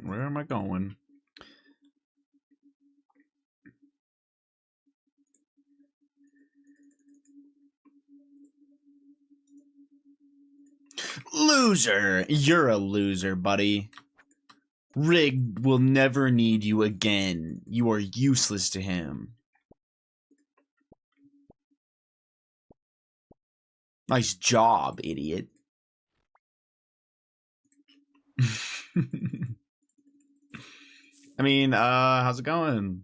Where am I going? Loser! You're a loser, buddy. Rig will never need you again. You are useless to him. Nice job, idiot. I mean, how's it going?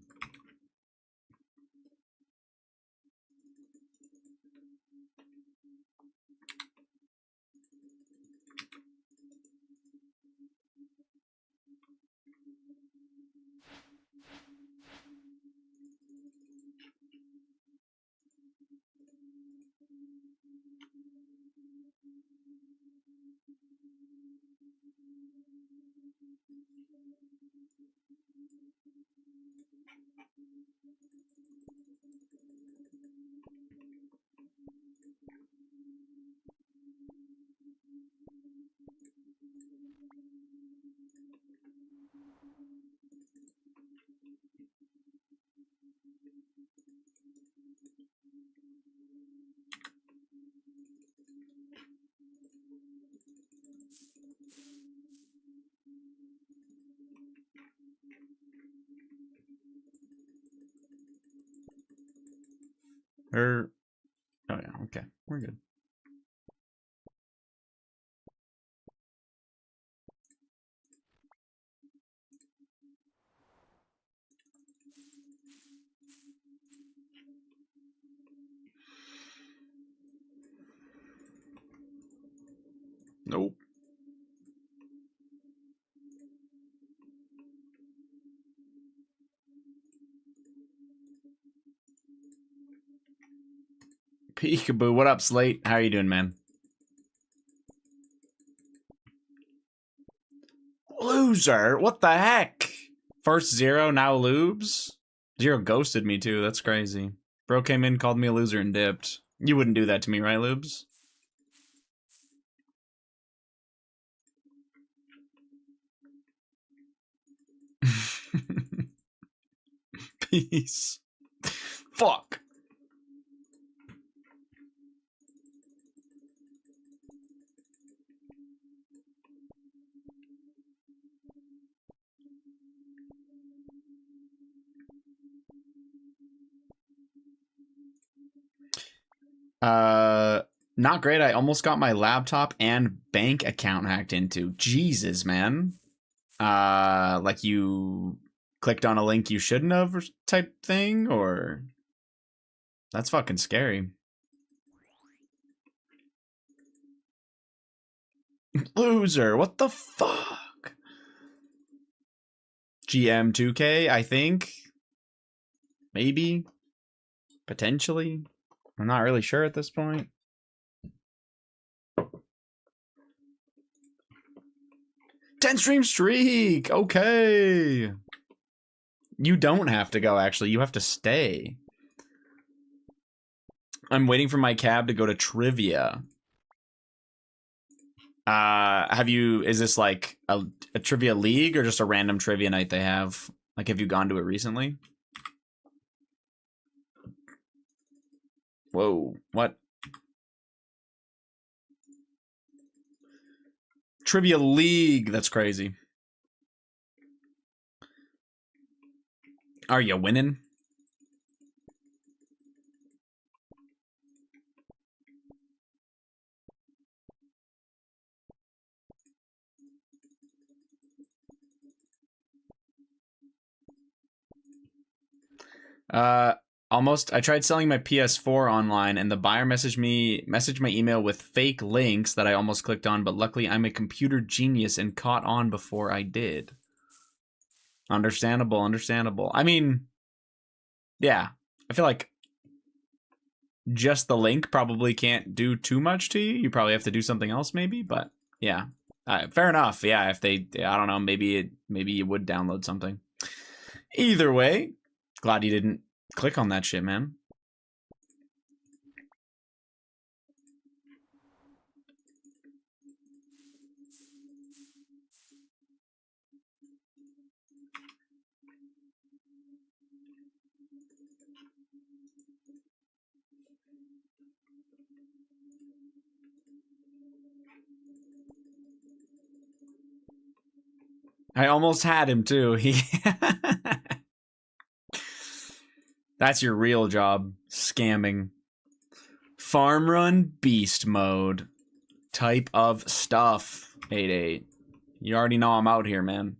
Oh yeah, okay, we're good. Nope. Peekaboo, what up, Slate? How are you doing, man? Loser, what the heck? First Zero, now Lubes? Zero ghosted me too, that's crazy. Bro came in, called me a loser, and dipped. You wouldn't do that to me, right, Lubes? Peace. Fuck. Not great. I almost got my laptop and bank account hacked into. Jesus, man. Like you clicked on a link you shouldn't have type thing, or that's fucking scary. Loser, what the fuck? GM 2K, I think. Maybe. Potentially. I'm not really sure at this point. 10 stream streak. Okay. You don't have to go, actually. You have to stay. I'm waiting for my cab to go to trivia. Is this like a trivia league or just a random trivia night they have? Like, have you gone to it recently? Whoa, what? Trivia league, that's crazy. Are you winning? Almost. I tried selling my PS4 online, and the buyer messaged my email with fake links that I almost clicked on, but luckily I'm a computer genius and caught on before I did. Understandable, understandable. I mean, yeah, I feel like just the link probably can't do too much to you. You probably have to do something else, maybe. But yeah, fair enough. Yeah, if they, I don't know, maybe you would download something. Either way, glad you didn't click on that shit, man. I almost had him too. That's your real job, scamming. Farm run beast mode. Type of stuff. 8-8. You already know I'm out here, man.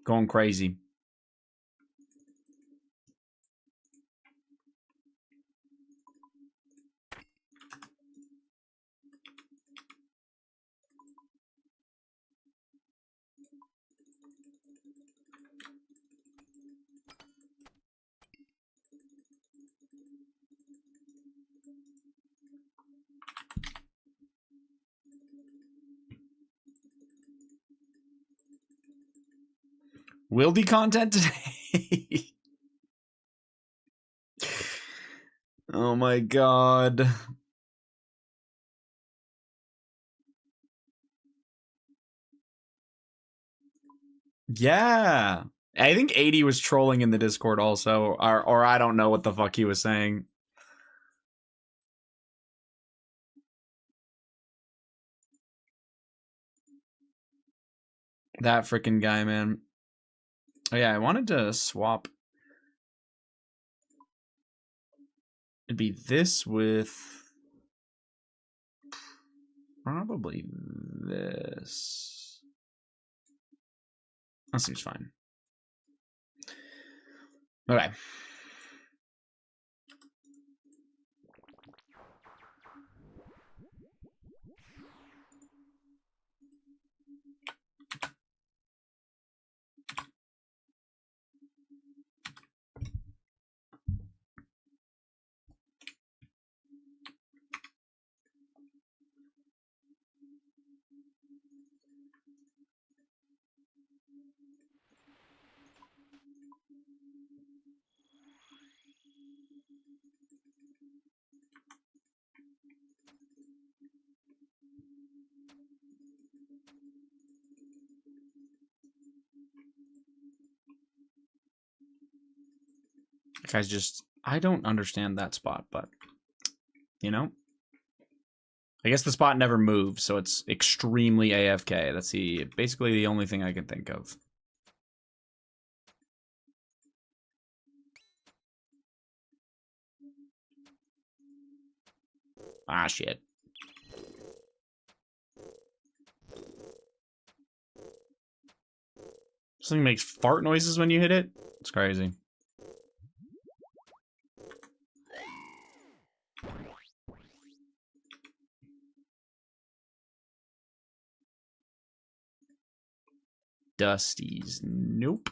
Going crazy. Wildy content today? Oh my god. Yeah. I think 80 was trolling in the Discord also, or I don't know what the fuck he was saying. That freaking guy, man. Oh yeah, I wanted to swap. It'd be this with probably this. That seems fine. Okay. Guys, just I don't understand that spot, but you know, I guess the spot never moves, so it's extremely AFK. That's basically the only thing I can think of. Ah, shit. Something makes fart noises when you hit it? It's crazy. Dusty's. Nope.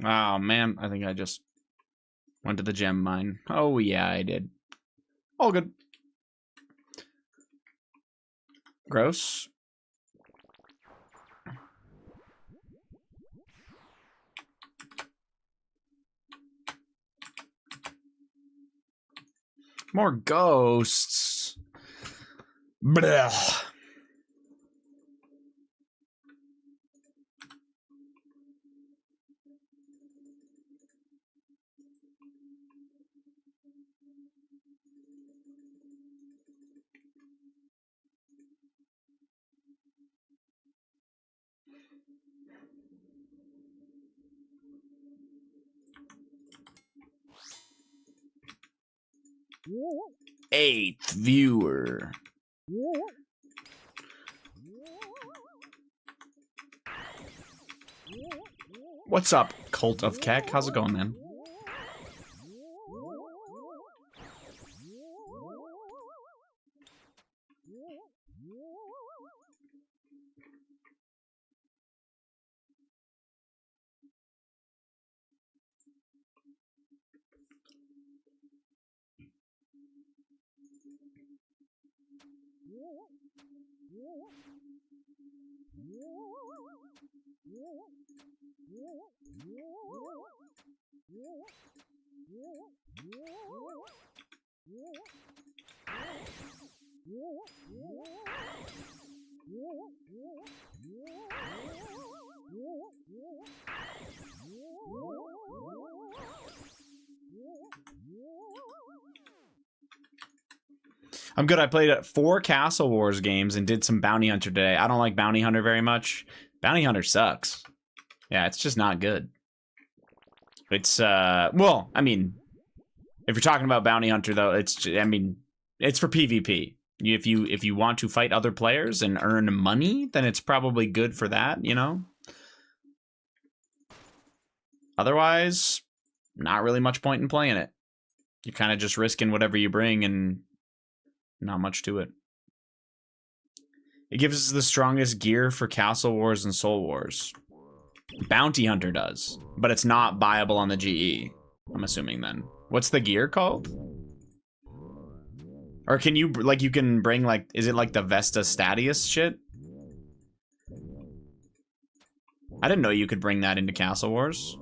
Oh, man. I think I just went to the gem mine. Oh, yeah, I did. All good. Gross. More ghosts. Blech. 8th viewer. What's up, Cult of Keck? How's it going, man? I'm good. I played 4 Castle Wars games and did some Bounty Hunter today. I don't like Bounty Hunter very much. Bounty Hunter sucks. Yeah, it's just not good. It's, well, I mean, if you're talking about Bounty Hunter, though, it's, I mean, it's for PvP. If you want to fight other players and earn money, then it's probably good for that, you know? Otherwise, not really much point in playing it. You're kind of just risking whatever you bring and not much to it. It gives us the strongest gear for Castle Wars and Soul Wars. Bounty Hunter does, but it's not buyable on the GE, I'm assuming then. What's the gear called? Or can you, like, you can bring, like, is it like the Vesta Statius shit? I didn't know you could bring that into Castle Wars.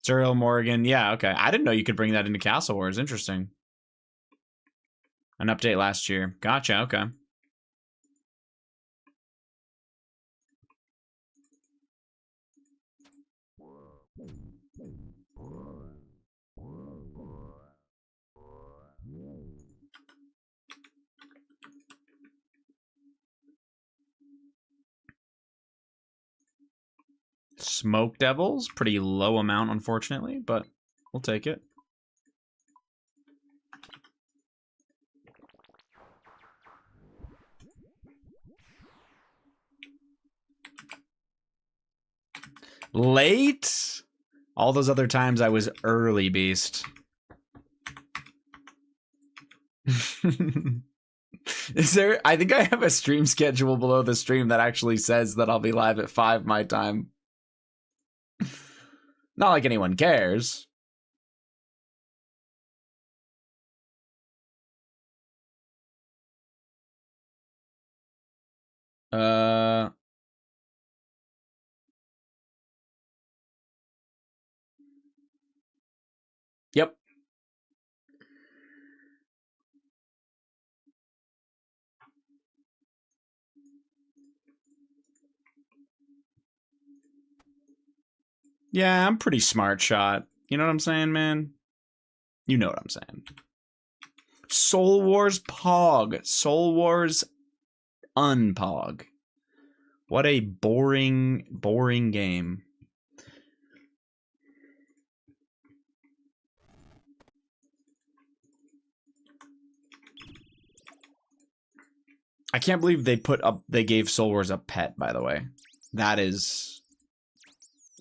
Zuriel Morgan, yeah, okay. I didn't know you could bring that into Castle Wars, interesting. An update last year. Gotcha, okay. Smoke Devils, pretty low amount, unfortunately, but we'll take it. Late? All those other times I was early, beast. Is there, I think I have a stream schedule below the stream that actually says that I'll be live at 5 my time. Not like anyone cares. Yep. Yeah, I'm pretty smart shot. You know what I'm saying, man? You know what I'm saying. Soul Wars Pog. Soul Wars Unpog. What a boring, boring game. I can't believe they gave Soul Wars a pet, by the way. That is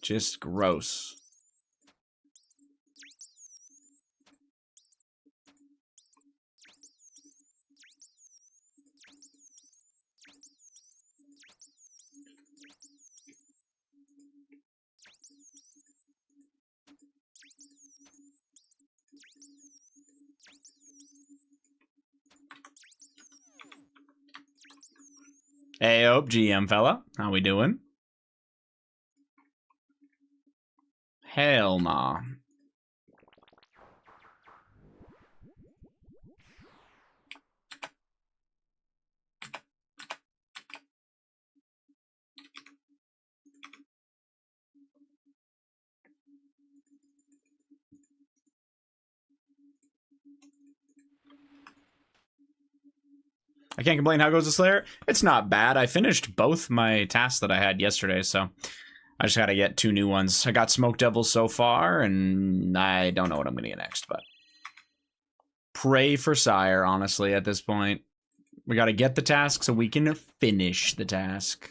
just gross. Hey, up, GM fella. How we doing? Hell nah. I can't complain. How goes the Slayer? It's not bad. I finished both my tasks that I had yesterday, so I just gotta get 2 new ones. I got Smoke Devils so far, and I don't know what I'm gonna get next, but pray for Sire, honestly, at this point. We gotta get the task so we can finish the task.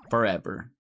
Forever.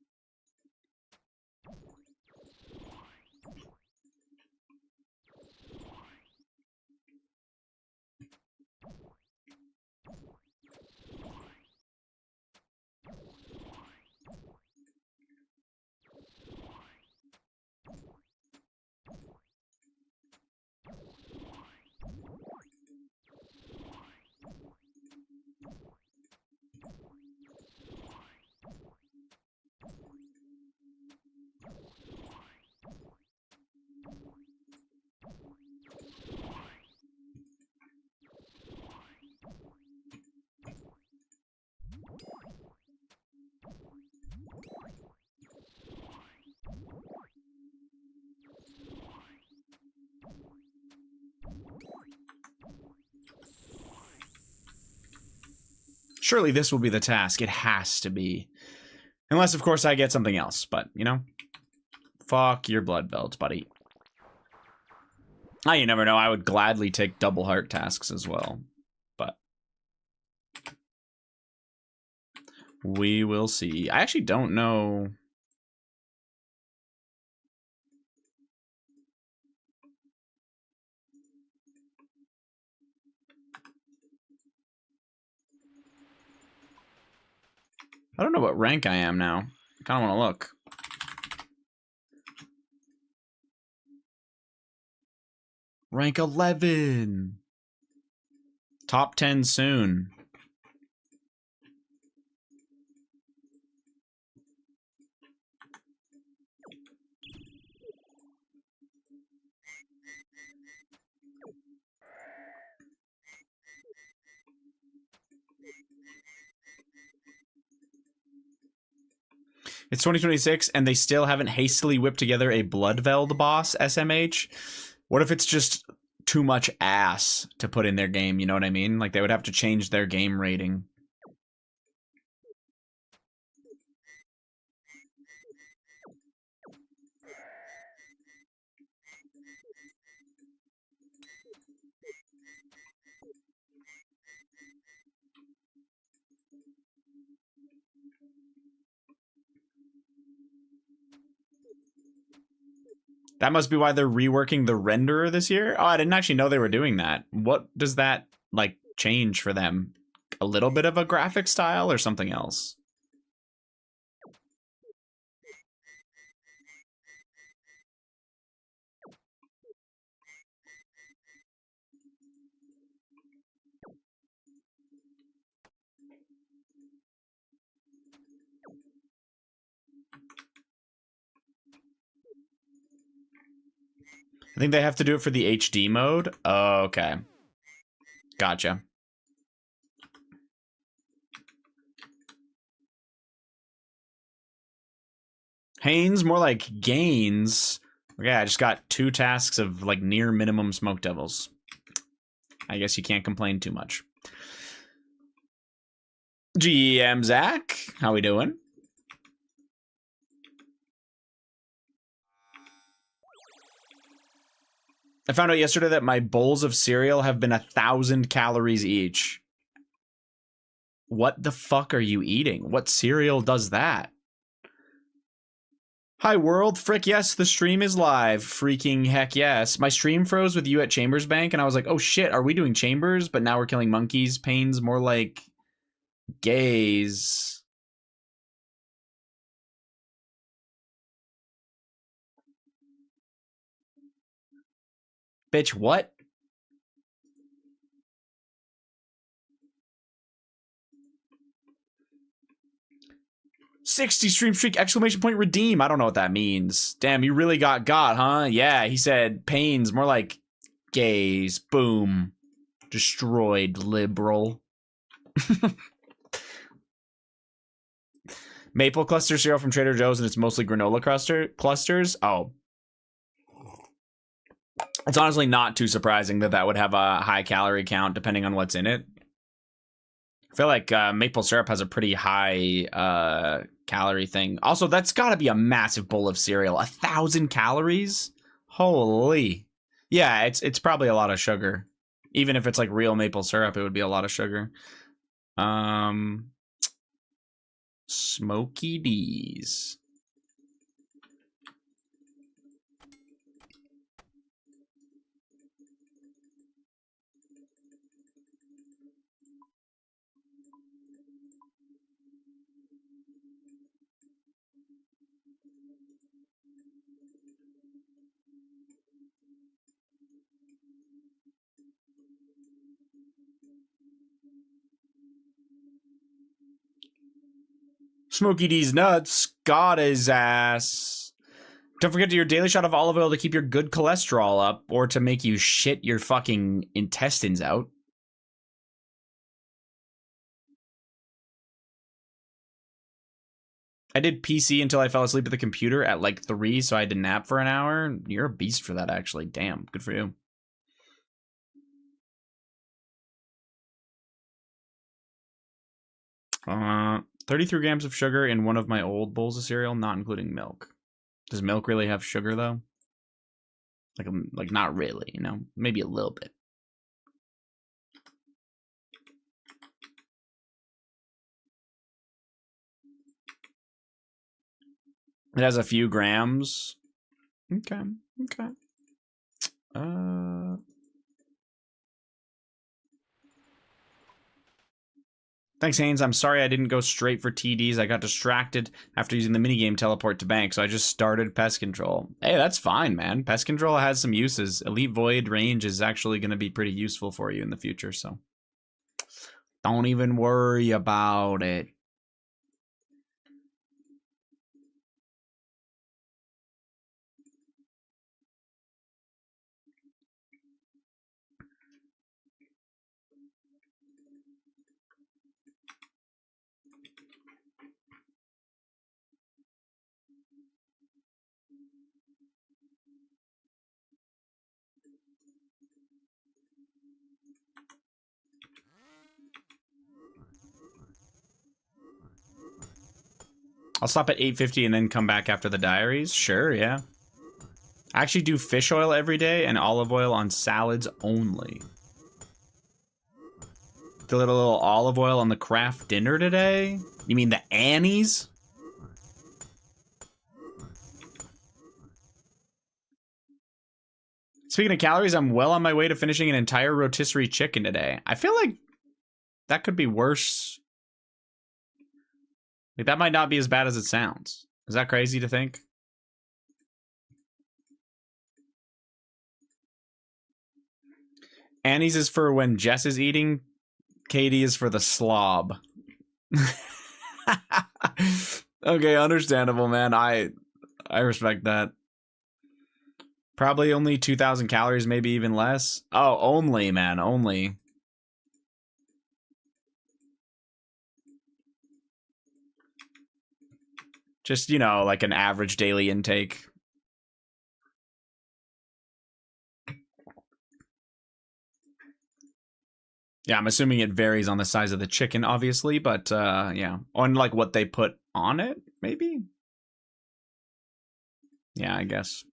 Surely this will be the task. It has to be. Unless, of course, I get something else. But, you know, fuck your blood belts, buddy. You never know. I would gladly take double heart tasks as well. But we will see. I actually don't know. I don't know what rank I am now. I kind of want to look. Rank 11. Top 10 soon. It's 2026 and they still haven't hastily whipped together a Bloodveld boss SMH. What if it's just too much ass to put in their game, you know what I mean? Like they would have to change their game rating. That must be why they're reworking the renderer this year. Oh, I didn't actually know they were doing that. What does that, like, change for them? A little bit of a graphic style or something else? I think they have to do it for the HD mode. Oh, okay. Gotcha. Haynes, more like gains. Okay, I just got 2 tasks of like near minimum Smoke Devils. I guess you can't complain too much. GM Zach, how we doing? I found out yesterday that my bowls of cereal have been 1,000 calories each. What the fuck are you eating? What cereal does that? Hi world, frick yes, the stream is live. Freaking heck yes. My stream froze with you at Chambers Bank and I was like, oh shit, are we doing Chambers? But now we're killing monkeys. Pains more like gays. Bitch, what? '60 stream streak, exclamation point, redeem. I don't know what that means. Damn, you really got, huh? Yeah, he said pains, more like gays. Boom. Destroyed, liberal. Maple cluster cereal from Trader Joe's and it's mostly granola clusters. Oh. It's honestly not too surprising that that would have a high calorie count depending on what's in it. I feel like maple syrup has a pretty high calorie thing. Also, that's got to be a massive bowl of cereal. 1,000 calories? Holy. Yeah, it's probably a lot of sugar. Even if it's like real maple syrup, it would be a lot of sugar. Smoky D's. Smoky D's nuts. Got his ass. Don't forget to your daily shot of olive oil to keep your good cholesterol up or to make you shit your fucking intestines out. I did PC until I fell asleep at the computer at like 3, so I had to nap for an hour. You're a beast for that, actually. Damn, good for you. 33 grams of sugar in one of my old bowls of cereal, not including milk. Does milk really have sugar, though? Like not really, you know? Maybe a little bit. It has a few grams. Okay, okay. Thanks, Haynes. I'm sorry I didn't go straight for TDs. I got distracted after using the minigame teleport to bank, so I just started pest control. Hey, that's fine, man. Pest control has some uses. Elite Void range is actually going to be pretty useful for you in the future, so don't even worry about it. I'll stop at 8:50 and then come back after the diaries. Sure, yeah. I actually do fish oil every day and olive oil on salads only. Did a little olive oil on the craft dinner today? You mean the Annie's? Speaking of calories, I'm well on my way to finishing an entire rotisserie chicken today. I feel like that could be worse. Like, that might not be as bad as it sounds. Is that crazy to think? Annie's is for when Jess is eating. Katie is for the slob. Okay, understandable, man. I respect that. Probably only 2,000 calories, maybe even less. Oh, only, man, only. Just, you know, like an average daily intake. Yeah, I'm assuming it varies on the size of the chicken, obviously, but yeah. On like what they put on it, maybe? Yeah, I guess.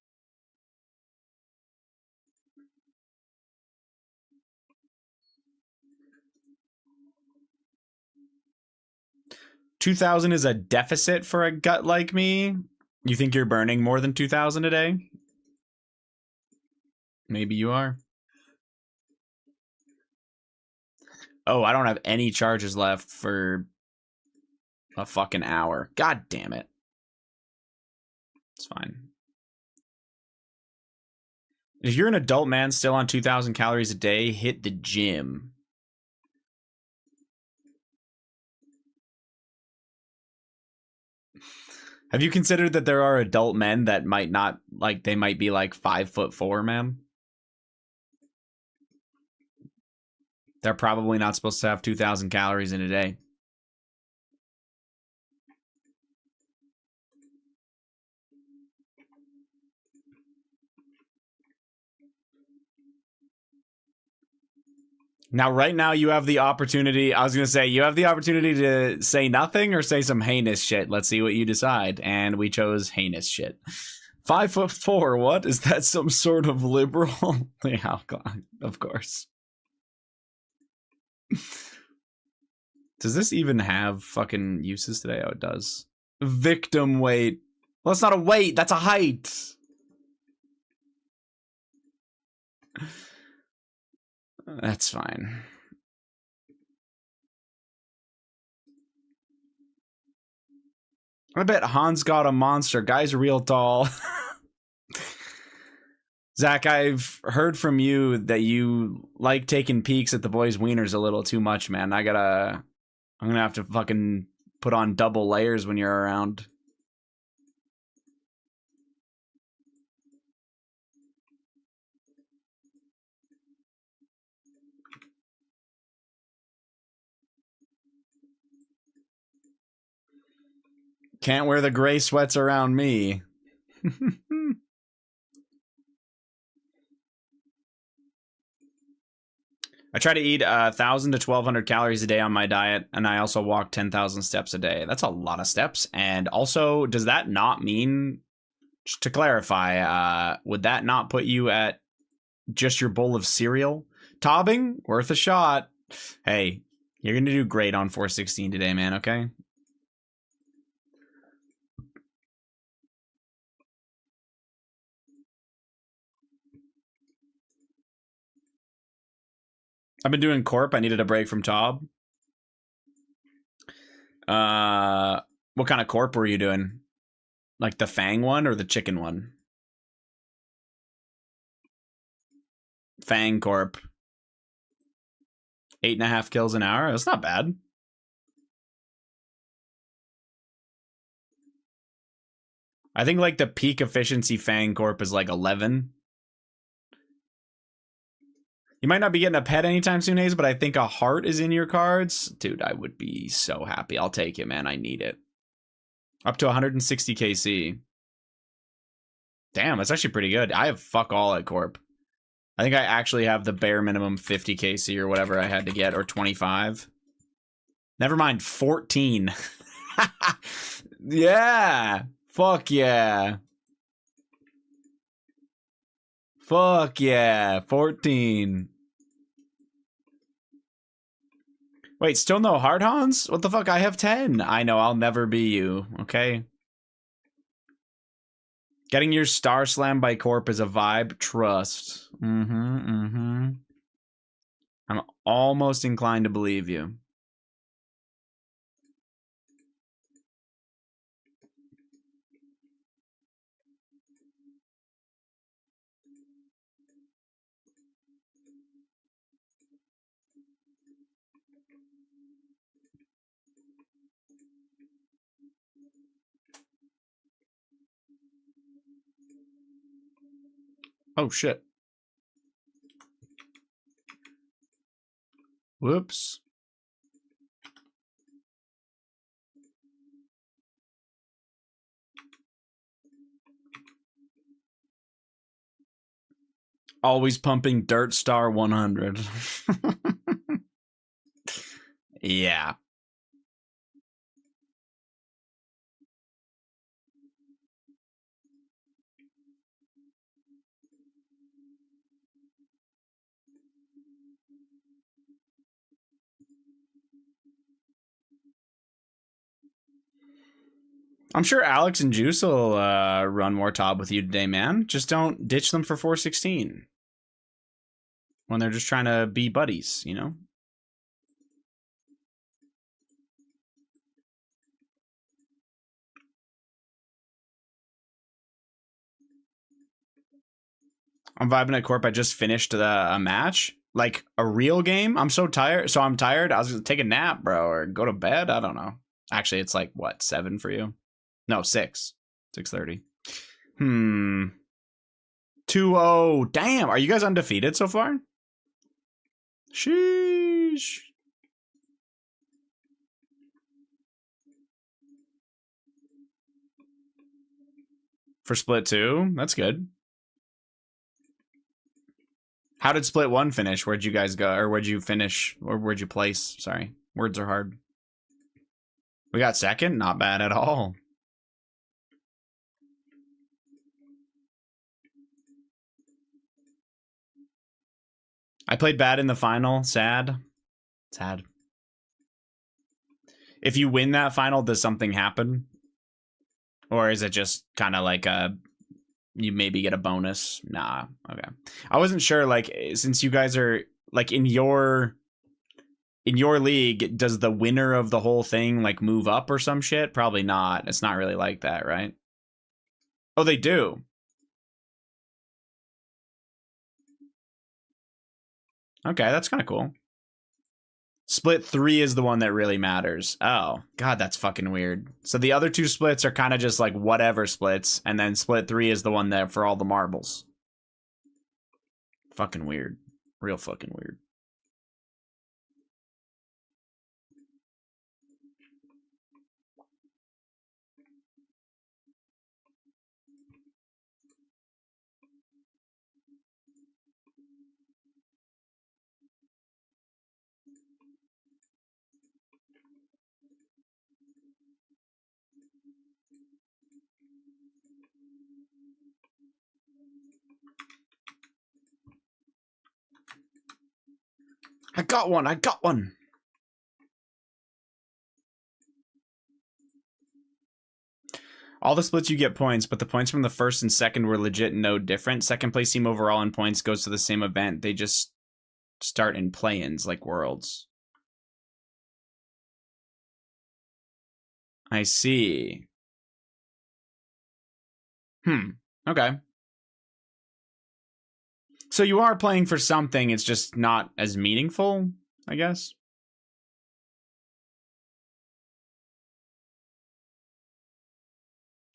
$2,000 is a deficit for a gut like me. You think you're burning more than 2,000 a day? Maybe you are. Oh, I don't have any charges left for a fucking hour. God damn it. It's fine. If you're an adult man still on 2,000 calories a day, hit the gym. Have you considered that there are adult men that might not, like, they might be like 5'4", man? They're probably not supposed to have 2,000 calories in a day. Now, right now, you have the opportunity. I was going to say, you have the opportunity to say nothing or say some heinous shit. Let's see what you decide. And we chose heinous shit. 5'4", what? Is that some sort of liberal? Yeah, of course. Does this even have fucking uses today? Oh, it does. Victim weight. Well, that's not a weight. That's a height. That's fine. I bet Hans got a monster. Guy's real tall. Zach, I've heard from you that you like taking peeks at the boys' wieners a little too much, man. I'm gonna have to fucking put on double layers when you're around. Can't wear the gray sweats around me. I try to eat 1,000 to 1,200 calories a day on my diet, and I also walk 10,000 steps a day. That's a lot of steps. And also, does that not mean, just to clarify, would that not put you at just your bowl of cereal? Topping? Worth a shot. Hey, you're going to do great on 416 today, man, okay? I've been doing corp. I needed a break from Tob. What kind of corp were you doing? Like the Fang one or the chicken one? Fang corp. 8.5 kills an hour. That's not bad. I think like the peak efficiency Fang corp is like 11. You might not be getting a pet anytime soon, Hayes, but I think a heart is in your cards. Dude, I would be so happy. I'll take it, man. I need it. Up to 160 KC. Damn, that's actually pretty good. I have fuck all at Corp. I think I actually have the bare minimum 50 KC or whatever I had to get, or 25. Never mind, 14. Yeah. Fuck yeah. Fuck yeah. 14. Wait, still no hard Hans? What the fuck? I have 10. I know, I'll never be you, okay? Getting your star slammed by Corp is a vibe. Trust. I'm almost inclined to believe you. Oh, shit. Whoops. Always pumping Dirt Star 100. Yeah. I'm sure Alex and Juice will run more top with you today, man. Just don't ditch them for 416 when they're just trying to be buddies, you know? I'm vibing at Corp. I just finished a match. Like a real game. I'm so tired. So I'm tired. I was going to take a nap, bro, or go to bed. I don't know. Actually, it's like, what, 7 for you? No, 6. 6:30. 2-0. Damn. Are you guys undefeated so far? Sheesh. For split 2? That's good. How did split 1 finish? Where'd you guys go? Or where'd you finish? Or where'd you place? Sorry. Words are hard. We got second? Not bad at all. I played bad in the final. Sad. Sad. If you win that final, does something happen? Or is it just kind of like you maybe get a bonus? Nah. Okay. I wasn't sure, like, since you guys are, like, in your league, does the winner of the whole thing, like, move up or some shit? Probably not. It's not really like that, right? Oh, they do. Okay, that's kind of cool. Split 3 is the one that really matters. Oh, God, that's fucking weird. So the other 2 splits are kind of just like whatever splits, and then split 3 is the one that for all the marbles. Fucking weird. Real fucking weird. I got one. I got one. All the splits you get points, but the points from the first and second were legit no different. Second place team overall in points goes to the same event. They just start in play-ins like Worlds. I see. Okay. So you are playing for something, it's just not as meaningful, I guess.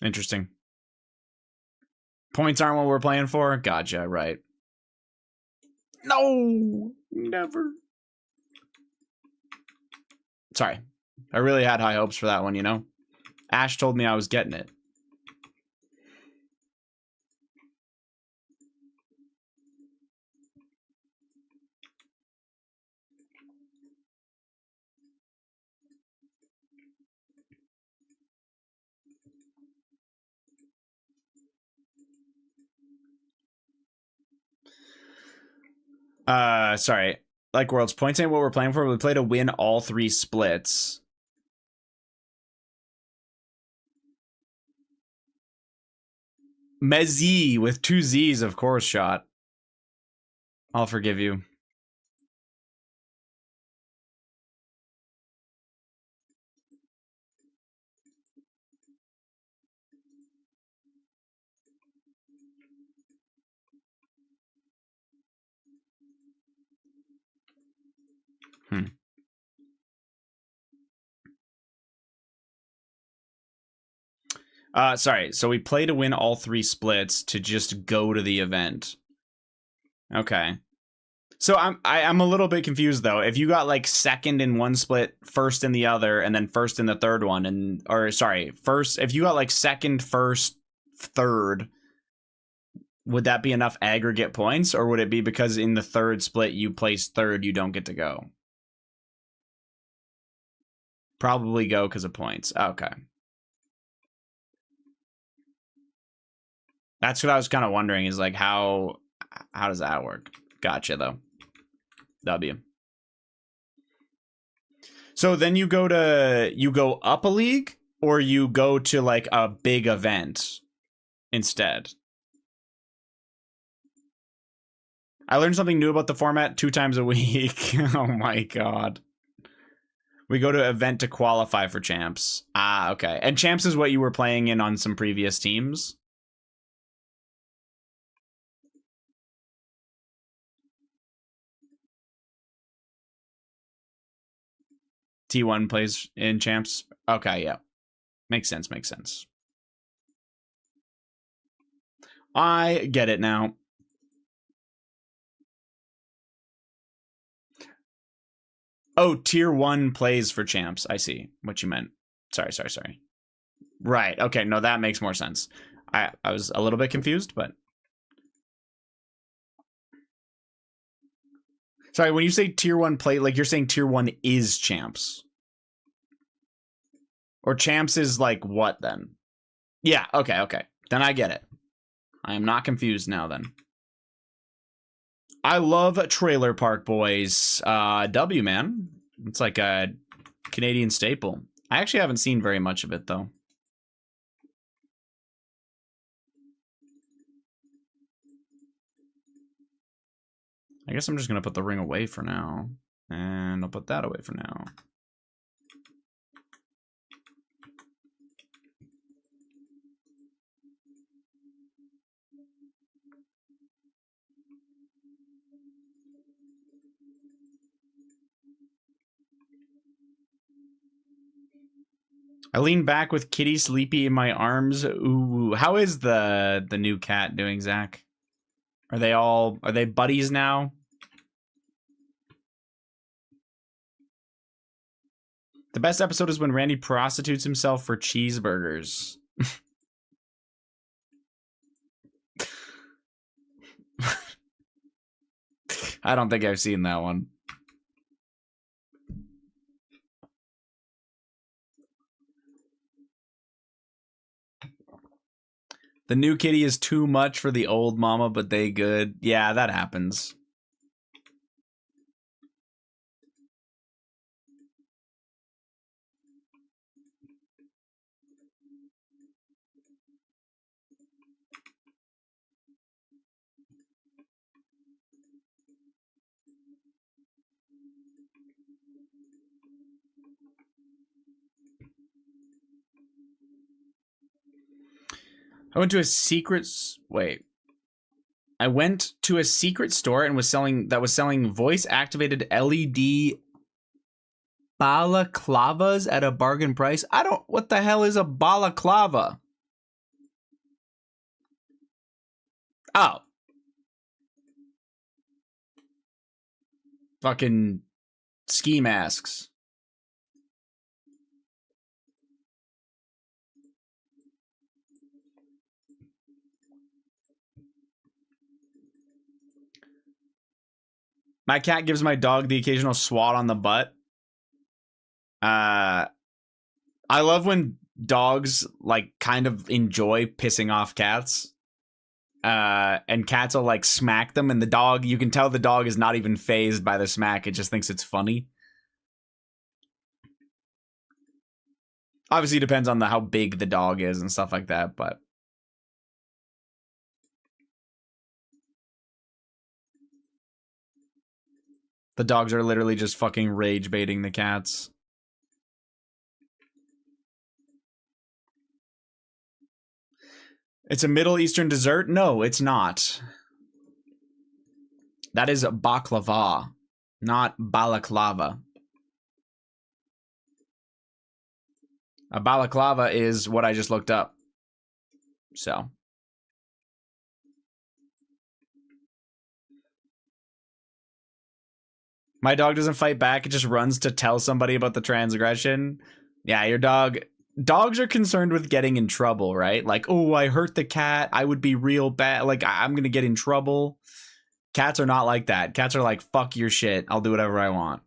Interesting. Points aren't what we're playing for? Gotcha, right. No! Never. Sorry. I really had high hopes for that one, you know? Ash told me I was getting it. Sorry. Like Worlds, points ain't what we're playing for. We play to win all 3 splits. Mezzy with 2 Z's, of course, shot. I'll forgive you. Sorry. So we play to win all 3 splits to just go to the event. Okay. So I'm a little bit confused though. If you got like second in one split, first in the other, and then first in the third one, first if you got like second, first, third, would that be enough aggregate points, or would it be because in the third split you placed third, you don't get to go? Probably go because of points. Okay. That's what I was kind of wondering, is like how does that work? Gotcha though. W. So then you go up a league, or you go to like a big event instead. I learned something new about the format 2 times a week. Oh my god. We go to event to qualify for champs. Ah, okay. And champs is what you were playing in on some previous teams? T1 plays in champs? Okay, yeah. Makes sense, makes sense. I get it now. Oh, tier 1 plays for champs. I see what you meant. Sorry. Right, okay, no, that makes more sense. I was a little bit confused, but Sorry, when you say tier 1 play, like you're saying tier 1 is champs. Or champs is like what then? Yeah, okay. Then I get it. I am not confused now then. I love Trailer Park Boys. W, man. It's like a Canadian staple. I actually haven't seen very much of it, though. I guess I'm just going to put the ring away for now. And I'll put that away for now. I lean back with Kitty sleepy in my arms. Ooh, how is the new cat doing, Zach? Are they buddies now? The best episode is when Randy prostitutes himself for cheeseburgers. I don't think I've seen that one. The new kitty is too much for the old mama, but they good. Yeah, that happens. I went to a secret... Wait. I went to a secret store and was selling voice-activated LED balaclavas at a bargain price. I don't... What the hell is a balaclava? Oh. Fucking ski masks. My cat gives my dog the occasional swat on the butt. I love when dogs like kind of enjoy pissing off cats. And cats will like smack them, and the dog, you can tell the dog is not even fazed by the smack. It just thinks it's funny. Obviously, it depends on how big the dog is and stuff like that, but the dogs are literally just fucking rage baiting the cats. It's a Middle Eastern dessert? No, it's not. That is baklava, not balaclava. A balaclava is what I just looked up. So. My dog doesn't fight back. It just runs to tell somebody about the transgression. Yeah, your dog... Dogs are concerned with getting in trouble, right? Like, oh, I hurt the cat. I would be real bad. Like, I'm going to get in trouble. Cats are not like that. Cats are like, fuck your shit. I'll do whatever I want.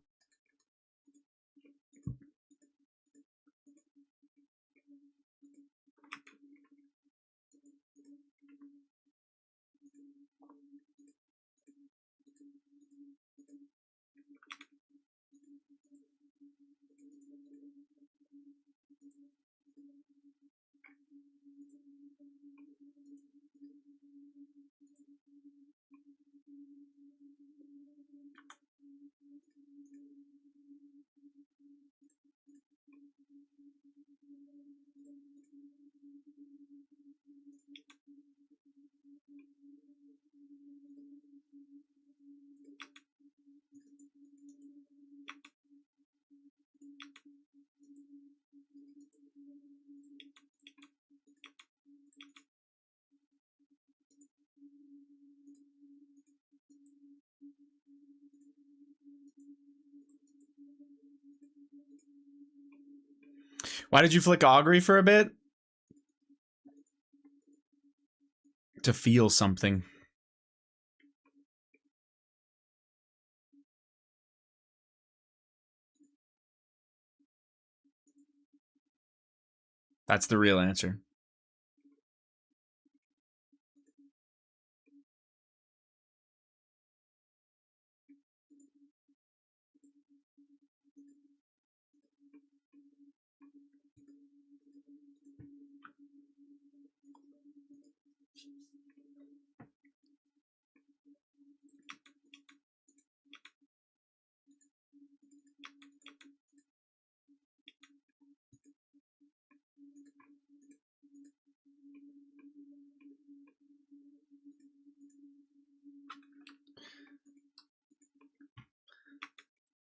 Why did you flick Augury for a bit? To feel something. That's the real answer.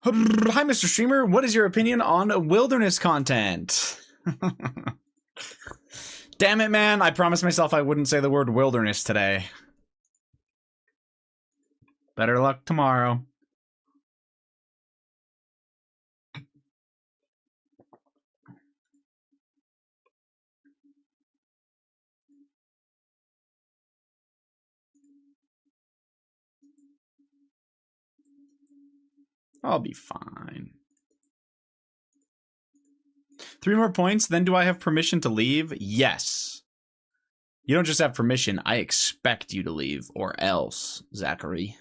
Hi, Mr. Streamer. What is your opinion on wilderness content? Damn it, man. I promised myself I wouldn't say the word wilderness today. Better luck tomorrow. I'll be fine. 3 more points, then do I have permission to leave? Yes. You don't just have permission, I expect you to leave, or else, Zachary.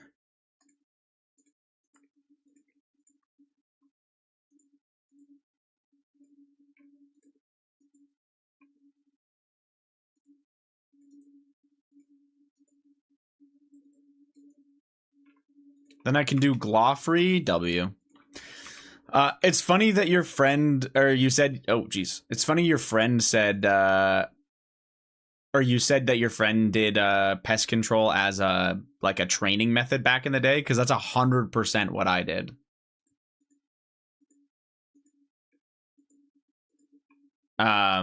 Then I can do Glawfree W. It's funny that your friend, or you said, oh, geez. It's funny your friend said, or you said that your friend did pest control as a training method back in the day, because that's 100% what I did. I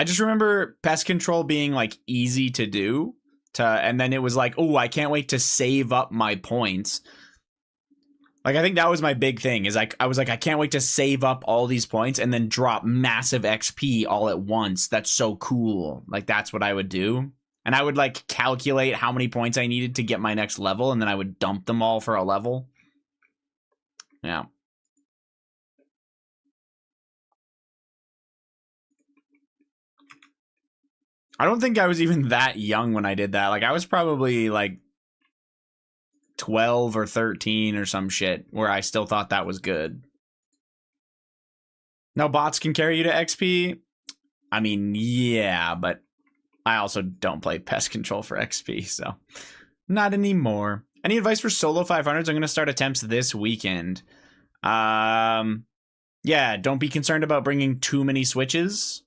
just remember pest control being like easy to do, and then it was like, oh, I can't wait to save up my points. Like, I think that was my big thing, is like, I was like, I can't wait to save up all these points and then drop massive XP all at once. That's so cool. Like, that's what I would do. And I would like calculate how many points I needed to get my next level, and then I would dump them all for a level. Yeah. I don't think I was even that young when I did that. Like, I was probably like 12 or 13 or some shit, where I still thought that was good. Now bots can carry you to XP. I mean, yeah, but I also don't play pest control for XP, so not anymore. Any advice for solo 500s? I'm going to start attempts this weekend. Yeah, don't be concerned about bringing too many switches.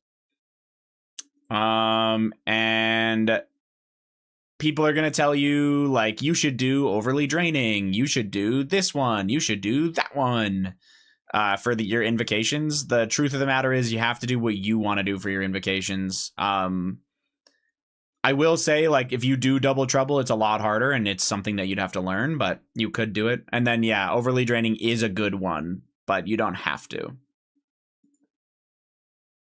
And people are going to tell you, like, you should do overly draining. You should do this one. You should do that one. For your invocations. The truth of the matter is you have to do what you want to do for your invocations. I will say, like, if you do double trouble, it's a lot harder and it's something that you'd have to learn, but you could do it. And then, yeah, overly draining is a good one, but you don't have to.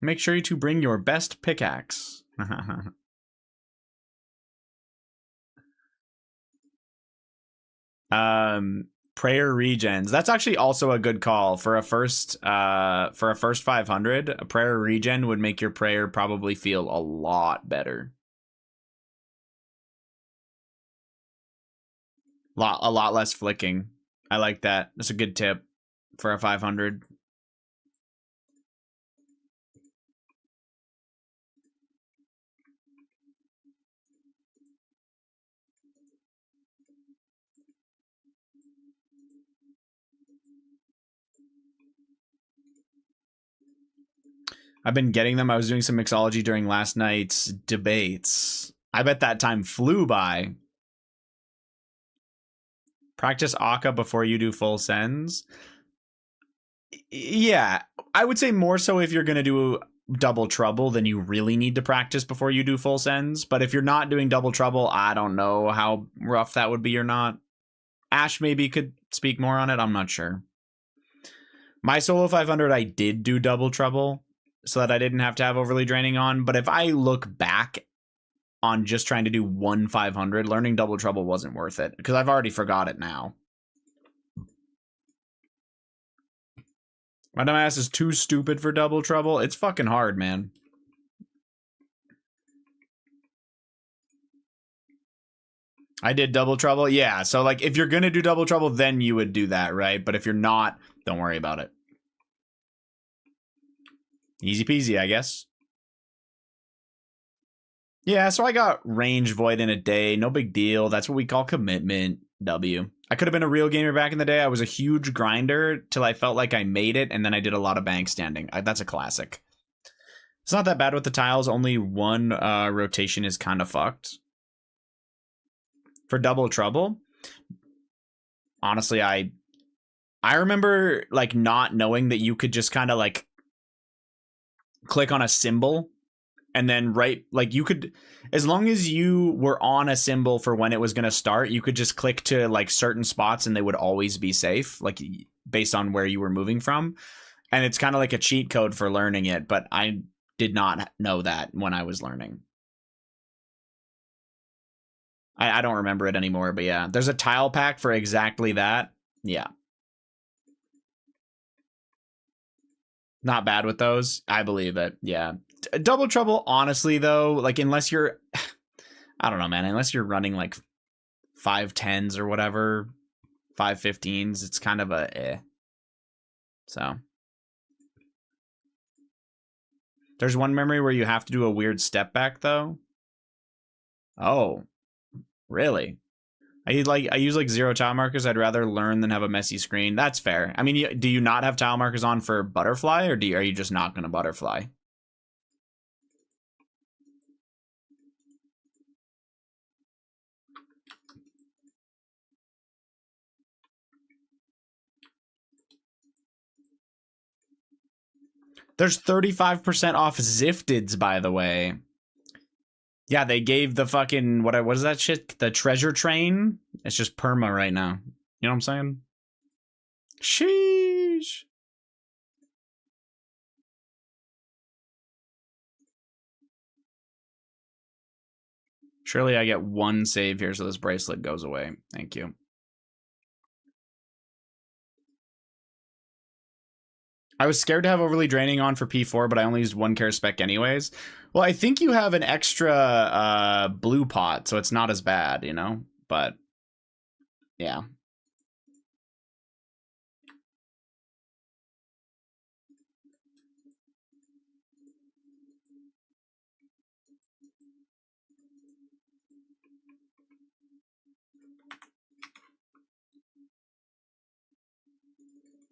Make sure to bring your best pickaxe. Prayer regens. That's actually also a good call for a first 500. A prayer regen would make your prayer probably feel a lot better. A lot less flicking. I like that. That's a good tip for a 500. I've been getting them. I was doing some mixology during last night's debates. I bet that time flew by. Practice Akka before you do full sends. Yeah, I would say more so if you're going to do double trouble, then you really need to practice before you do full sends. But if you're not doing double trouble, I don't know how rough that would be or not. Ash maybe could speak more on it. I'm not sure. My solo 500, I did do double trouble so that I didn't have to have overly draining on. But if I look back on just trying to do one 500, learning double trouble wasn't worth it because I've already forgot it now. My dumbass is too stupid for double trouble. It's fucking hard, man. I did double trouble. Yeah. So like if you're going to do double trouble, then you would do that, right? But if you're not, don't worry about it. Easy peasy, I guess. Yeah, so I got range void in a day. No big deal. That's what we call commitment. W. I could have been a real gamer back in the day. I was a huge grinder till I felt like I made it, and then I did a lot of bank standing. That's a classic. It's not that bad with the tiles. Only one rotation is kind of fucked. For double trouble, honestly, I remember like not knowing that you could just kind of like click on a symbol and then like you could, as long as you were on a symbol for when it was going to start, you could just click to like certain spots and they would always be safe, like based on where you were moving from. And it's kind of like a cheat code for learning it, but I did not know that when I was learning. I don't remember it anymore, but yeah, there's a tile pack for exactly that. Yeah. Not bad with those. I believe it. Yeah. Double trouble, honestly, though, like unless you're, I don't know, man, unless you're running like 510s or whatever, 515s, it's kind of a eh. So there's one memory where you have to do a weird step back, though. Oh, really? I use like 0 tile markers. I'd rather learn than have a messy screen. That's fair. I mean, do you not have tile markers on for butterfly, or are you just not going to butterfly? There's 35% off Ziftids, by the way. Yeah, they gave the fucking what is that shit? The treasure train? It's just perma right now. You know what I'm saying? Sheesh. Surely I get one save here so this bracelet goes away. Thank you. I was scared to have overly draining on for P4, but I only used 1 care spec anyways. Well, I think you have an extra blue pot, so it's not as bad, you know? But, yeah.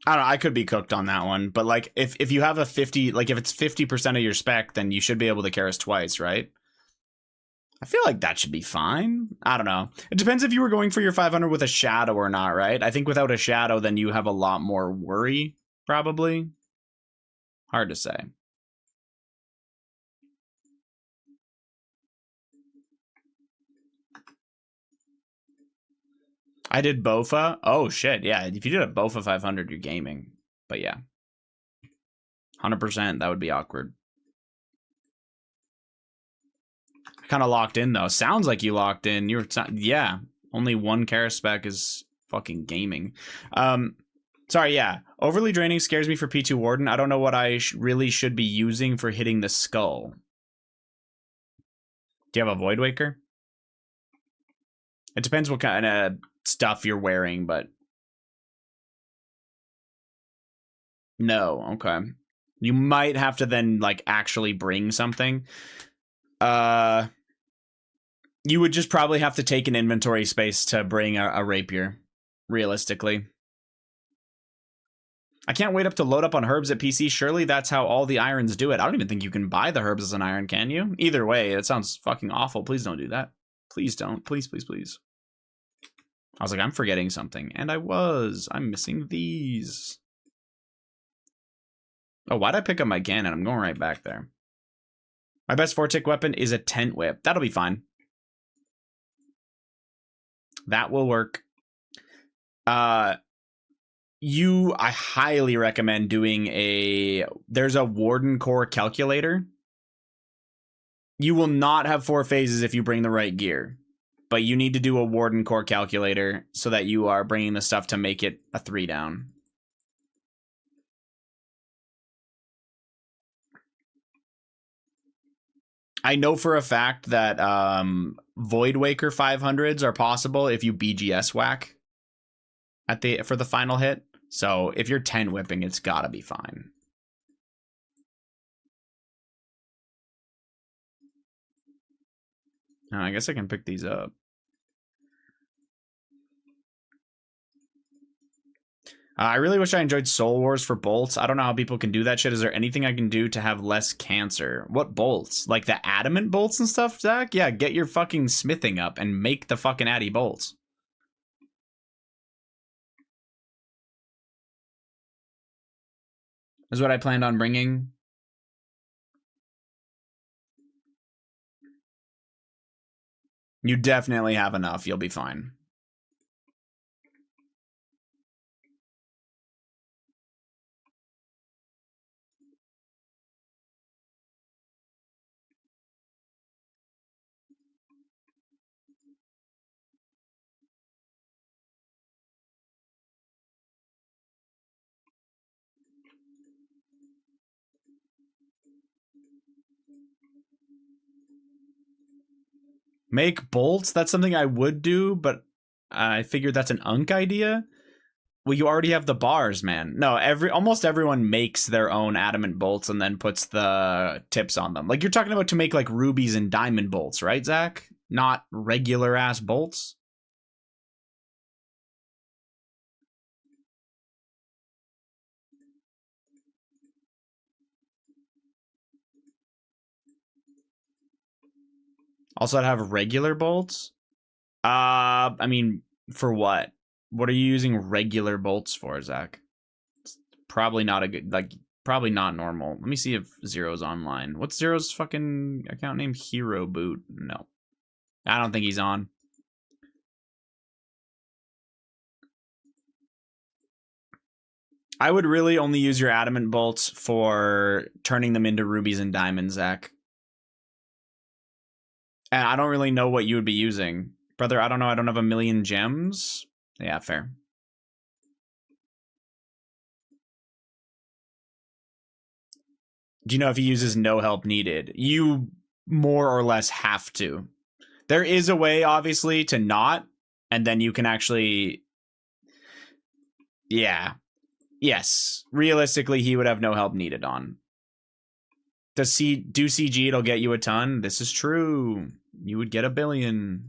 I don't know, I could be cooked on that one, but like if you have a 50, like if it's 50% of your spec, then you should be able to Karis twice, right? I feel like that should be fine. I don't know. It depends if you were going for your 500 with a shadow or not, right? I think without a shadow, then you have a lot more worry, probably. Hard to say. I did Bofa. Oh, shit. Yeah, if you did a Bofa 500, you're gaming. But yeah. 100%, that would be awkward. Kind of locked in, though. Sounds like you locked in. Yeah. Only 1 Karis spec is fucking gaming. Sorry, yeah. Overly draining scares me for P2 Warden. I don't know what I really should be using for hitting the skull. Do you have a Void Waker? It depends what kind of stuff you're wearing, but... No, okay. You might have to then, like, actually bring something. You would just probably have to take an inventory space to bring a rapier, realistically. I can't wait up to load up on herbs at PC. Surely that's how all the irons do it. I don't even think you can buy the herbs as an iron, can you? Either way, it sounds fucking awful. Please don't do that. Please don't. Please, please, please. I was like, I'm forgetting something. And I was. I'm missing these. Oh, why'd I pick up my cannon? I'm going right back there. My best 4-tick weapon is a tent whip. That'll be fine. That will work. I highly recommend doing there's a Warden Core calculator. You will not have 4 phases if you bring the right gear, but you need to do a Warden Core calculator so that you are bringing the stuff to make it a 3 down. I know for a fact that Void Waker 500s are possible if you BGS whack for the final hit. So if you're 10 whipping, it's gotta be fine. I guess I can pick these up. I really wish I enjoyed Soul Wars for bolts. I don't know how people can do that shit. Is there anything I can do to have less cancer? What bolts? Like the adamant bolts and stuff, Zach? Yeah, get your fucking smithing up and make the fucking addy bolts. Is what I planned on bringing. You definitely have enough. You'll be fine. Make bolts? That's something I would do, but I figured that's an Unk idea. Well, you already have the bars, man. No, almost everyone makes their own adamant bolts and then puts the tips on them. Like you're talking about to make like rubies and diamond bolts, right, Zach? Not regular ass bolts. Also, I'd have regular bolts. I mean, for what? What are you using regular bolts for, Zach? It's probably not a good, like, probably not normal. Let me see if Zero's online. What's Zero's fucking account name? Hero Boot. No, I don't think he's on. I would really only use your adamant bolts for turning them into rubies and diamonds, Zach. And I don't really know what you would be using. Brother, I don't know. I don't have a million gems. Yeah, fair. Do you know if he uses no help needed? You more or less have to. There is a way, obviously, to not, and then you can actually... Yeah. Yes. Realistically, he would have no help needed on. Do CG, it'll get you a ton. This is true. You would get a billion.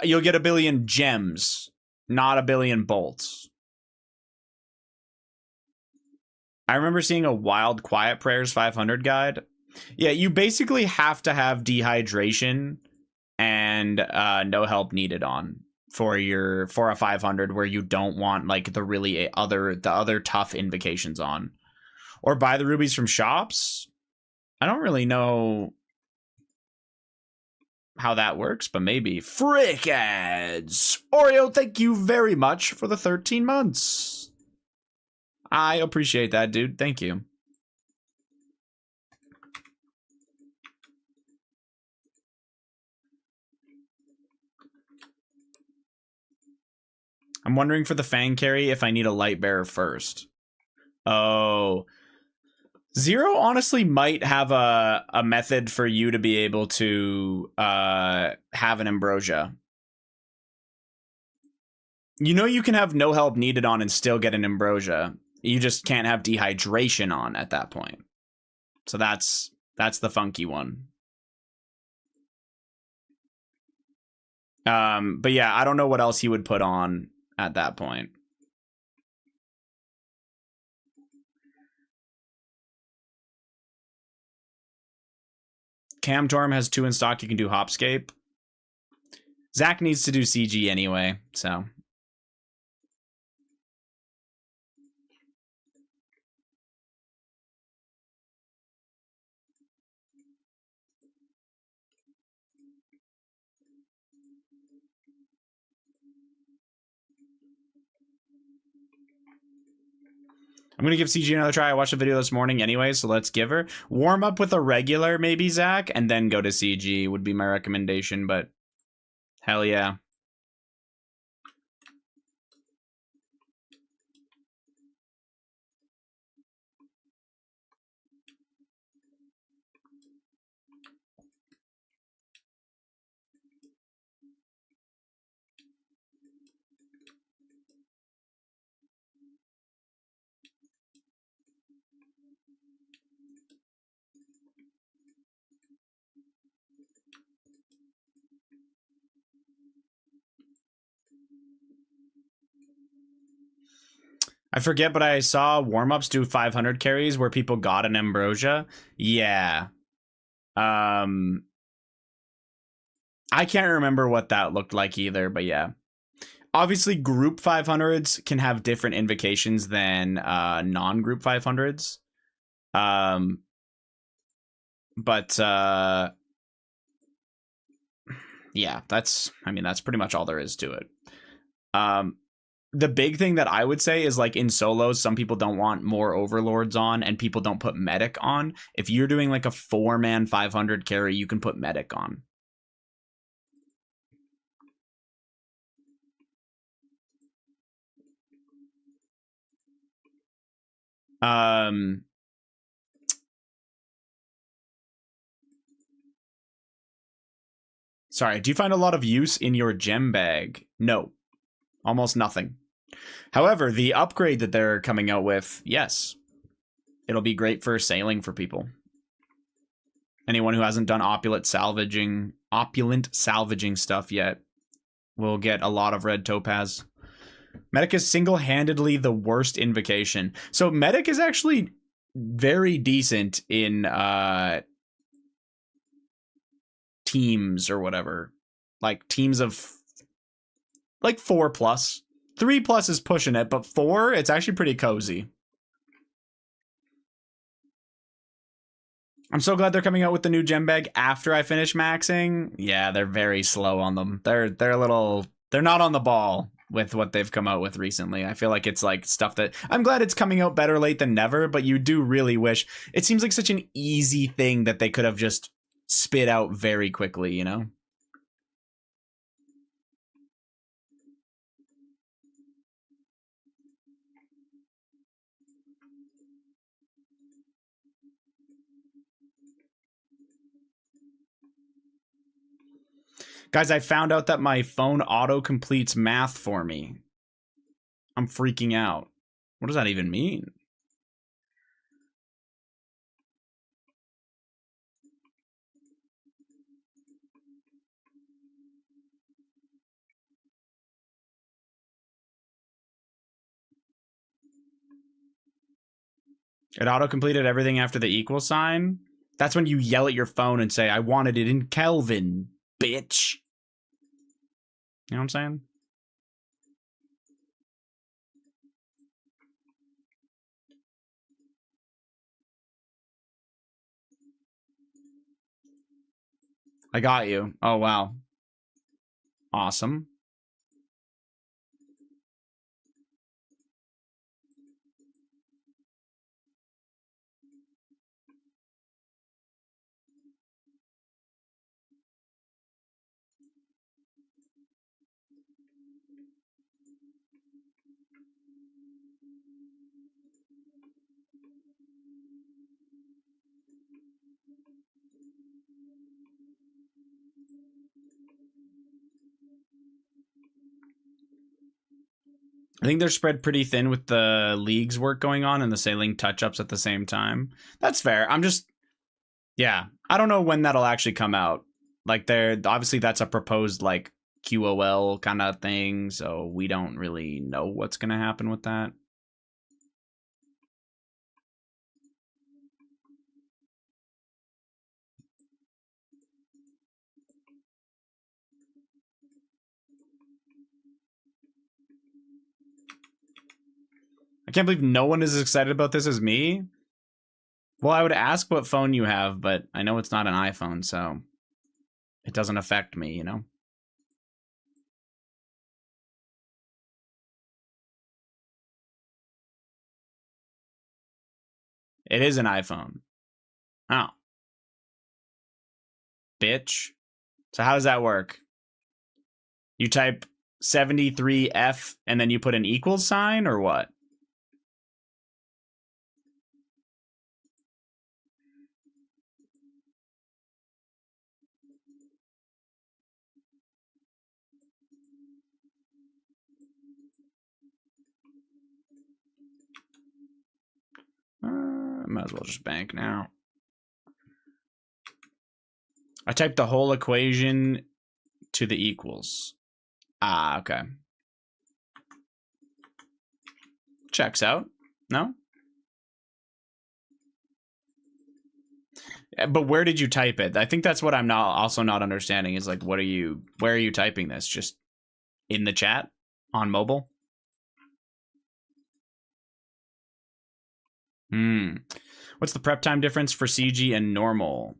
You'll get a billion gems, not a billion bolts. I remember seeing a Wild Quiet Prayers 500 guide. Yeah, you basically have to have dehydration and no help needed on for a 500 where you don't want like the other tough invocations on, or buy the rubies from shops. I don't really know how that works, but maybe. Frick ads! Oreo, thank you very much for the 13 months. I appreciate that, dude. Thank you. I'm wondering for the Fang carry if I need a light bearer first. Oh. Zero honestly might have a method for you to be able to have an ambrosia. You know you can have no help needed on and still get an ambrosia. You just can't have dehydration on at that point. So that's the funky one. But yeah, I don't know what else he would put on at that point. Camtorm has 2 in stock. You can do Hopscape. Zach needs to do CG anyway, so. I'm going to give CG another try. I watched a video this morning anyway, so let's give her. Warm up with a regular, maybe, Zach, and then go to CG would be my recommendation, but hell yeah. I forget, but I saw warm-ups do 500 carries where people got an ambrosia. Yeah. I can't remember what that looked like either, but yeah. Obviously, group 500s can have different invocations than non-group 500s. But yeah, that's pretty much all there is to it. The big thing that I would say is, like, in solos, some people don't want more overlords on, and people don't put medic on. If you're doing like a 4-man 500 carry, you can put medic on. Sorry, do you find a lot of use in your gem bag? No, almost nothing. However, the upgrade that they're coming out with, yes, it'll be great for sailing for people. Anyone who hasn't done opulent salvaging stuff yet will get a lot of red topaz. Medic is single-handedly the worst invocation. So Medic is actually very decent in teams or whatever. Like teams of like 4+. 3+ is pushing it, but 4, it's actually pretty cozy. I'm so glad they're coming out with the new gem bag after I finish maxing. Yeah, they're very slow on them. They're not on the ball with what they've come out with recently. I feel like it's like stuff that I'm glad it's coming out better late than never, but you do really wish it seems like such an easy thing that they could have just spit out very quickly, you know? Guys, I found out that my phone auto completes math for me. I'm freaking out. What does that even mean? It auto-completed everything after the equal sign? That's when you yell at your phone and say, I wanted it in Kelvin, bitch. You know what I'm saying? I got you. Oh, wow. Awesome. I think they're spread pretty thin with the league's work going on and the sailing touch-ups at the same time. That's fair. Yeah, I don't know when that'll actually come out. Like, obviously that's a proposed, like, QOL kind of thing, so we don't really know what's going to happen with that. I can't believe no one is as excited about this as me. Well, I would ask what phone you have, but I know it's not an iPhone, so it doesn't affect me, you know? It is an iPhone. Oh. Bitch. So how does that work? You type 73F and then you put an equal sign or what? Might as well just bank now. I typed the whole equation to the equals. Ah, okay. Checks out. No? But where did you type it? I think that's what I'm not understanding is like, where are you typing this? Just in the chat on mobile? What's the prep time difference for CG and normal?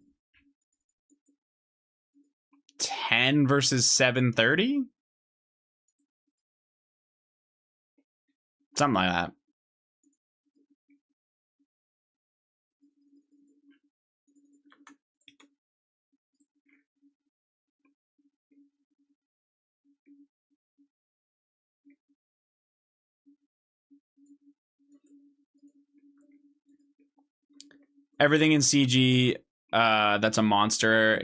10 versus 7:30? Something like that. Everything in CG that's a monster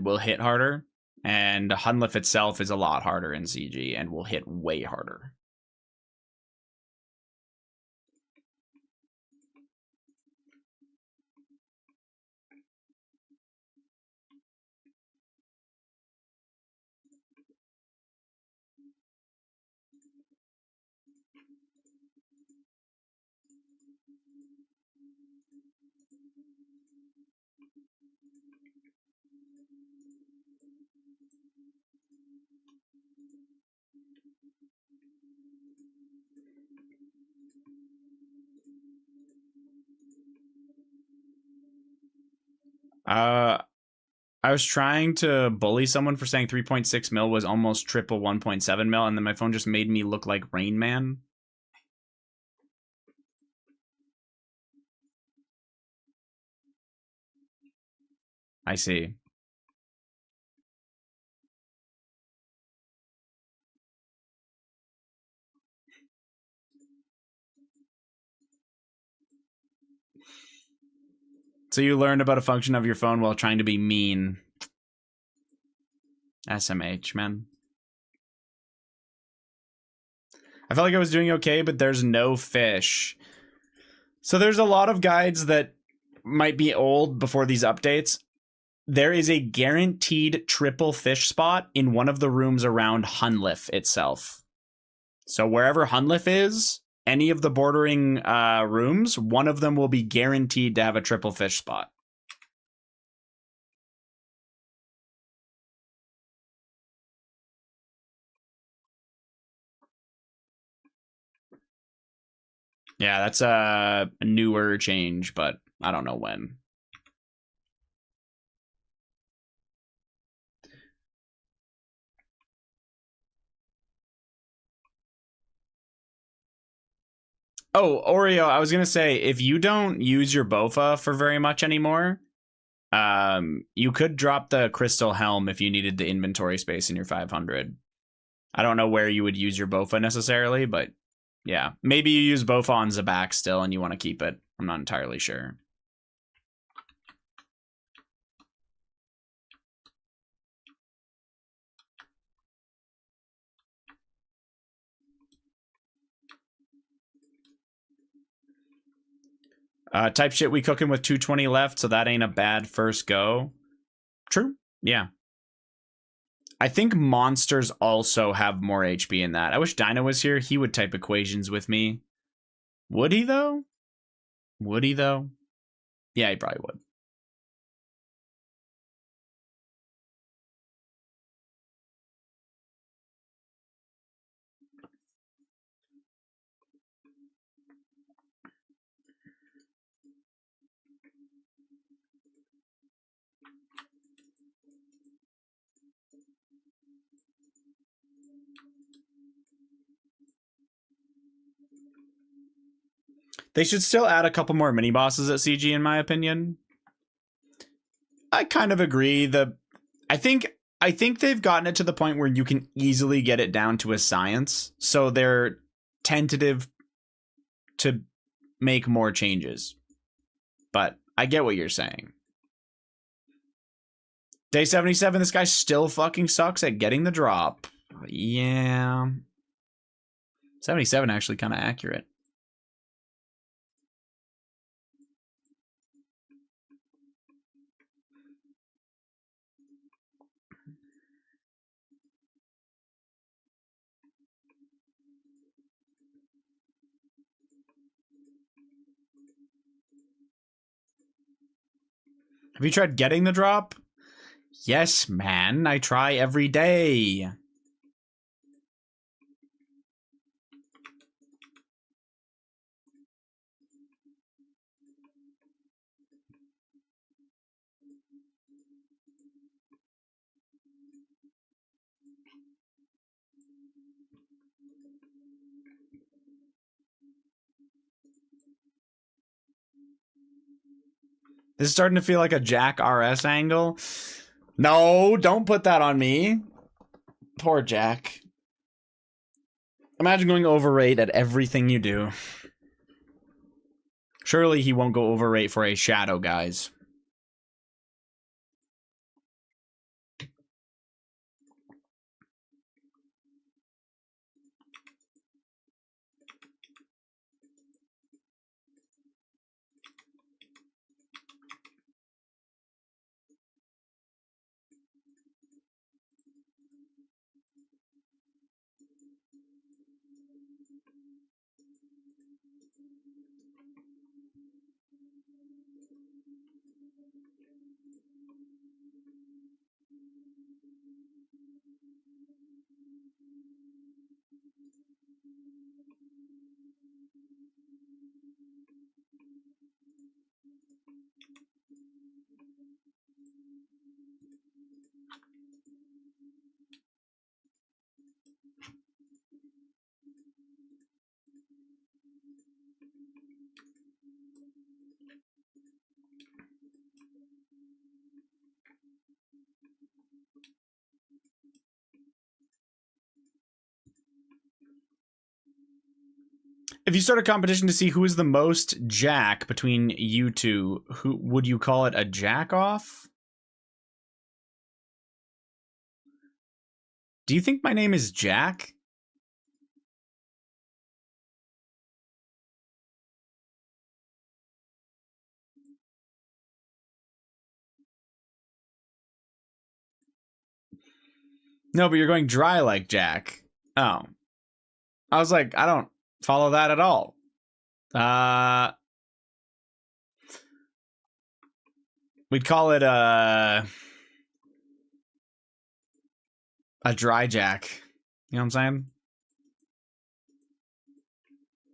will hit harder, and Hunliff itself is a lot harder in CG and will hit way harder. I was trying to bully someone for saying 3.6 mil was almost triple 1.7 mil, and then my phone just made me look like Rain Man. I see. So you learned about a function of your phone while trying to be mean. SMH, man. I felt like I was doing okay, but there's no fish. So there's a lot of guides that might be old before these updates. There is a guaranteed triple fish spot in one of the rooms around Hunliff itself. So wherever Hunliff is, any of the bordering rooms, one of them will be guaranteed to have a triple fish spot. Yeah, that's a newer change, but I don't know when. Oh, Oreo, I was going to say, if you don't use your Bofa for very much anymore, you could drop the Crystal Helm if you needed the inventory space in your 500. I don't know where you would use your Bofa necessarily, but yeah. Maybe you use Bofa on Zabak still and you want to keep it. I'm not entirely sure. Type shit, we cooking with 220 left, so that ain't a bad first go. True. Yeah. I think monsters also have more HP in that. I wish Dino was here. He would type equations with me. Would he, though? Would he, though? Yeah, he probably would. They should still add a couple more mini bosses at CG, in my opinion. I kind of agree. I think they've gotten it to the point where you can easily get it down to a science. So they're tentative to make more changes. But I get what you're saying. Day 77, this guy still fucking sucks at getting the drop. Yeah. 77 actually kind of accurate. Have you tried getting the drop? Yes, man. I try every day. This is starting to feel like a Jack RS angle. No, don't put that on me. Poor Jack. Imagine going overrate at everything you do. Surely he won't go overrate for a shadow, guys. If you start a competition to see who is the most Jack between you two, who would you call it? A Jack off? Do you think my name is Jack? No, but you're going dry like Jack. Oh. I was like, I don't follow that at all. We'd call it a dry Jack. You know what I'm saying?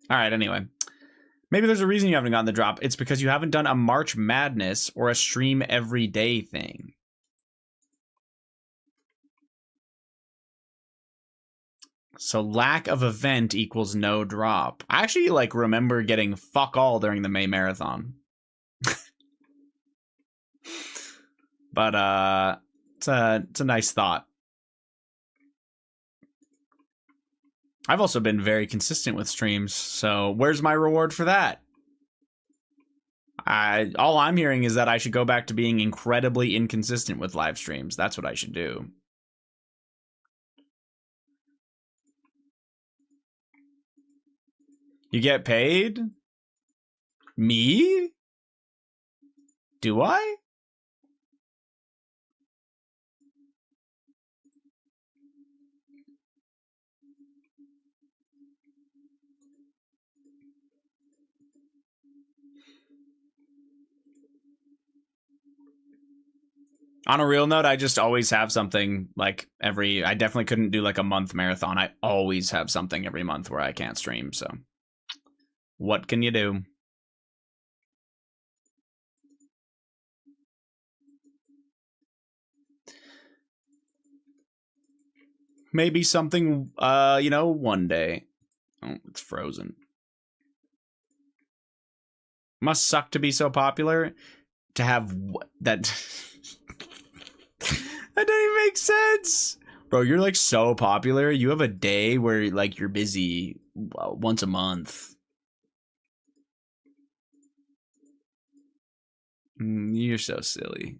All right, anyway. Maybe there's a reason you haven't gotten the drop. It's because you haven't done a March Madness or a stream every day thing. So lack of event equals no drop. I actually like remember getting fuck all during the May Marathon. But it's a nice thought. I've also been very consistent with streams, so where's my reward for that? All I'm hearing is that I should go back to being incredibly inconsistent with live streams. That's what I should do. You get paid? Me? Do I? On a real note, I just always have something like I definitely couldn't do like a month marathon. I always have something every month where I can't stream, so what can you do? Maybe something, one day. Oh, it's frozen. Must suck to be so popular. To have that... That doesn't even make sense. Bro, you're like so popular. You have a day where like you're busy once a month. You're so silly.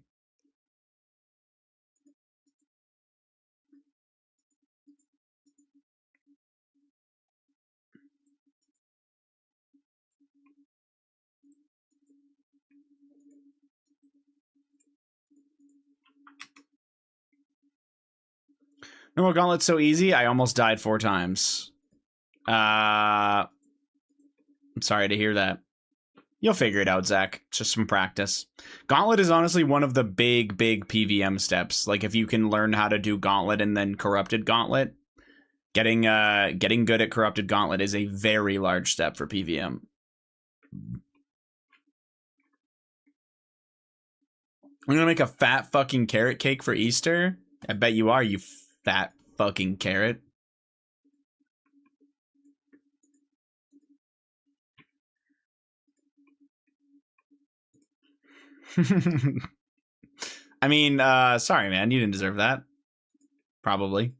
Normal Gauntlet's so easy, I almost died 4 times. I'm sorry to hear that. You'll figure it out, Zach. It's just some practice. Gauntlet is honestly one of the big PVM steps. Like, if you can learn how to do Gauntlet and then Corrupted Gauntlet, getting good at Corrupted Gauntlet is a very large step for PVM. I'm gonna make a fat fucking carrot cake for Easter. I bet you are, you fat fucking carrot. I mean, sorry, man. You didn't deserve that. Probably.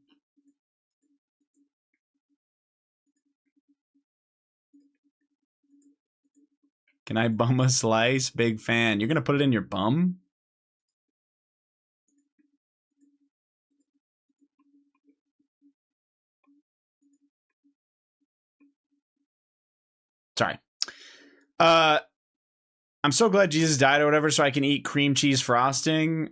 Can I bum a slice? Big fan. You're gonna put it in your bum? Sorry. I'm so glad Jesus died or whatever so I can eat cream cheese frosting.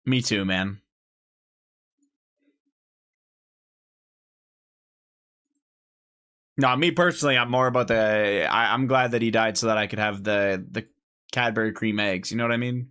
Me too, man. No, me personally, I'm more about the... I'm glad that he died so that I could have the Cadbury cream eggs. You know what I mean?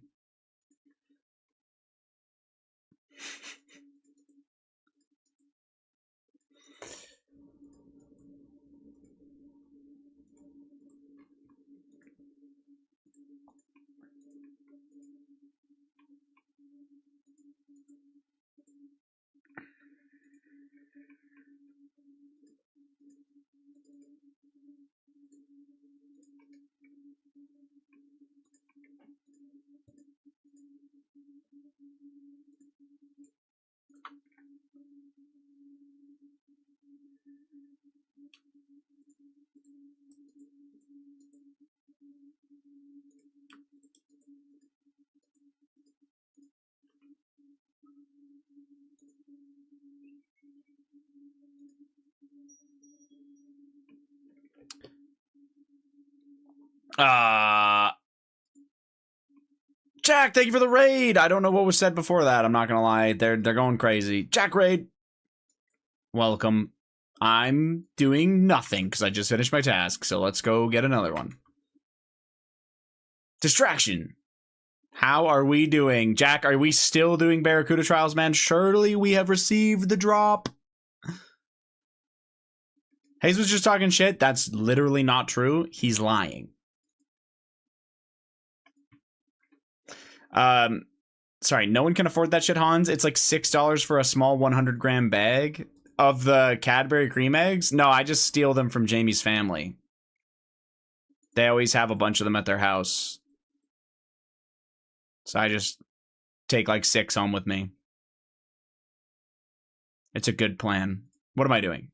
Jack, thank you for the raid. I don't know what was said before that. I'm not gonna lie. They're going crazy. Jack raid. Welcome. I'm doing nothing because I just finished my task, so let's go get another one. Distraction. How are we doing? Jack, are we still doing Barracuda Trials, man? Surely we have received the drop. Hayes was just talking shit. That's literally not true. He's lying. Sorry, no one can afford that shit, Hans. It's like $6 for a small 100-gram bag of the Cadbury cream eggs. No, I just steal them from Jamie's family. They always have a bunch of them at their house. So I just take like 6 home with me. It's a good plan. What am I doing?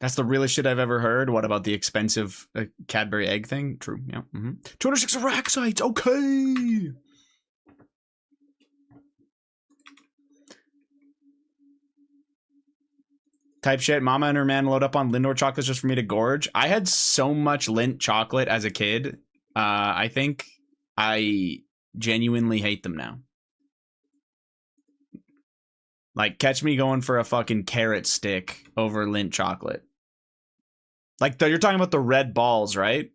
That's the realest shit I've ever heard. What about the expensive Cadbury egg thing? True, yeah. 206 Araxites, okay! Type shit, mama and her man load up on Lindor chocolates just for me to gorge. I had so much Lindt chocolate as a kid. I think I genuinely hate them now. Like, catch me going for a fucking carrot stick over Lindt chocolate. Like, you're talking about the red balls, right?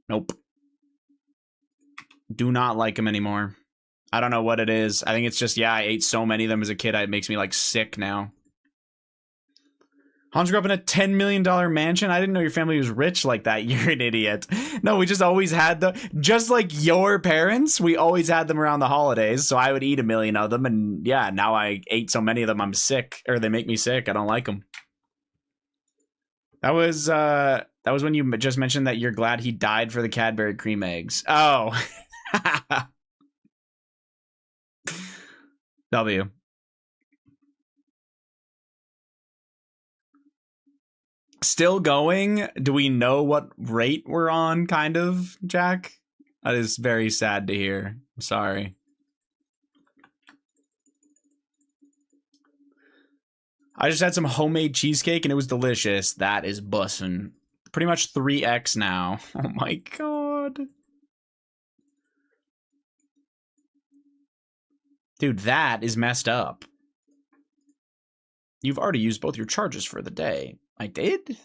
Nope. Do not like them anymore. I don't know what it is. I think it's just, yeah, I ate so many of them as a kid, it makes me, like, sick now. Hans grew up in a $10 million mansion. I didn't know your family was rich like that. You're an idiot. No, we just always had them. Just like your parents, we always had them around the holidays. So I would eat a million of them. And yeah, now I ate so many of them, I'm sick. Or they make me sick. I don't like them. That was when you just mentioned that you're glad he died for the Cadbury cream eggs. Oh. W. Still going? Do we know what rate we're on, kind of, Jack? That is very sad to hear. I'm sorry. I just had some homemade cheesecake and it was delicious. That is bussin'. pretty much 3x now. Oh my god. Dude, that is messed up. You've already used both your charges for the day. I did?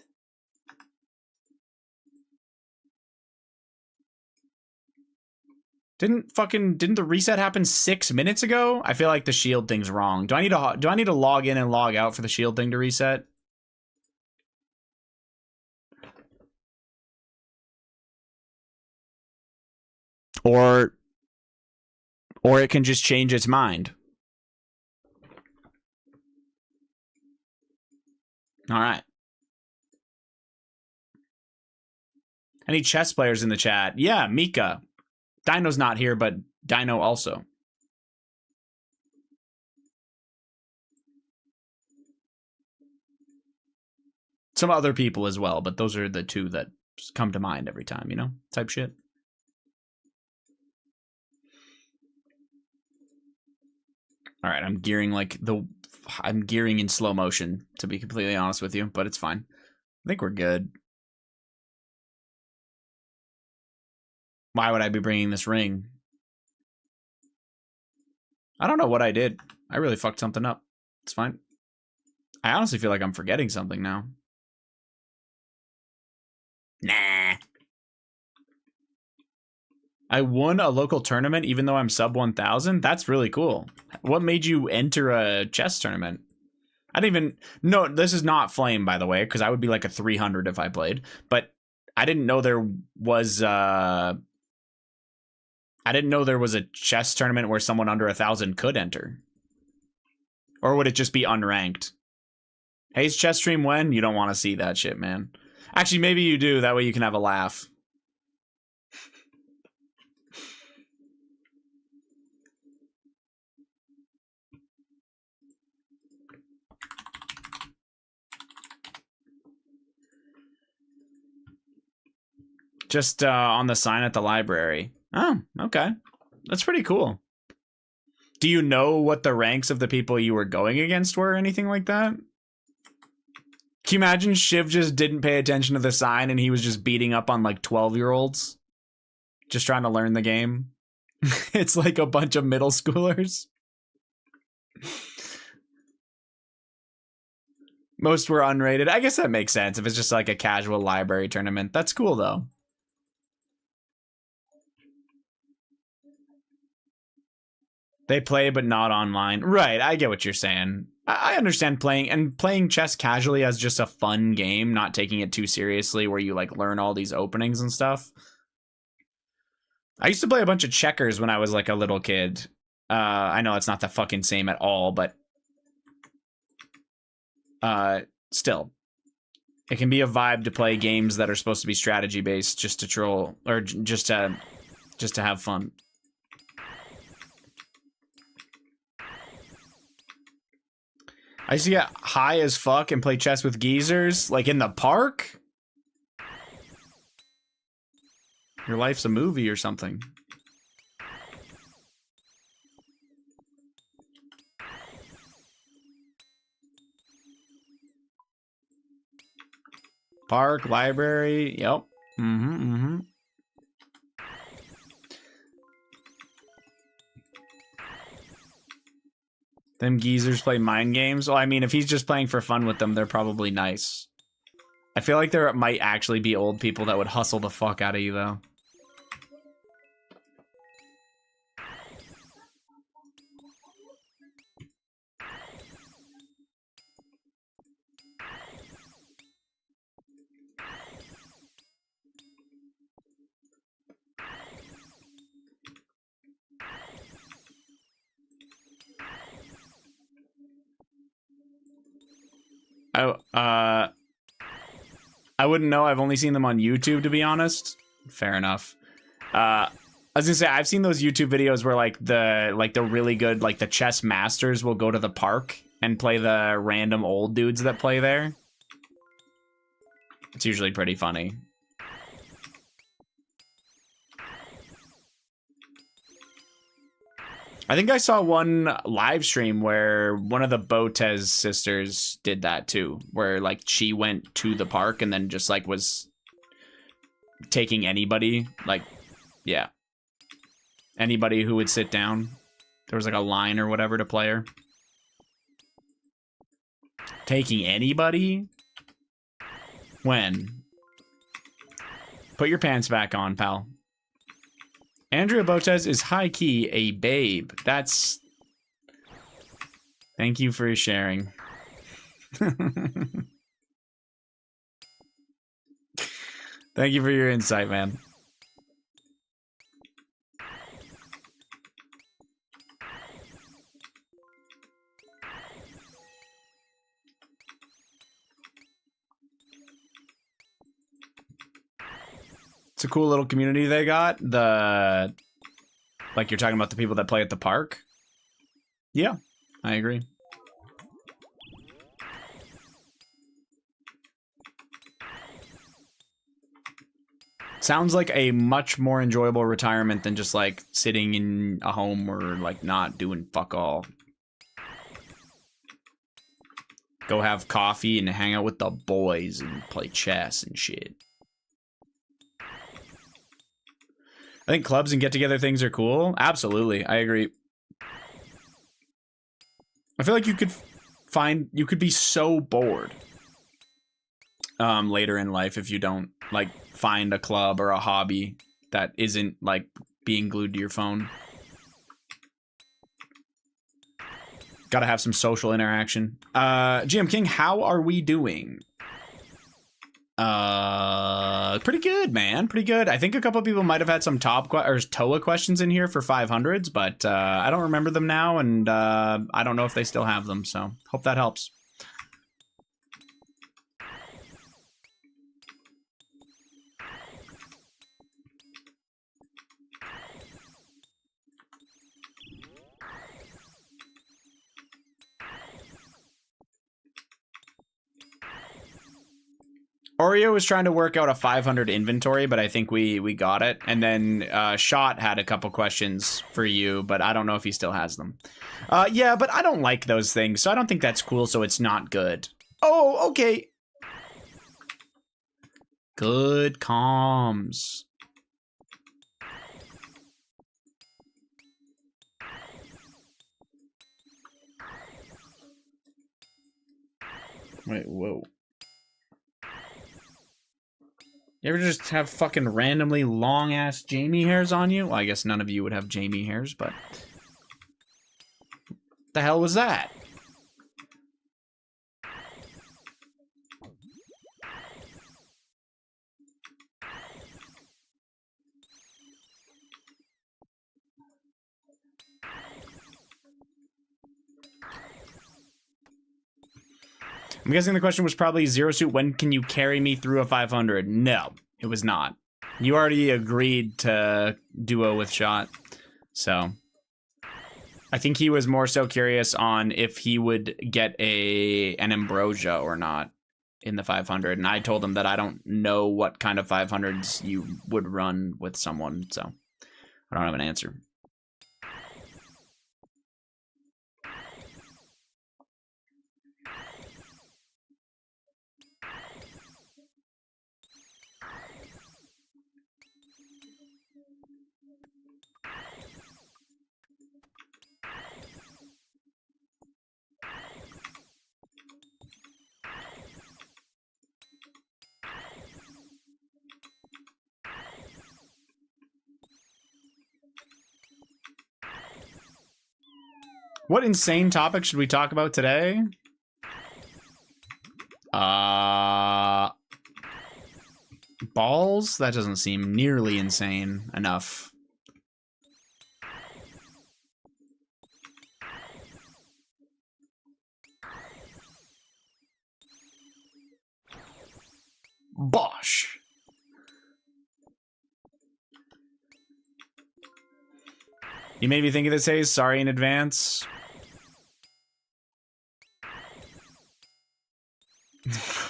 Didn't the reset happen 6 minutes ago? I feel like the shield thing's wrong. Do I need to log in and log out for the shield thing to reset? Or it can just change its mind. All right. Any chess players in the chat? Yeah, Mika. Dino's not here, but Dino also. Some other people as well, but those are the two that come to mind every time, you know? Type shit. All right, I'm gearing in slow motion, to be completely honest with you, but it's fine. I think we're good. Why would I be bringing this ring? I don't know what I did. I really fucked something up. It's fine. I honestly feel like I'm forgetting something now. Nah. I won a local tournament even though I'm sub 1,000? That's really cool. What made you enter a chess tournament? I didn't even... No, this is not Flame, by the way, because I would be like a 300 if I played. But I didn't know there was... I didn't know there was a chess tournament where someone under 1,000 could enter. Or would it just be unranked? Hayes chess stream when? You don't want to see that shit, man. Actually, maybe you do. That way you can have a laugh. Just on the sign at the library. Oh, okay. That's pretty cool. Do you know what the ranks of the people you were going against were or anything like that? Can you imagine Shiv just didn't pay attention to the sign and he was just beating up on like 12-year-olds? Just trying to learn the game? It's like a bunch of middle schoolers. Most were unrated. I guess that makes sense if it's just like a casual library tournament. That's cool though. They play, but not online. Right, I get what you're saying. I understand playing chess casually as just a fun game, not taking it too seriously, where you like learn all these openings and stuff. I used to play a bunch of checkers when I was like a little kid. I know it's not the fucking same at all, but still, it can be a vibe to play games that are supposed to be strategy based, just to troll or just to have fun. I used to get high as fuck and play chess with geezers, like in the park. Your life's a movie or something. Park, library, yep. Them geezers play mind games. Well, I mean, if he's just playing for fun with them, they're probably nice. I feel like there might actually be old people that would hustle the fuck out of you, though. I wouldn't know. I've only seen them on YouTube, to be honest. Fair enough. I was gonna say, I've seen those YouTube videos where like the really good, like the chess masters will go to the park and play the random old dudes that play there. It's usually pretty funny. I think I saw one live stream where one of the Botez sisters did that too, where like she went to the park and then just like was taking anybody, like, yeah. Anybody who would sit down. There was like a line or whatever to player. Taking anybody? When? Put your pants back on, pal. Andrea Botez is high-key a babe. That's... Thank you for sharing. Thank you for your insight, man. It's a cool little community they got. Like you're talking about the people that play at the park? Yeah, I agree. Sounds like a much more enjoyable retirement than just like sitting in a home or like not doing fuck all. Go have coffee and hang out with the boys and play chess and shit. I think clubs and get-together things are cool. Absolutely, I agree. I feel like you could be so bored later in life if you don't like find a club or a hobby that isn't like being glued to your phone. Gotta have some social interaction. GM King, how are we doing? Pretty good, man. Pretty good. I think a couple of people might have had some TOA questions in here for 500s, but I don't remember them now, and I don't know if they still have them, so hope that helps. Oreo was trying to work out a 500 inventory, but I think we got it. And then Shot had a couple questions for you, but I don't know if he still has them. Yeah, but I don't like those things, so I don't think that's cool, so it's not good. Oh, okay. Good comms. Wait, whoa. You ever just have fucking randomly long-ass Jamie hairs on you? Well, I guess none of you would have Jamie hairs, but... The hell was that? I'm guessing the question was probably Zero Suit, when can you carry me through a 500? No, it was not. You already agreed to duo with Shot, so... I think he was more so curious on if he would get an Ambrosia or not in the 500, and I told him that I don't know what kind of 500s you would run with someone, so I don't have an answer. What insane topic should we talk about today? Balls? That doesn't seem nearly insane enough. Bosh. You made me think of this, Hayes. Sorry in advance.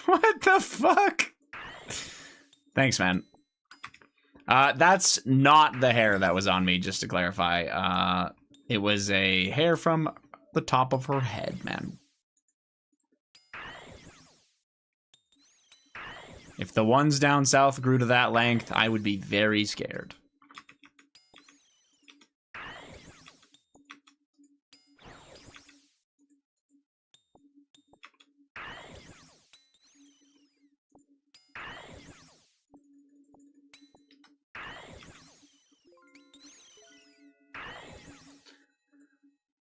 What the fuck? Thanks, man. That's not the hair that was on me, just to clarify. It was a hair from the top of her head, man. If the ones down south grew to that length, I would be very scared.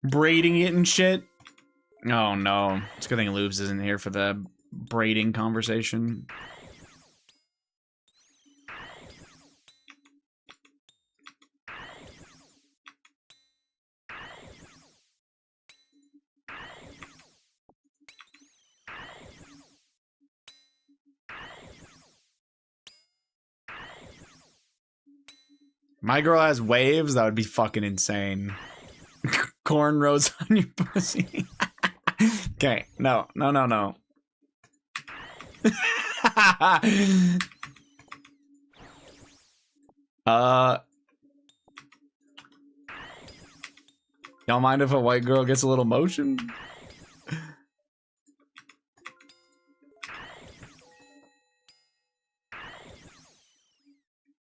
Braiding it and shit. Oh no. It's a good thing Lubes isn't here for the braiding conversation. My girl has waves? That would be fucking insane. Cornrows on your pussy. Okay, no. Y'all mind if a white girl gets a little motion?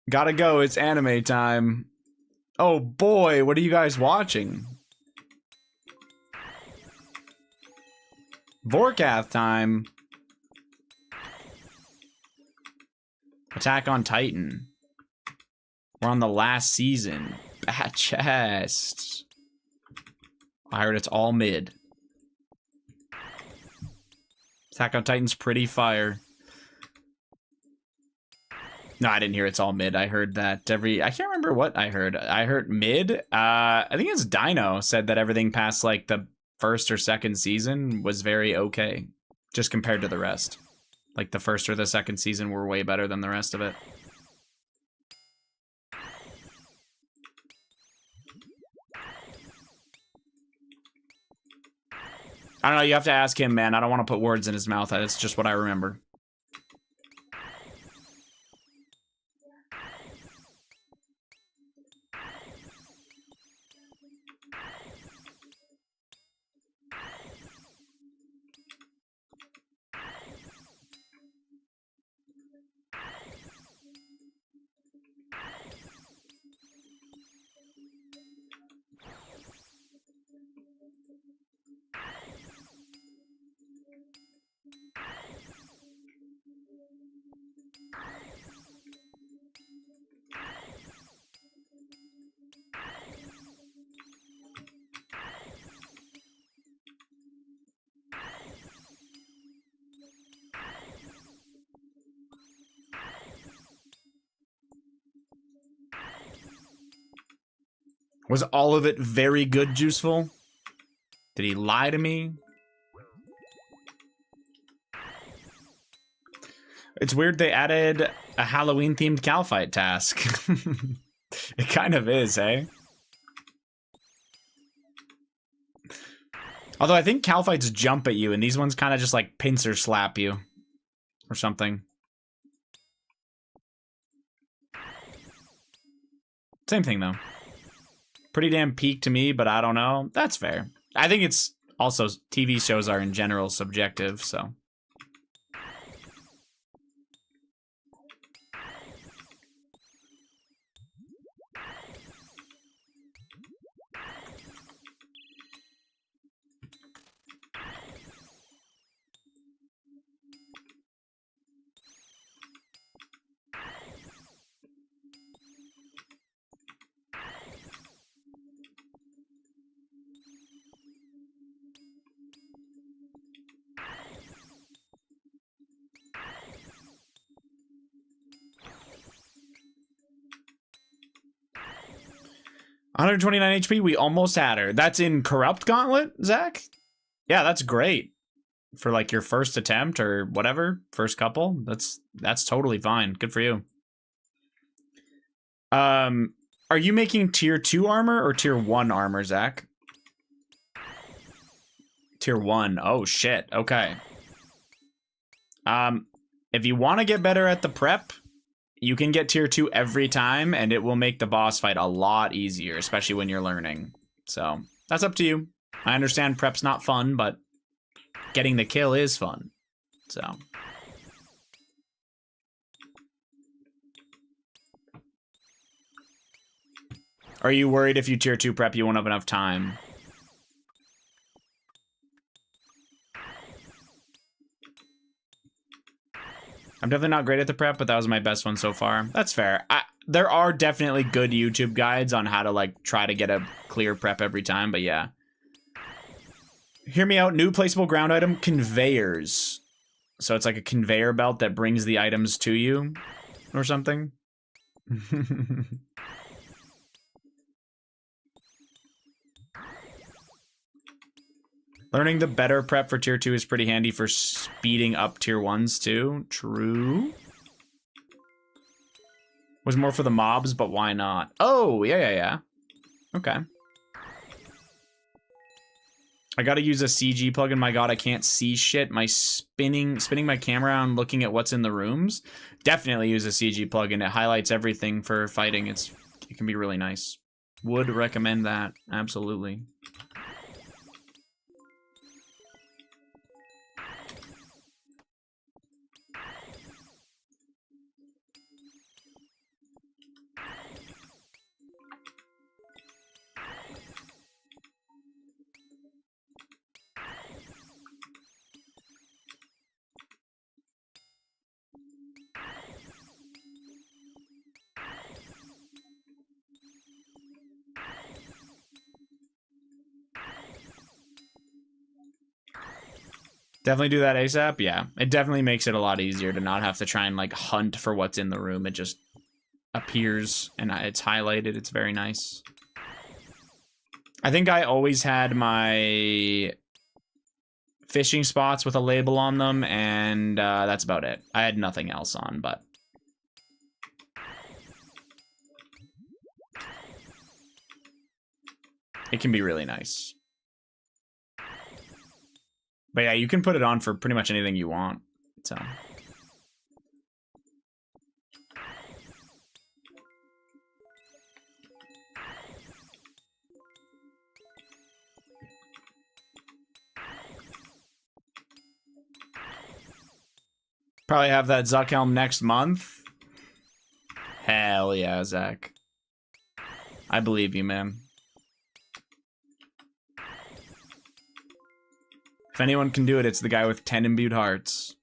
Gotta go, it's anime time. Oh boy, what are you guys watching? Vorkath time. Attack on Titan. We're on the last season. Bad chest. I heard it's all mid. Attack on Titan's pretty fire. No, I didn't hear it's all mid. I heard that I can't remember what I heard. I heard mid. I think it's Dino said that everything past like the first or second season was very okay. Just compared to the rest. Like the first or the second season were way better than the rest of it. I don't know, you have to ask him, man. I don't want to put words in his mouth. That's just what I remember. Was all of it very good, Juiceful? Did he lie to me? It's weird they added a Halloween-themed cow fight task. It kind of is, eh? Although I think cow fights jump at you, and these ones kind of just like pincer slap you. Or something. Same thing, though. Pretty damn peak to me, but I don't know. That's fair. I think it's also TV shows are in general subjective, so. $129 HP, we almost had her. That's in Corrupt Gauntlet, Zach? Yeah, that's great. For like your first attempt or whatever, first couple. That's totally fine. Good for you. Are you making tier 2 armor or tier 1 armor, Zach? Tier 1. Oh shit. Okay. If you want to get better at the prep, you can get tier 2 every time, and it will make the boss fight a lot easier, especially when you're learning. So, that's up to you. I understand prep's not fun, but getting the kill is fun. So... Are you worried if you tier 2 prep you won't have enough time? I'm definitely not great at the prep, but that was my best one so far. That's fair. There are definitely good YouTube guides on how to like try to get a clear prep every time, but yeah. Hear me out. New placeable ground item, conveyors. So it's like a conveyor belt that brings the items to you or something. Learning the better prep for tier 2 is pretty handy for speeding up tier 1s too. True. Was more for the mobs, but why not? Oh, yeah. Okay. I gotta use a CG plugin. My god, I can't see shit. My spinning my camera around looking at what's in the rooms. Definitely use a CG plugin. It highlights everything for fighting. It can be really nice. Would recommend that. Absolutely. Definitely do that ASAP. Yeah, it definitely makes it a lot easier to not have to try and like hunt for what's in the room. It just appears and it's highlighted. It's very nice. I think I always had my fishing spots with a label on them, and that's about it. I had nothing else on, but it can be really nice. But yeah, you can put it on for pretty much anything you want. So probably have that Zuck helm next month. Hell yeah, Zach. I believe you, man. If anyone can do it, it's the guy with 10 imbued hearts.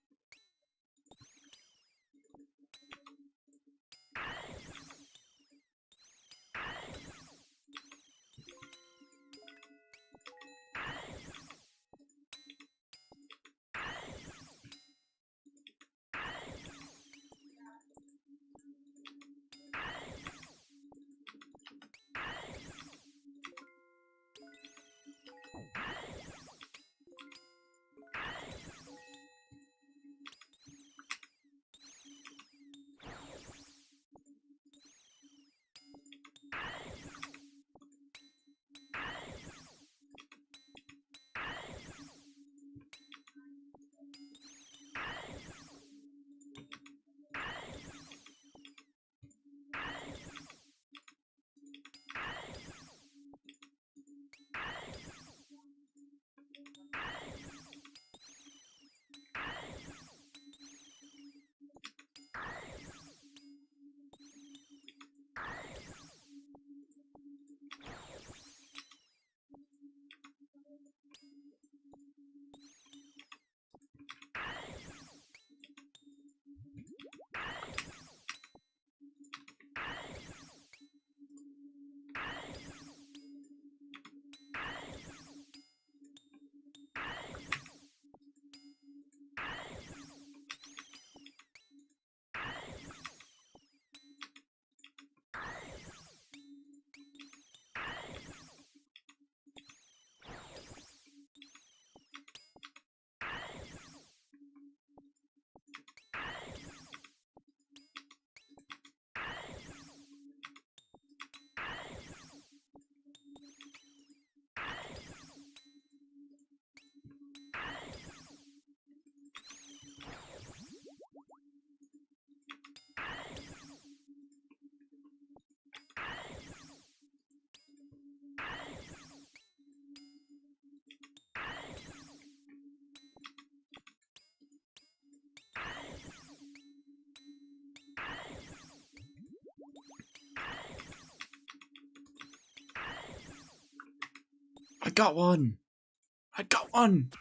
got one. I got one.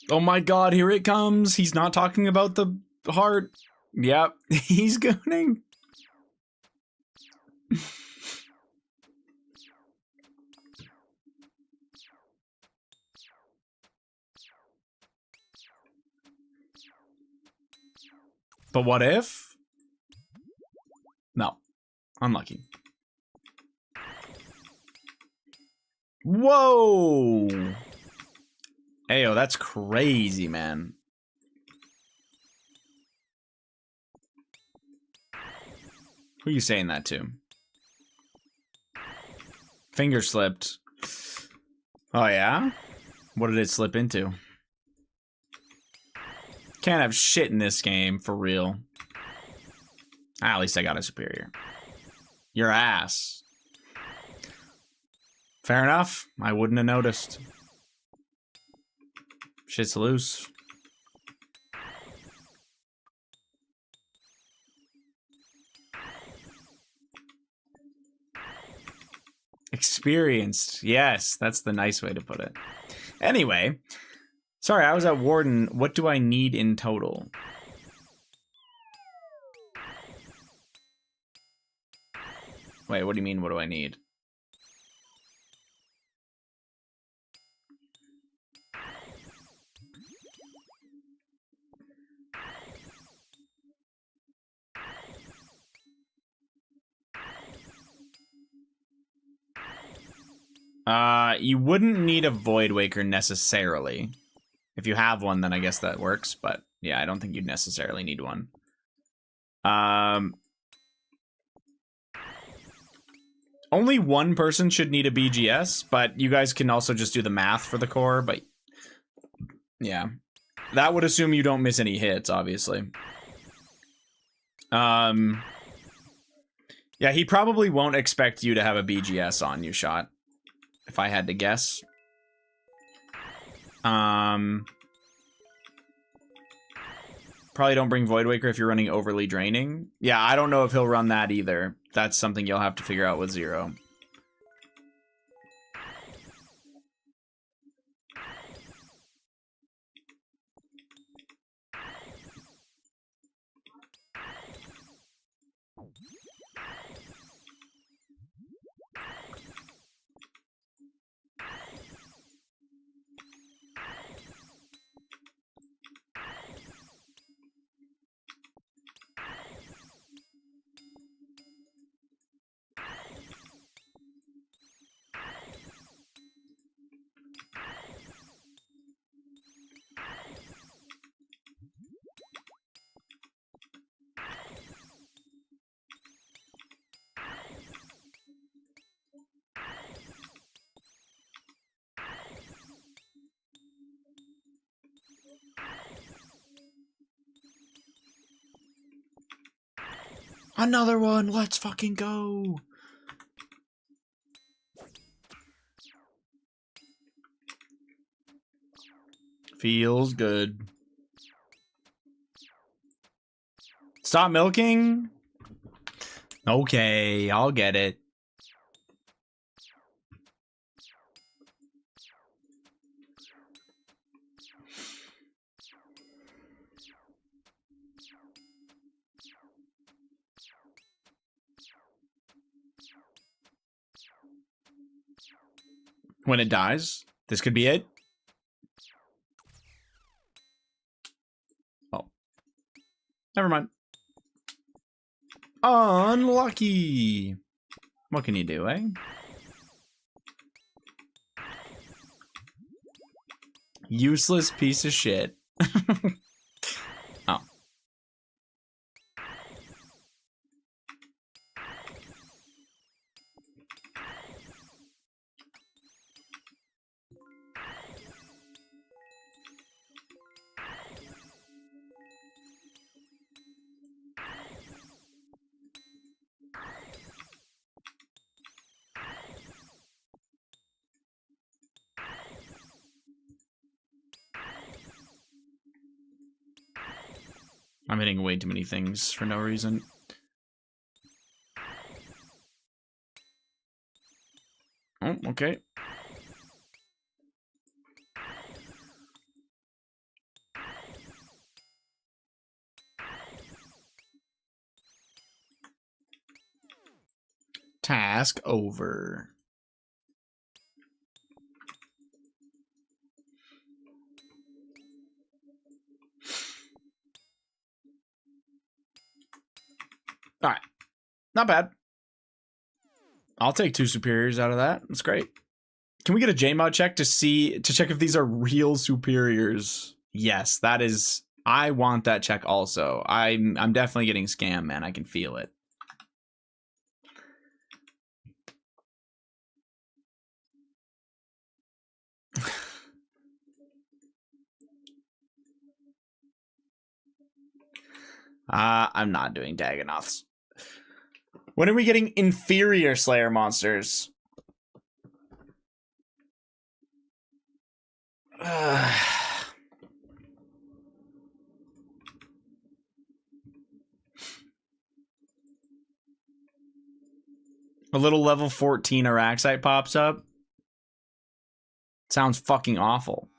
Oh my god, here it comes. He's not talking about the heart. Yep, he's gooning. But what if? No, unlucky. Whoa! Ayo, that's crazy, man. Who are you saying that to? Finger slipped. Oh, yeah? What did it slip into? Can't have shit in this game, for real. Ah, at least I got a superior. Your ass. Fair enough. I wouldn't have noticed. Shit's loose. Experienced. Yes, that's the nice way to put it. Anyway, sorry, I was at Warden. What do I need in total? Wait, what do you mean, what do I need? You wouldn't need a Void Waker necessarily. If you have one, then I guess that works, but yeah, I don't think you'd necessarily need one. Only one person should need a BGS, but you guys can also just do the math for the core, but yeah. That would assume you don't miss any hits, obviously. Yeah, he probably won't expect you to have a BGS on you, Shot. If I had to guess. Probably don't bring Void Waker if you're running overly draining. Yeah, I don't know if he'll run that either. That's something you'll have to figure out with Zero. Another one! Let's fucking go! Feels good. Stop milking? Okay, I'll get it. When it dies, this could be it. Oh. Never mind. Unlucky. What can you do, eh? Useless piece of shit. Oh. I'm hitting way too many things for no reason. Oh, okay. Task over. All right. Not bad. I'll take 2 superiors out of that. That's great. Can we get a JMod check to check if these are real superiors? Yes, that is. I want that check also. I'm definitely getting scammed, man. I can feel it. I'm not doing Dagonoths. When are we getting inferior Slayer monsters? A little level 14 Araxite pops up. Sounds fucking awful.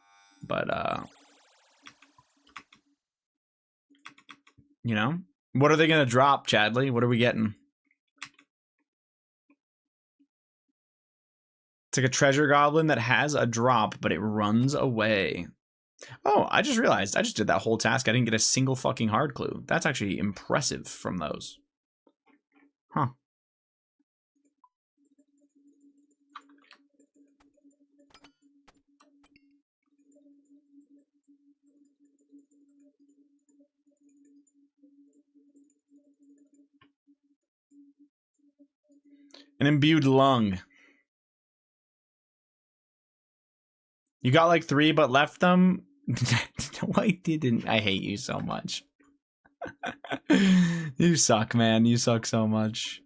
But, you know? What are they gonna drop, Chadley? What are we getting? It's like a treasure goblin that has a drop, but it runs away. Oh, I just realized I just did that whole task. I didn't get a single fucking hard clue. That's actually impressive from those. Huh. An imbued lung. You got like 3 but left them? No, I didn't. I hate you so much. You suck, man. You suck so much.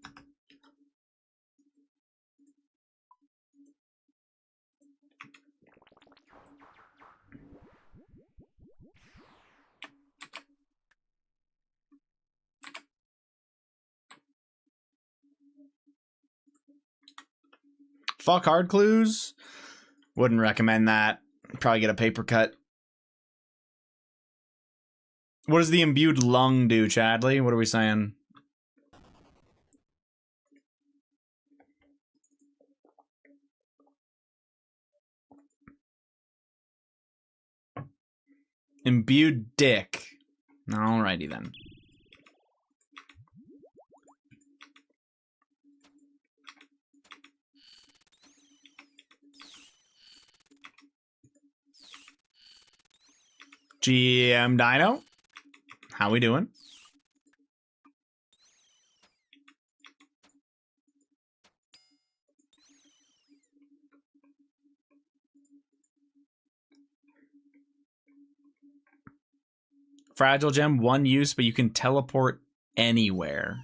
Fuck hard clues? Wouldn't recommend that. Probably get a paper cut. What does the imbued lung do, Chadley? What are we saying? Imbued dick. Alrighty then. GM Dino, how we doing? Fragile gem, 1 use, but you can teleport anywhere.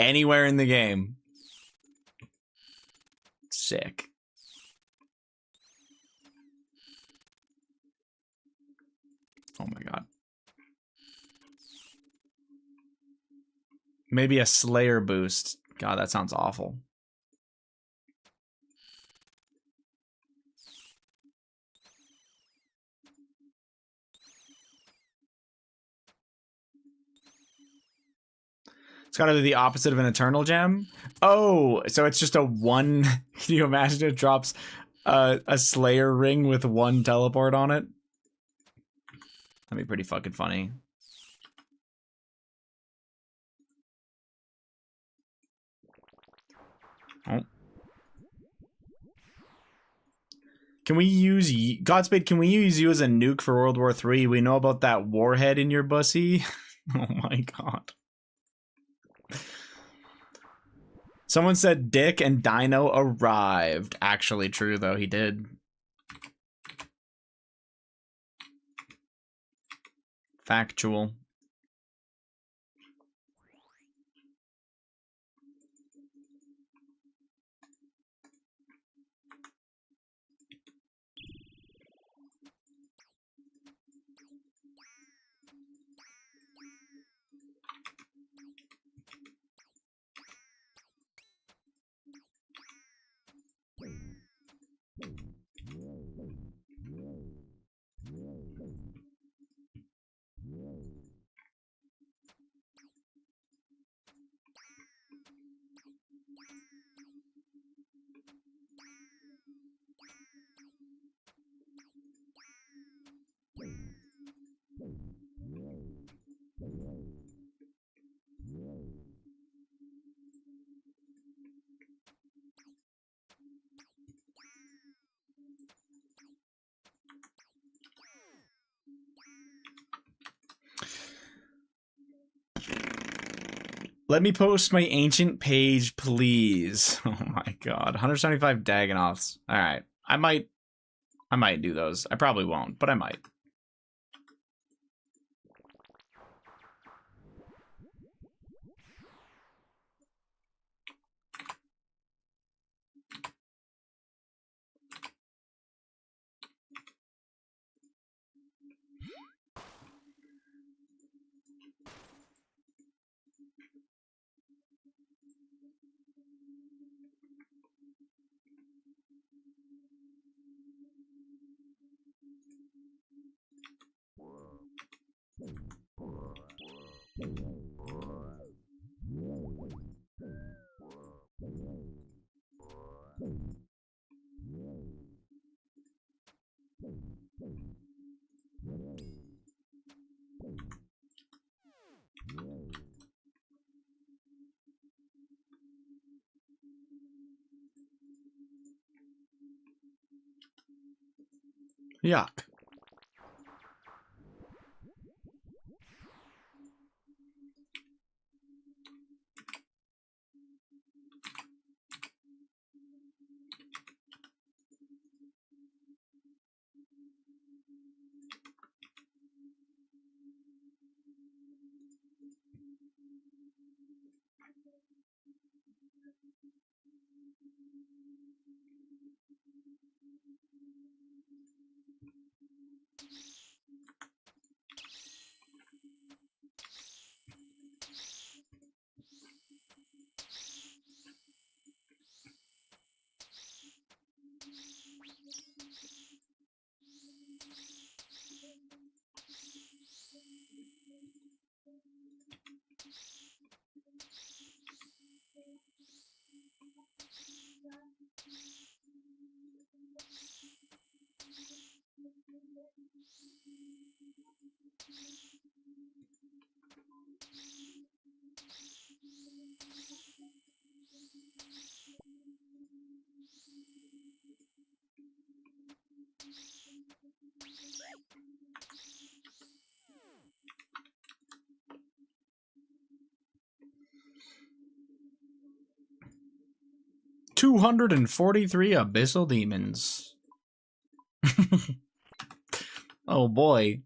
Anywhere in the game. Sick. Oh my god. Maybe a Slayer boost. God, that sounds awful. It's gotta be the opposite of an Eternal Gem. Oh, so it's just a 1... Can you imagine it drops a Slayer ring with 1 teleport on it? That'd be pretty fucking funny. Oh. Can we use... Godspeed, can we use you as a nuke for World War III? We know about that warhead in your bussy. Oh my god. Someone said Dick and Dino arrived. Actually true, though. He did. Factual. Let me post my ancient page, please. Oh my god. 175 Dagonoths. Alright. I might do those. I probably won't, but I might. Yuck. $243 abyssal demons. Oh boy.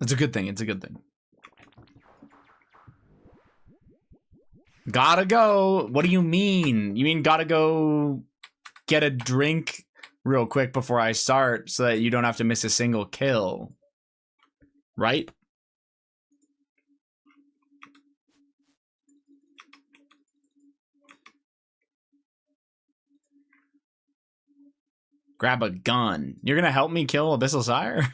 It's a good thing. It's a good thing. Gotta go. What do you mean? You mean gotta go get a drink real quick before I start so that you don't have to miss a single kill. Right? Grab a gun. You're gonna help me kill Abyssal Sire?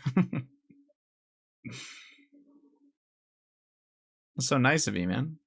That's so nice of you, man.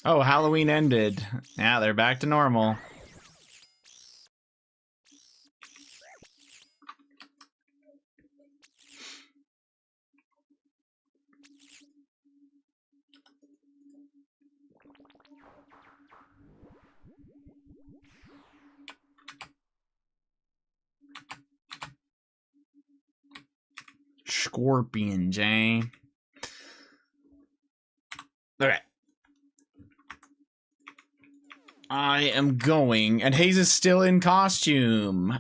Oh, Halloween ended. Yeah, they're back to normal. Scorpions, eh? Okay. I am going, and Hayes is still in costume.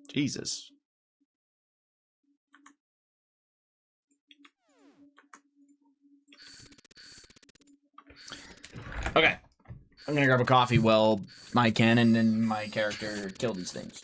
Jesus. Okay. I'm gonna grab a coffee while my cannon and my character kill these things.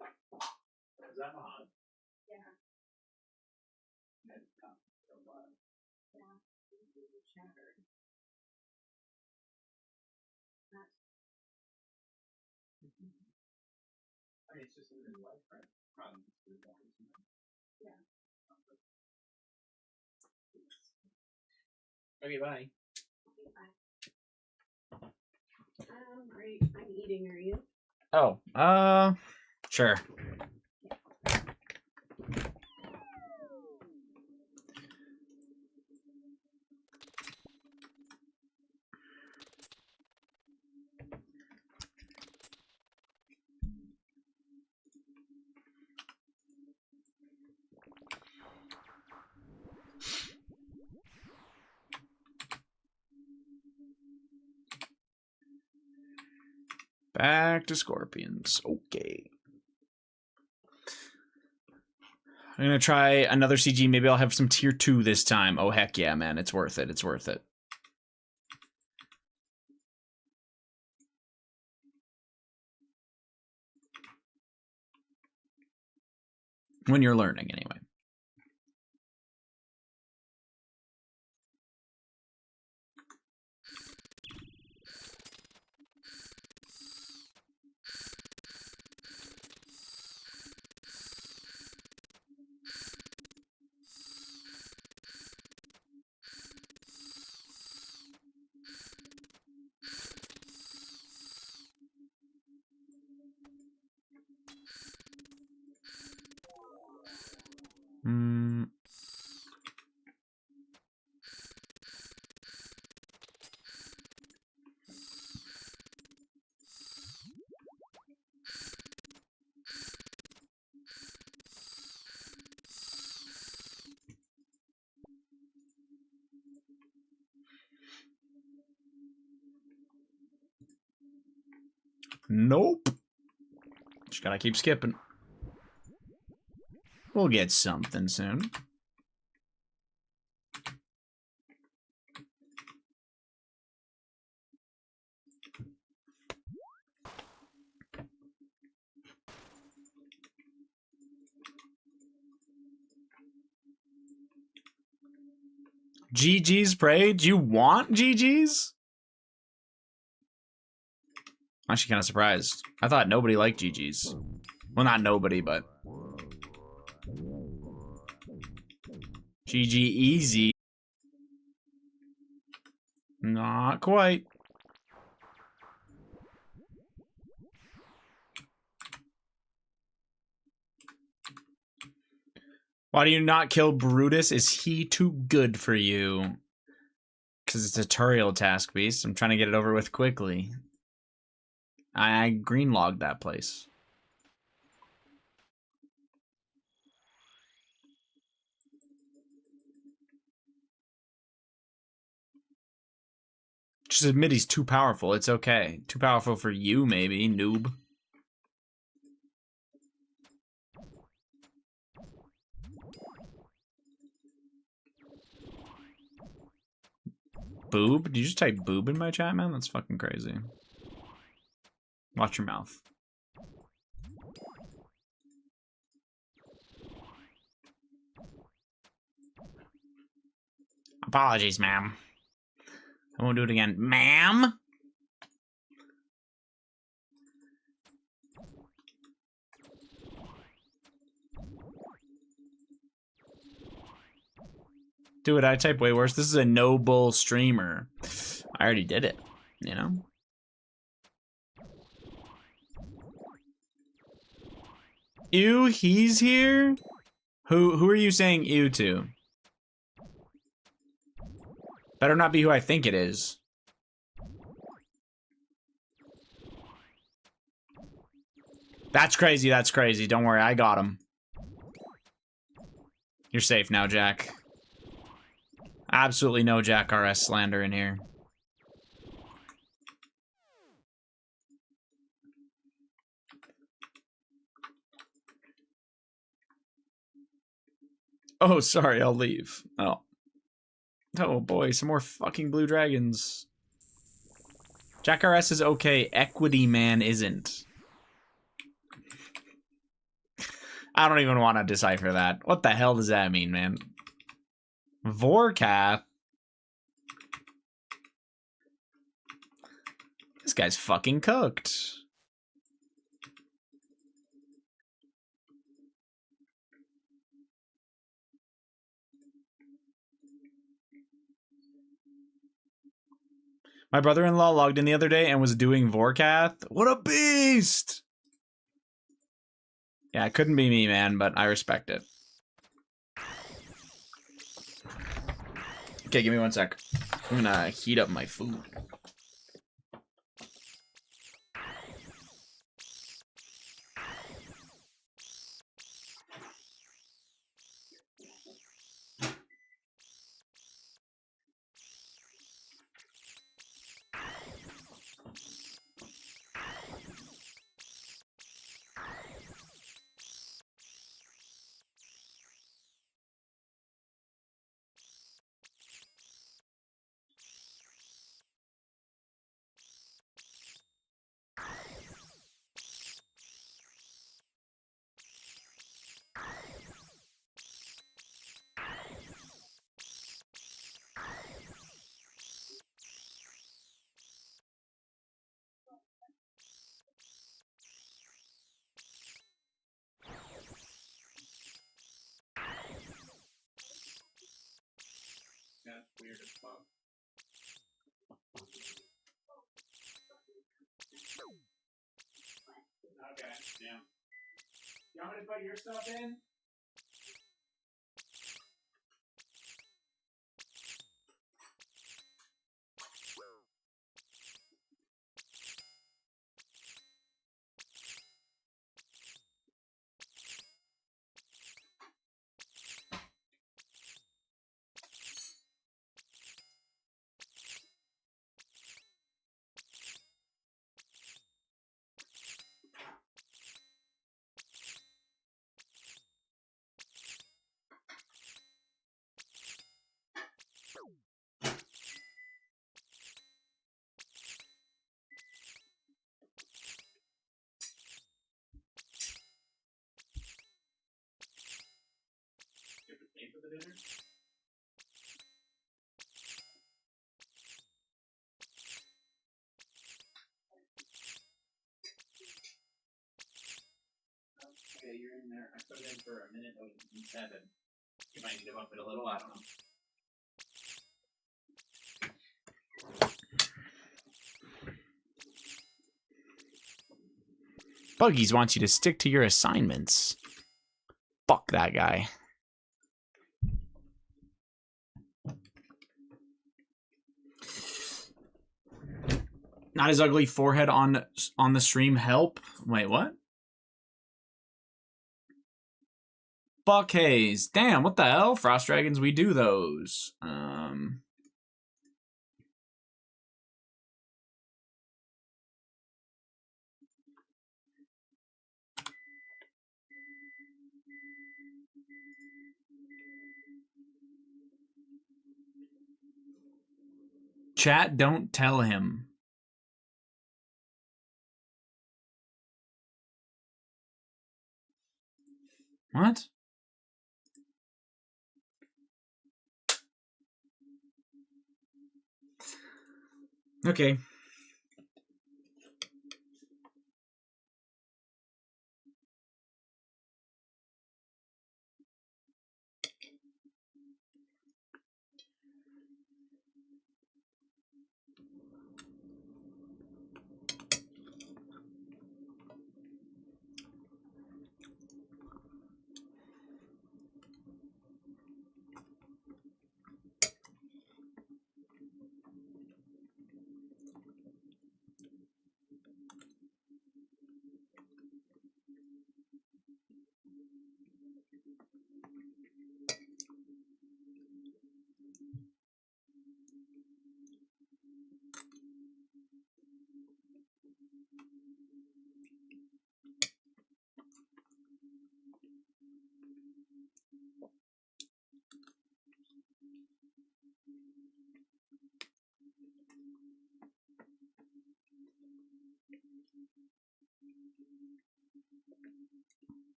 Is that on? Yeah. Yeah. Shattered. I mean, it's just limited life, right? Yeah. Okay, bye. Okay, bye. I'm eating, are you? Oh, sure. Back to scorpions. Okay. I'm gonna try another CG. Maybe I'll have some tier 2 this time. Oh, heck yeah, man. It's worth it. It's worth it. When you're learning, anyway. Hmm. Nope. Just gotta keep skipping. We'll get something soon. GG's prayed? You want GG's? I'm actually kind of surprised. I thought nobody liked GG's. Well, not nobody, but... GG easy. Not quite. Why do you not kill Brutus? Is he too good for you? Because it's a tutorial task, Beast. I'm trying to get it over with quickly. I green logged that place. Just admit he's too powerful. It's okay. Too powerful for you, maybe, noob. Boob? Did you just type boob in my chat, man? That's fucking crazy. Watch your mouth. Apologies, ma'am. I won't do it again. Ma'am? Dude, I type way worse. This is a no-bull streamer. I already did it, you know? Ew, he's here? Who are you saying ew to? Better not be who I think it is. That's crazy, that's crazy. Don't worry, I got him. You're safe now, Jack. Absolutely no Jack RS slander in here. Oh, sorry, I'll leave. Oh. Oh boy, some more fucking blue dragons. Jack RS is okay, Equity Man isn't. I don't even want to decipher that. What the hell does that mean, man? Vorkath? This guy's fucking cooked. My brother-in-law logged in the other day and was doing Vorkath. What a beast! Yeah, it couldn't be me, man, but I respect it. Okay, give me 1 sec. I'm gonna heat up my food. That's weird as fuck. Okay, yeah. You want me to put your stuff in? You have to pay for the dinner? Okay, you're in there. I put it in for a minute 07. You might need to bump it a little, I don't know. Buggies wants you to stick to your assignments. Fuck that guy. Not his ugly forehead on the stream. Help. Wait, what? Buck Hayes. Damn, what the hell? Frost Dragons, we do those. Chat, don't tell him. What? Okay.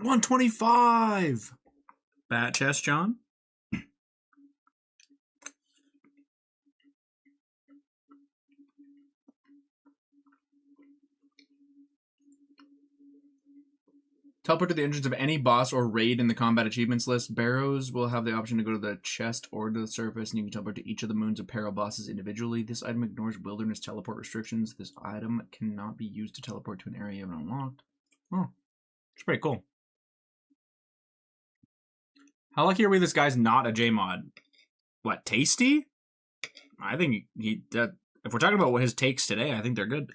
$125. Bat chest, John. Teleport to the entrance of any boss or raid in the combat achievements list. Barrows will have the option to go to the chest or to the surface, and you can teleport to each of the Moon's Apparel bosses individually. This item ignores wilderness teleport restrictions. This item cannot be used to teleport to an area you haven't unlocked. Oh, it's pretty cool. How lucky are we this guy's not a J-mod? What, tasty? I think he if we're talking about what his takes today, I think they're good.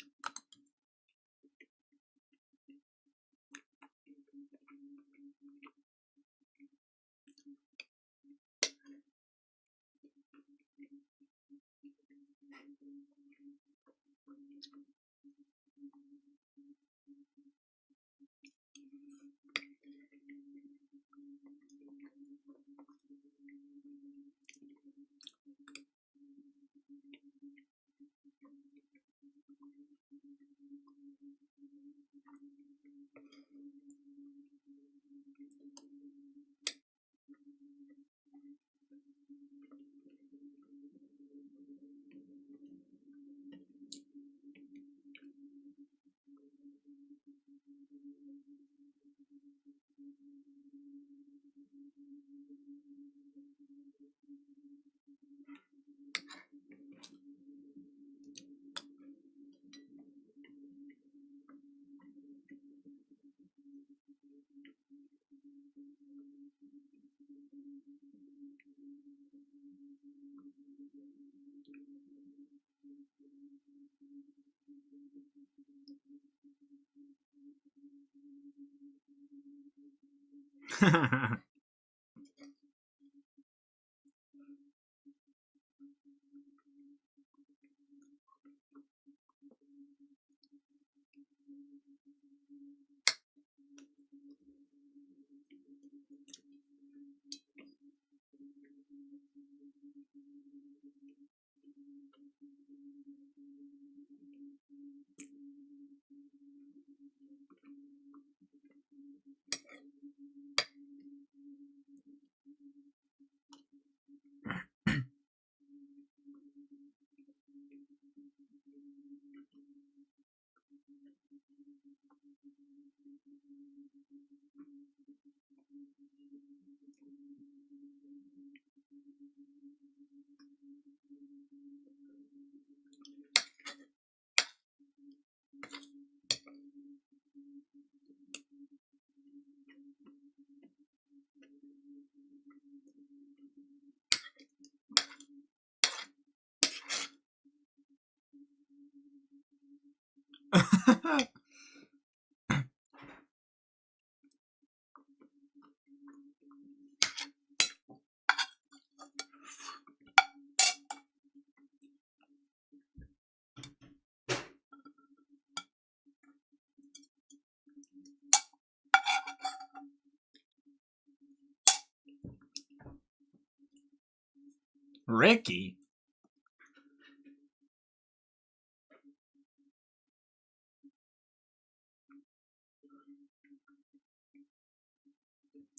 Ricky?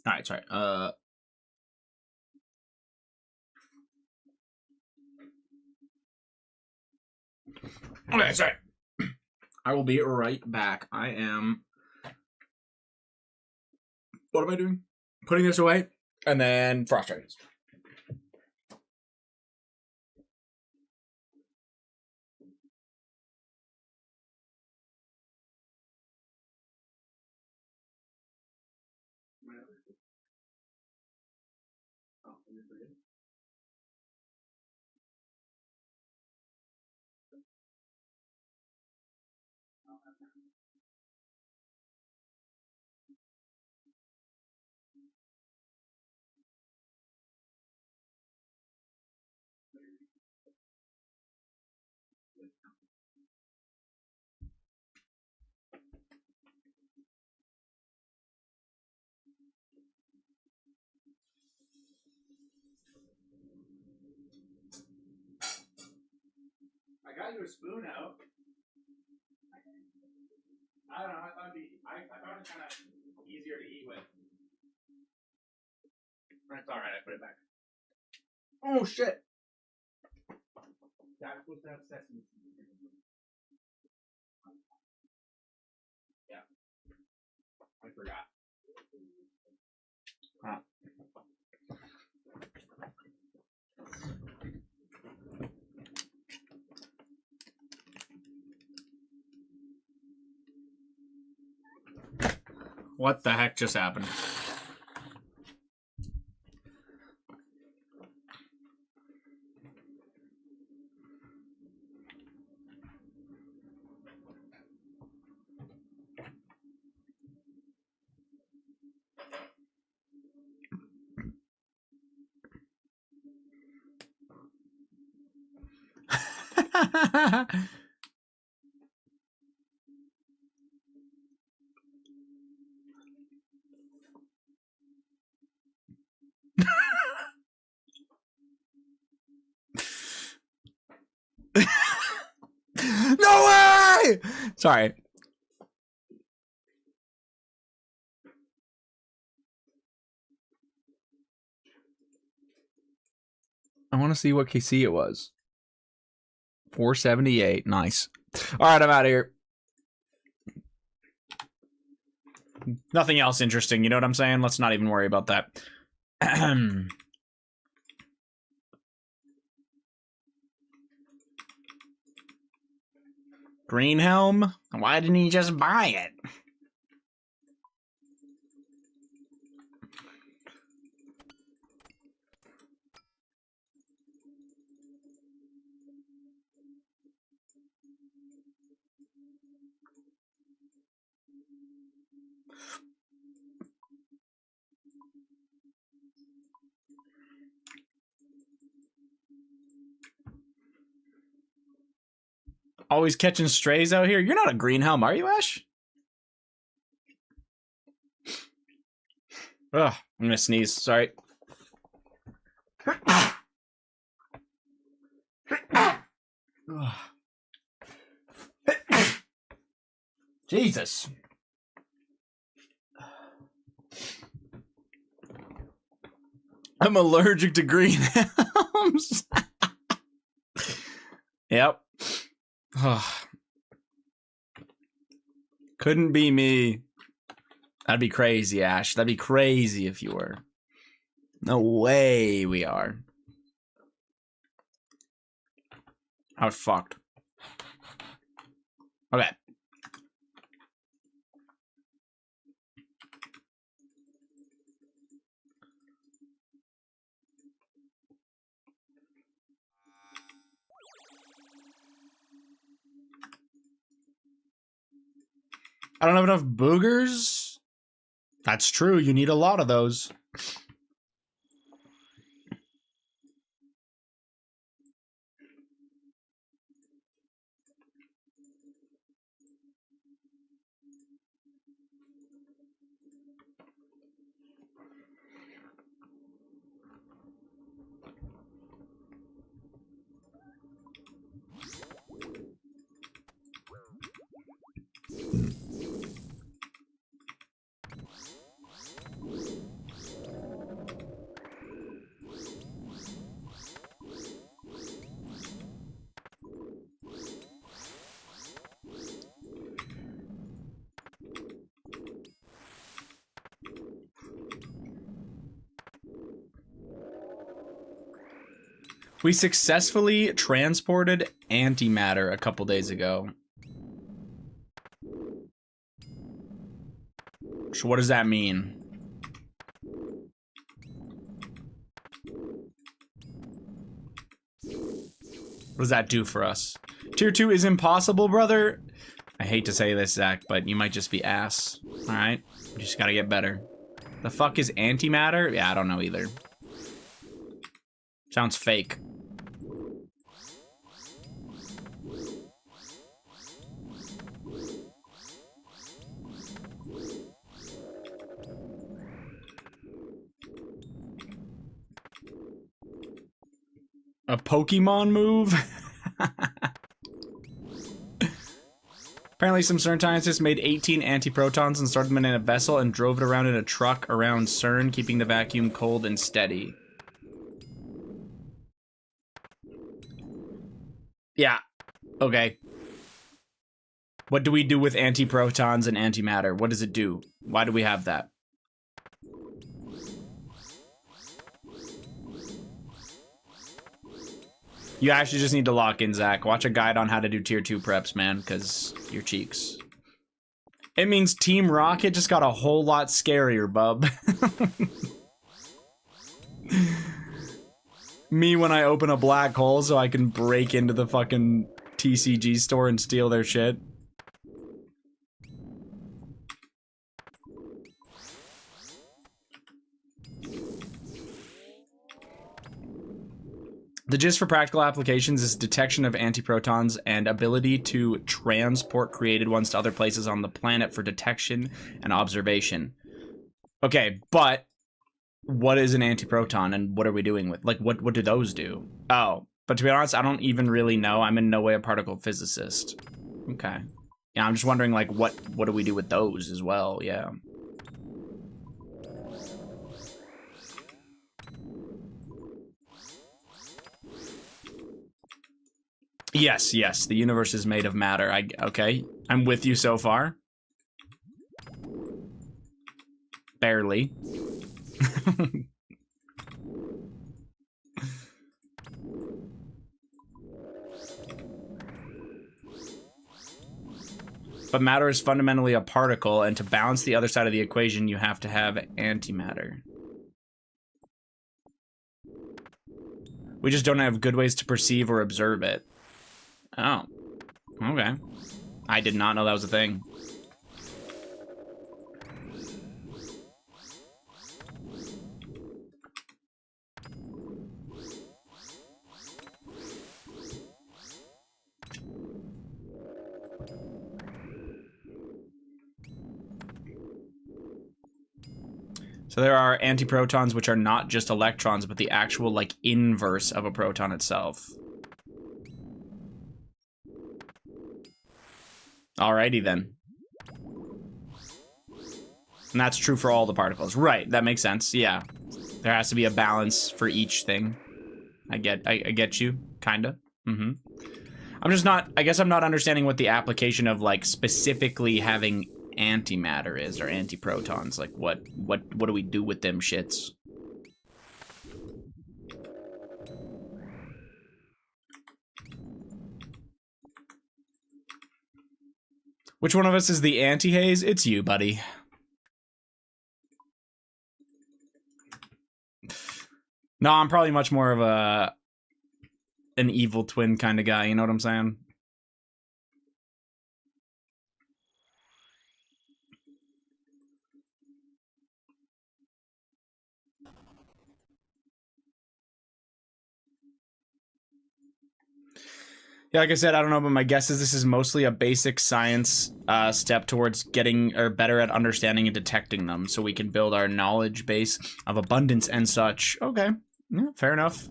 All right, sorry. Okay, sorry. I will be right back. I am. What am I doing? Putting this away, and then frost dragons. got you a spoon out. I don't know. I thought it kind of easier to eat with. That's all right. I put it back. Oh shit! That's supposed to have sesame seeds. Yeah, I forgot. Huh. What the heck just happened? No way! Sorry. I want to see what KC it was. 478. Nice. All right, I'm out of here. Nothing else interesting. You know what I'm saying? Let's not even worry about that. Green Helm? Why didn't he just buy it? Always catching strays out here. You're not a Green Helm, are you, Ash? Ugh, I'm gonna sneeze. Sorry. Jesus. I'm allergic to Green Helms. Yep. Couldn't be me. That'd be crazy, Ash. That'd be crazy if you were. No way we are. I was fucked. Okay. I don't have enough boogers. That's true. You need a lot of those. We successfully transported antimatter a couple days ago. So what does that mean? What does that do for us? Tier 2 is impossible, brother. I hate to say this, Zach, but you might just be ass. Alright? You just gotta get better. The fuck is antimatter? Yeah, I don't know either. Sounds fake. A Pokemon move? Apparently, some CERN scientists made 18 antiprotons and stored them in a vessel and drove it around in a truck around CERN, keeping the vacuum cold and steady. Yeah. Okay. What do we do with antiprotons and antimatter? What does it do? Why do we have that? You actually just need to lock in, Zach. Watch a guide on how to do tier 2 preps, man, because your cheeks. It means Team Rocket just got a whole lot scarier, bub. Me when I open a black hole so I can break into the fucking TCG store and steal their shit. The gist for practical applications is detection of antiprotons and ability to transport created ones to other places on the planet for detection and observation. Okay, but what is an antiproton and what are we doing with? Like, what do those do? Oh, but to be honest, I don't even really know. I'm in no way a particle physicist. Okay. Yeah, I'm just wondering, like, what do we do with those as well? Yeah. Yes, yes, the universe is made of matter. Okay, I'm with you so far. Barely. But matter is fundamentally a particle, and to balance the other side of the equation, you have to have antimatter. We just don't have good ways to perceive or observe it. Oh. Okay. I did not know that was a thing. So there are antiprotons, which are not just electrons, but the actual, like, inverse of a proton itself. Alrighty then. And that's true for all the particles. Right, that makes sense, yeah. There has to be a balance for each thing. I get you, kinda. Mm-hmm. I'm just not, I guess I'm not understanding what the application of, like, specifically having antimatter is, or antiprotons. Like, what do we do with them shits? Which one of us is the anti-haze? It's you, buddy. No, I'm probably much more of an evil twin kind of guy, you know what I'm saying? Yeah, like I said, I don't know, but my guess is this is mostly a basic science step towards getting or better at understanding and detecting them, so we can build our knowledge base of abundance and such. Okay, yeah, fair enough.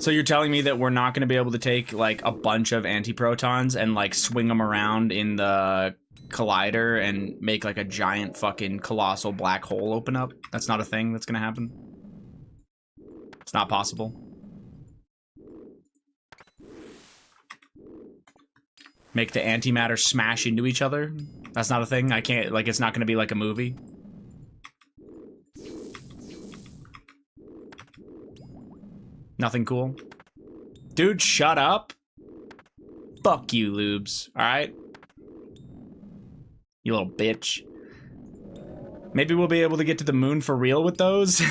So you're telling me that we're not going to be able to take, like, a bunch of antiprotons and, like, swing them around in the collider and make, like, a giant fucking colossal black hole open up? That's not a thing that's going to happen? It's not possible? Make the antimatter smash into each other? That's not a thing? I can't, like, it's not going to be like a movie? Nothing cool? Dude, shut up. Fuck you, Lubes. Alright? You little bitch. Maybe we'll be able to get to the moon for real with those?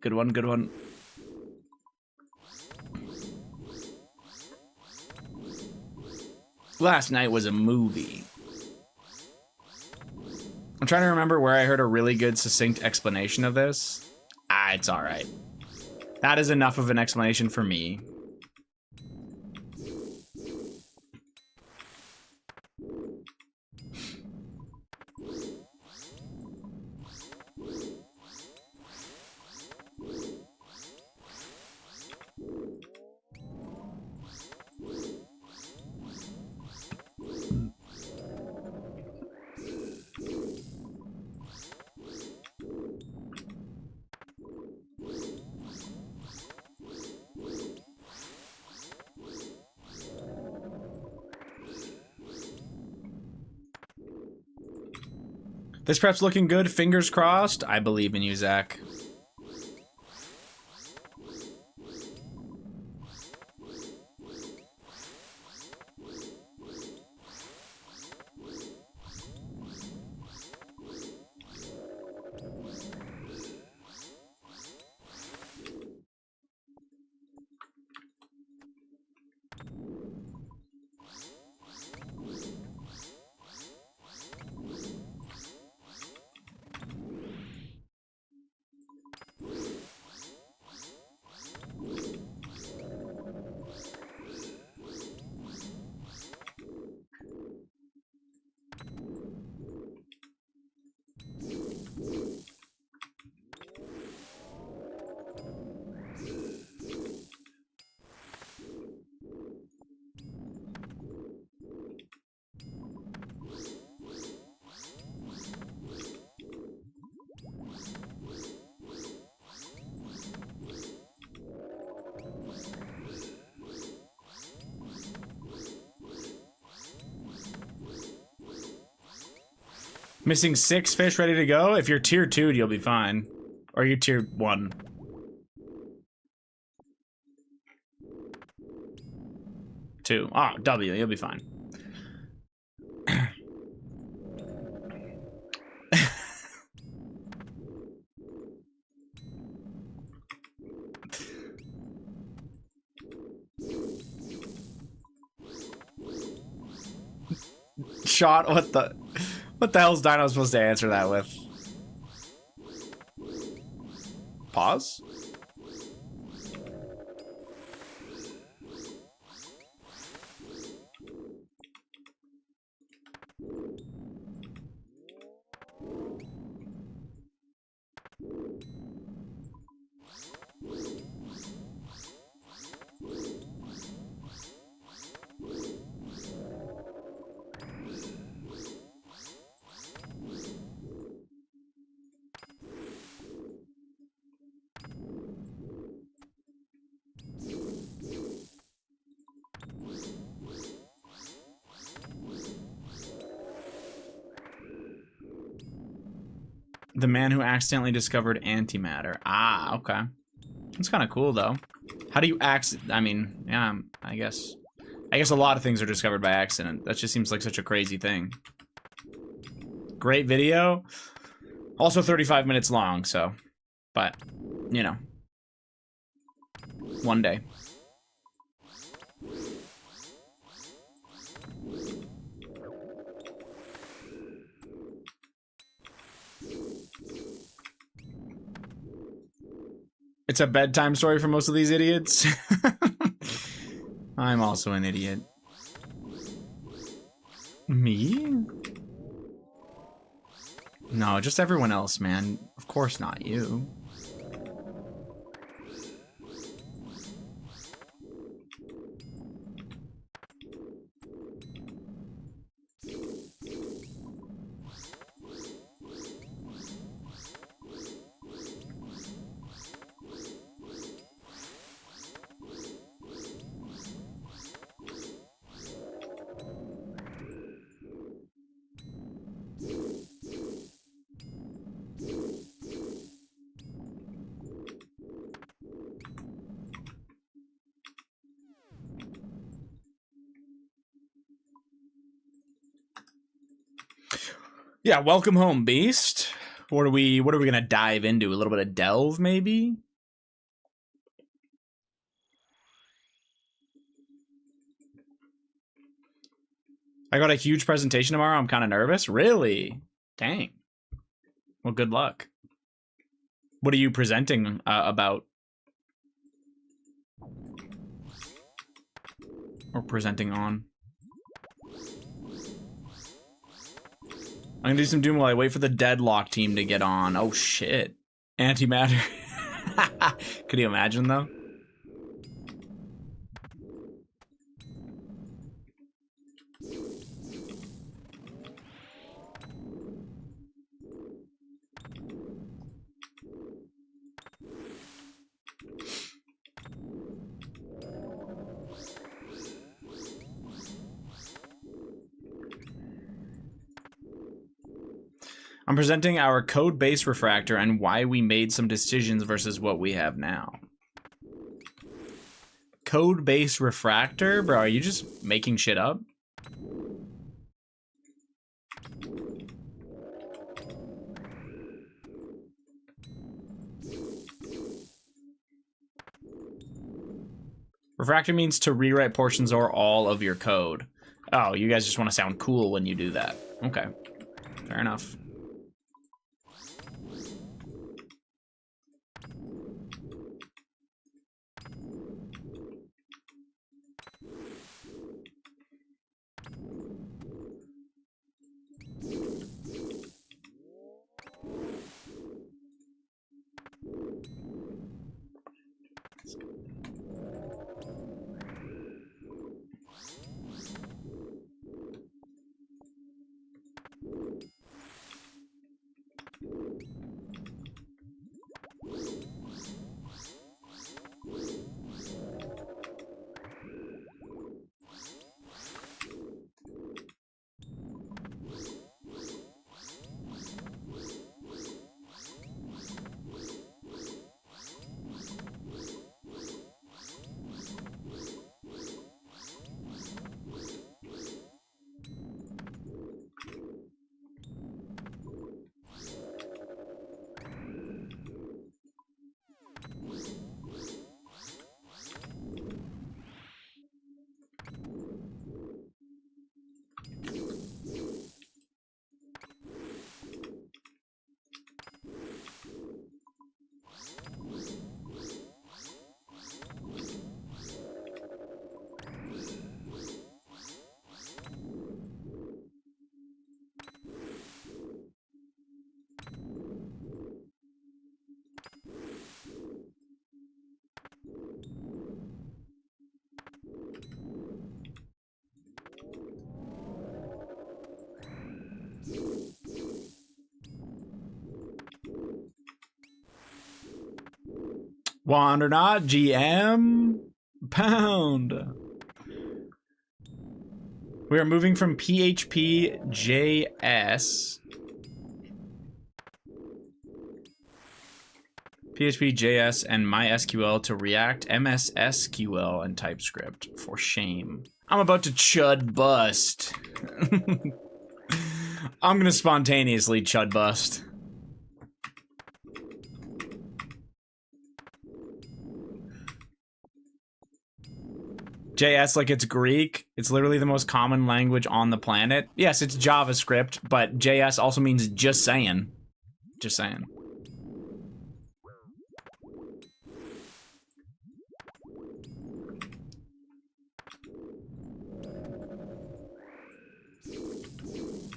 Good one, good one. Last night was a movie. I'm trying to remember where I heard a really good, succinct explanation of this. Ah, it's alright. That is enough of an explanation for me. This prep's looking good. Fingers crossed. I believe in you, Zach. Missing 6 fish ready to go? If you're tier 2, you'll be fine. Or you tier 1. Two. Ah, W, you'll be fine. Shot, what the hell's Dino supposed to answer that with? Pause? The man who accidentally discovered antimatter. Ah, okay. That's kind of cool, though. How do you I mean, yeah, I guess a lot of things are discovered by accident. That just seems like such a crazy thing. Great video. Also 35 minutes long, so. But, you know. One day. It's a bedtime story for most of these idiots. I'm also an idiot. Me? No, just everyone else, man. Of course not you. Yeah, welcome home, Beast. What are we gonna dive into? A little bit of delve, maybe? I got a huge presentation tomorrow. I'm kind of nervous. Really? Dang. Well, good luck. What are you presenting about? Or presenting on? I'm gonna do some Doom while I wait for the Deadlock team to get on. Oh shit. Antimatter. Could you imagine though? I'm presenting our code-based refractor and why we made some decisions versus what we have now. Code-based refractor? Bro, are you just making shit up? Refractor means to rewrite portions or all of your code. Oh, you guys just want to sound cool when you do that. Okay, fair enough. Want or not, GM pound. We are moving from PHP JS, and MySQL to React, MS SQL, and TypeScript. For shame. I'm about to chud bust. I'm gonna spontaneously chud bust. JS, like it's Greek. It's literally the most common language on the planet. Yes, it's JavaScript, but JS also means just saying. Just saying.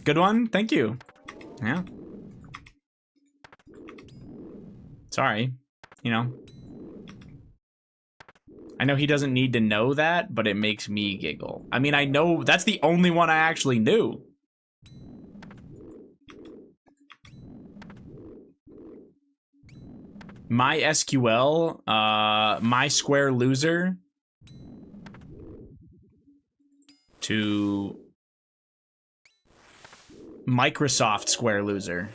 Good one, thank you. Yeah. Sorry, you know. I know he doesn't need to know that, but it makes me giggle. I mean, I know that's the only one I actually knew. MySQL, my square loser to Microsoft square loser.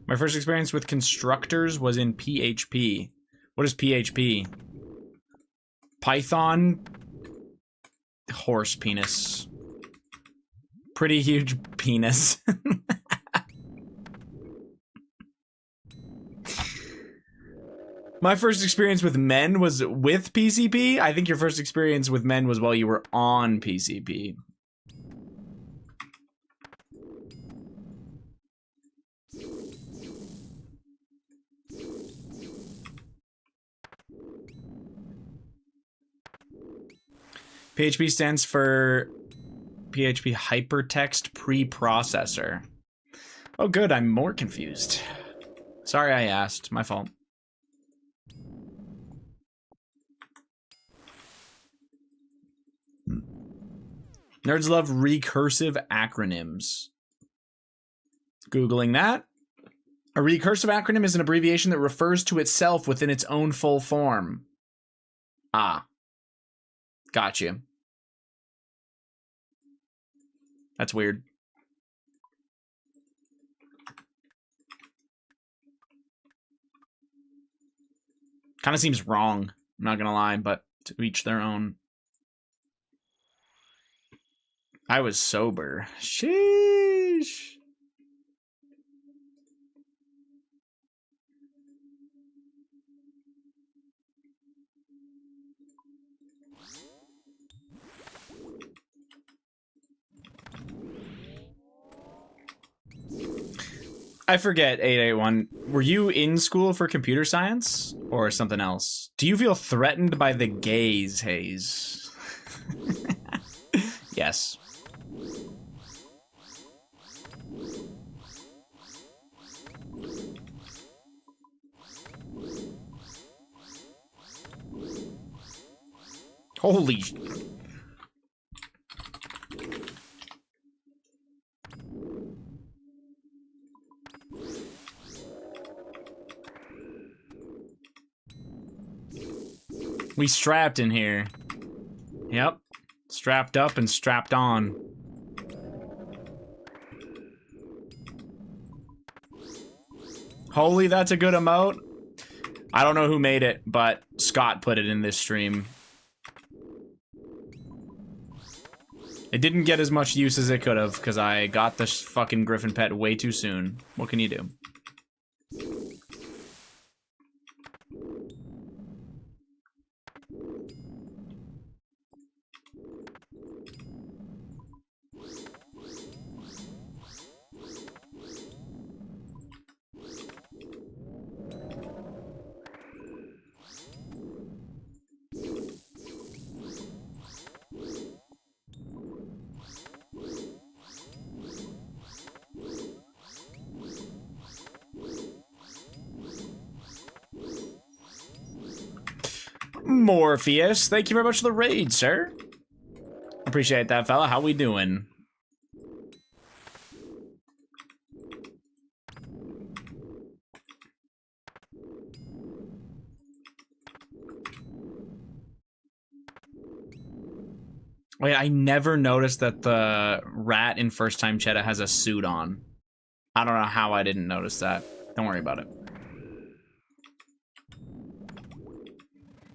My first experience with constructors was in PHP. What is PHP? Python? Horse penis. Pretty huge penis. My first experience with men was with PCP. I think your first experience with men was while you were on PCP. PHP stands for PHP Hypertext Preprocessor. Oh, good. I'm more confused. Sorry I asked. My fault. Nerds love recursive acronyms. Googling that. A recursive acronym is an abbreviation that refers to itself within its own full form. Ah. Gotcha. That's weird. Kind of seems wrong. I'm not gonna lie, but to each their own. I was sober. Sheesh. I forget, 881. Were you in school for computer science or something else? Do you feel threatened by the gays, Hayes? Yes. Holy... We strapped in here. Yep. Strapped up and strapped on. Holy, that's a good emote. I don't know who made it, but Scott put it in this stream. It didn't get as much use as it could have, because I got this fucking Griffin pet way too soon. What can you do? Morpheus, thank you very much for the raid, sir. Appreciate that, fella. How we doing? Wait, I never noticed that the rat in First Time Cheddar has a suit on. I don't know how I didn't notice that. Don't worry about it.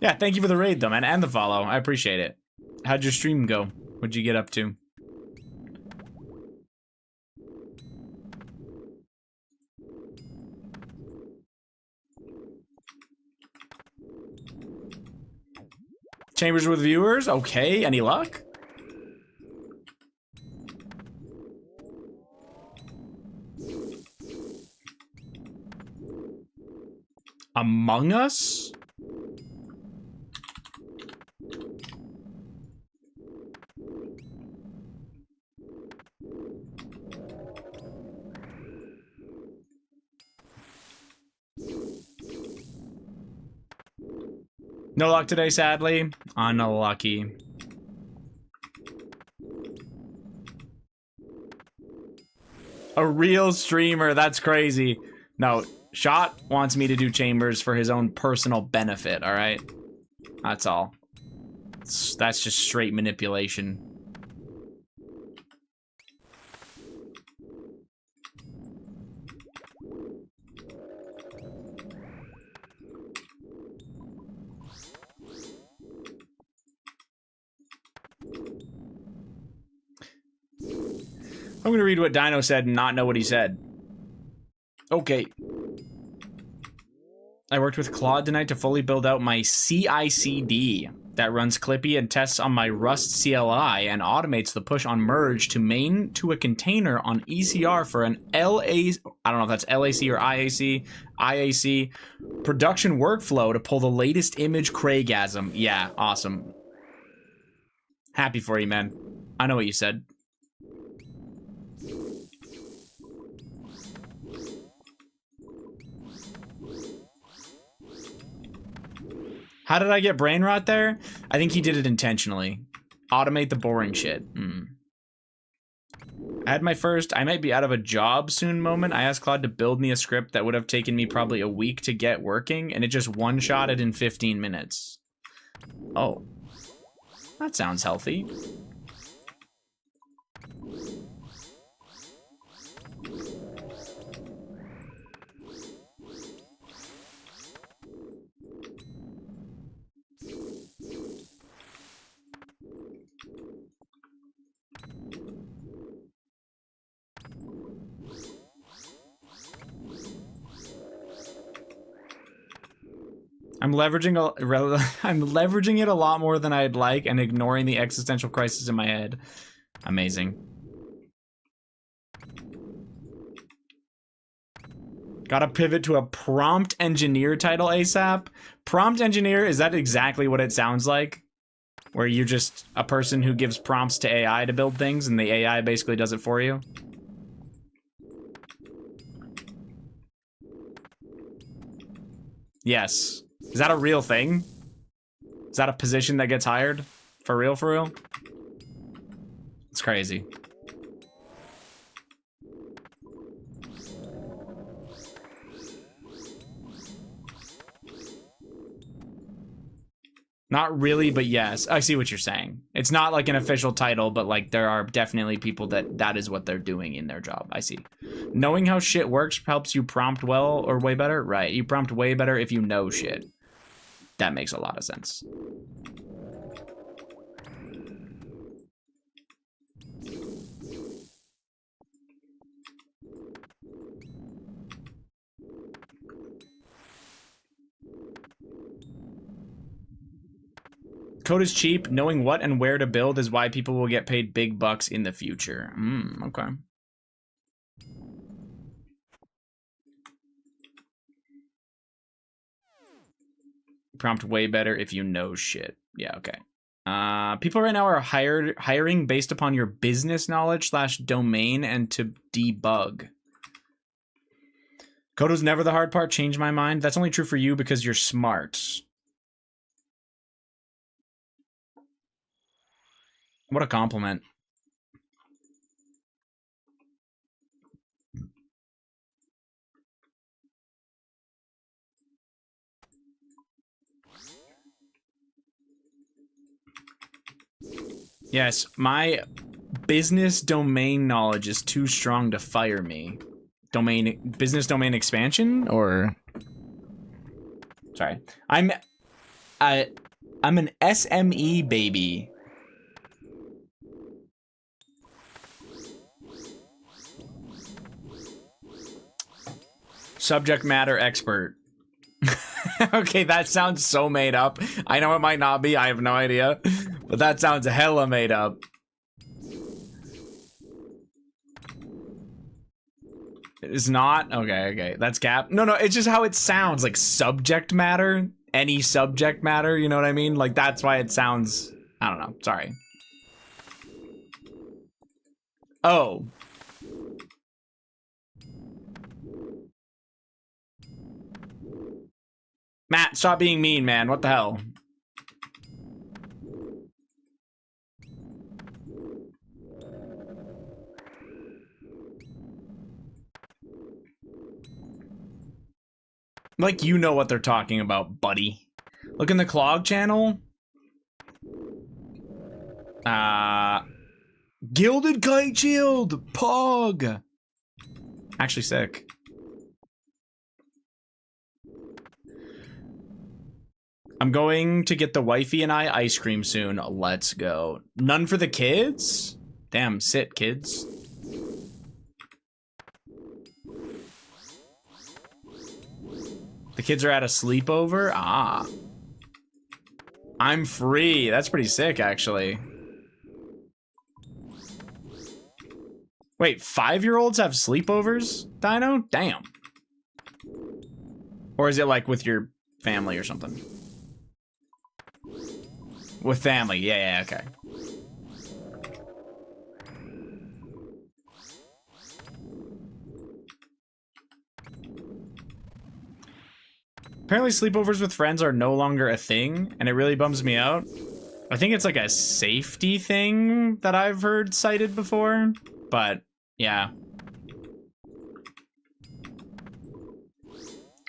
Yeah, thank you for the raid, though, man, and the follow. I appreciate it. How'd your stream go? What'd you get up to? Chambers with viewers? Okay, any luck? Among Us? No luck today, sadly. Unlucky. A real streamer, that's crazy. No, Shot wants me to do Chambers for his own personal benefit, alright? That's all. That's just straight manipulation. I'm gonna read what Dino said and not know what he said. Okay. I worked with Claude tonight to fully build out my CI/CD that runs Clippy and tests on my Rust CLI and automates the push on merge to main to a container on ECR for an I don't know if that's LAC or IAC production workflow to pull the latest image Craigasm. Yeah, awesome. Happy for you, man. I know what you said. How did I get brain rot there? I think he did it intentionally. Automate the boring shit. I had my first I might be out of a job soon moment. I asked Claude to build me a script that would have taken me probably a week to get working, and it just one-shotted in 15 minutes. Oh. That sounds healthy. I'm leveraging it a lot more than I'd like and ignoring the existential crisis in my head. Amazing. Gotta pivot to a prompt engineer title ASAP. Prompt engineer, is that exactly what it sounds like? Where you're just a person who gives prompts to AI to build things and the AI basically does it for you? Yes. Is that a real thing? Is that a position that gets hired? For real, for real? It's crazy. Not really, but yes. I see what you're saying. It's not like an official title, but like there are definitely people that is what they're doing in their job. I see. Knowing how shit works helps you prompt well or way better? Right. You prompt way better if you know shit. That makes a lot of sense. Code is cheap. Knowing what and where to build is why people will get paid big bucks in the future. Okay. Prompt way better if you know shit. Yeah, okay. People right now are hiring based upon your business knowledge / domain and to debug. Code was never the hard part. Changed my mind. That's only true for you because you're smart. What a compliment. Yes, my business domain knowledge is too strong to fire me. Business domain expansion or sorry. I'm an SME baby. Subject matter expert. Okay, that sounds so made up. I know it might not be, I have no idea. But that sounds hella made up. It's not? Okay. That's cap. No, it's just how it sounds. Like subject matter. Any subject matter, you know what I mean? Like that's why it sounds... I don't know, sorry. Oh. Matt, stop being mean, man. What the hell? Like, you know what they're talking about, buddy. Look in the Clog channel. Gilded Kite Shield! Pog! Actually sick. I'm going to get the wifey and I ice cream soon. Let's go. None for the kids? Damn, sit, kids. The kids are at a sleepover? Ah. I'm free. That's pretty sick, actually. Wait, 5-year-olds have sleepovers, Dino? Damn. Or is it like with your family or something? With family, yeah, okay. Apparently sleepovers with friends are no longer a thing, and it really bums me out. I think it's like a safety thing that I've heard cited before, but yeah.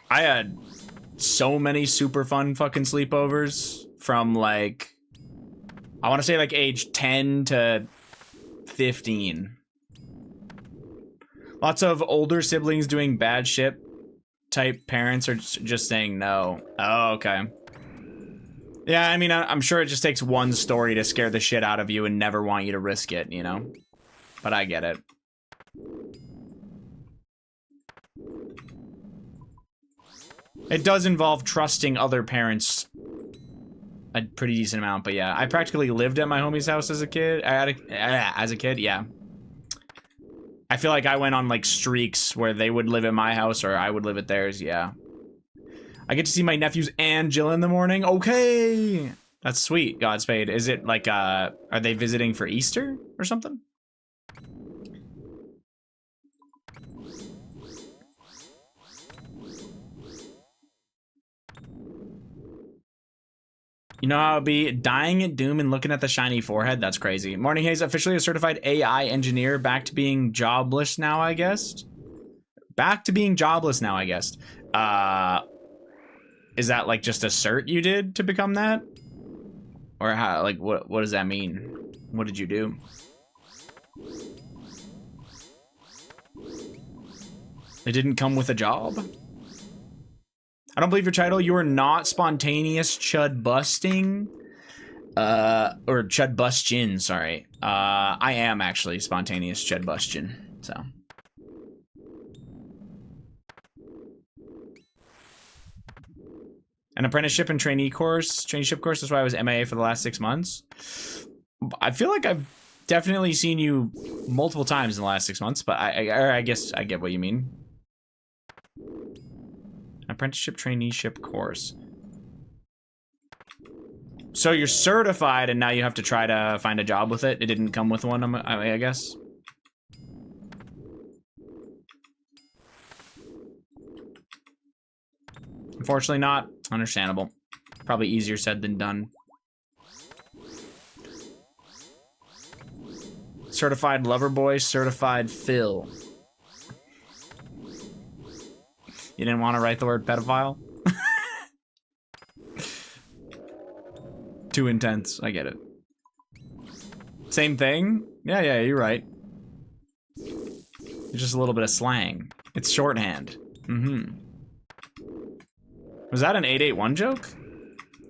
I had so many super fun fucking sleepovers from like, I want to say like age 10 to 15. Lots of older siblings doing bad shit type parents are just saying no. Oh, okay. Yeah, I mean, I'm sure it just takes one story to scare the shit out of you and never want you to risk it, you know? But I get it. It does involve trusting other parents a pretty decent amount, but yeah, I practically lived at my homie's house as a kid. Yeah. I feel like I went on like streaks where they would live at my house or I would live at theirs. Yeah. I get to see my nephews and Jill in the morning. Okay. That's sweet, Godspeed. Is it like, are they visiting for Easter or something? You know how it'd be dying at doom and looking at the shiny forehead? That's crazy. Morning Haze, officially a certified AI engineer, back to being jobless now, I guess. Back to being jobless now, I guess. Is that like just a cert you did to become that? Or how, like, what does that mean? What did you do? It didn't come with a job? I don't believe your title. You are not spontaneous chud busting. Or chud bustin, sorry. I am actually spontaneous chud bustin, so. An apprenticeship and traineeship course. That's why I was MIA for the last 6 months. I feel like I've definitely seen you multiple times in the last 6 months, but I guess I get what you mean. Apprenticeship traineeship course. So you're certified and now you have to try to find a job with it. It didn't come with one, I guess. Unfortunately not. Understandable. Probably easier said than done. Certified lover boy, certified Phil. You didn't want to write the word pedophile? Too intense. I get it. Same thing? Yeah, you're right. It's just a little bit of slang. It's shorthand. Mm-hmm. Was that an 881 joke?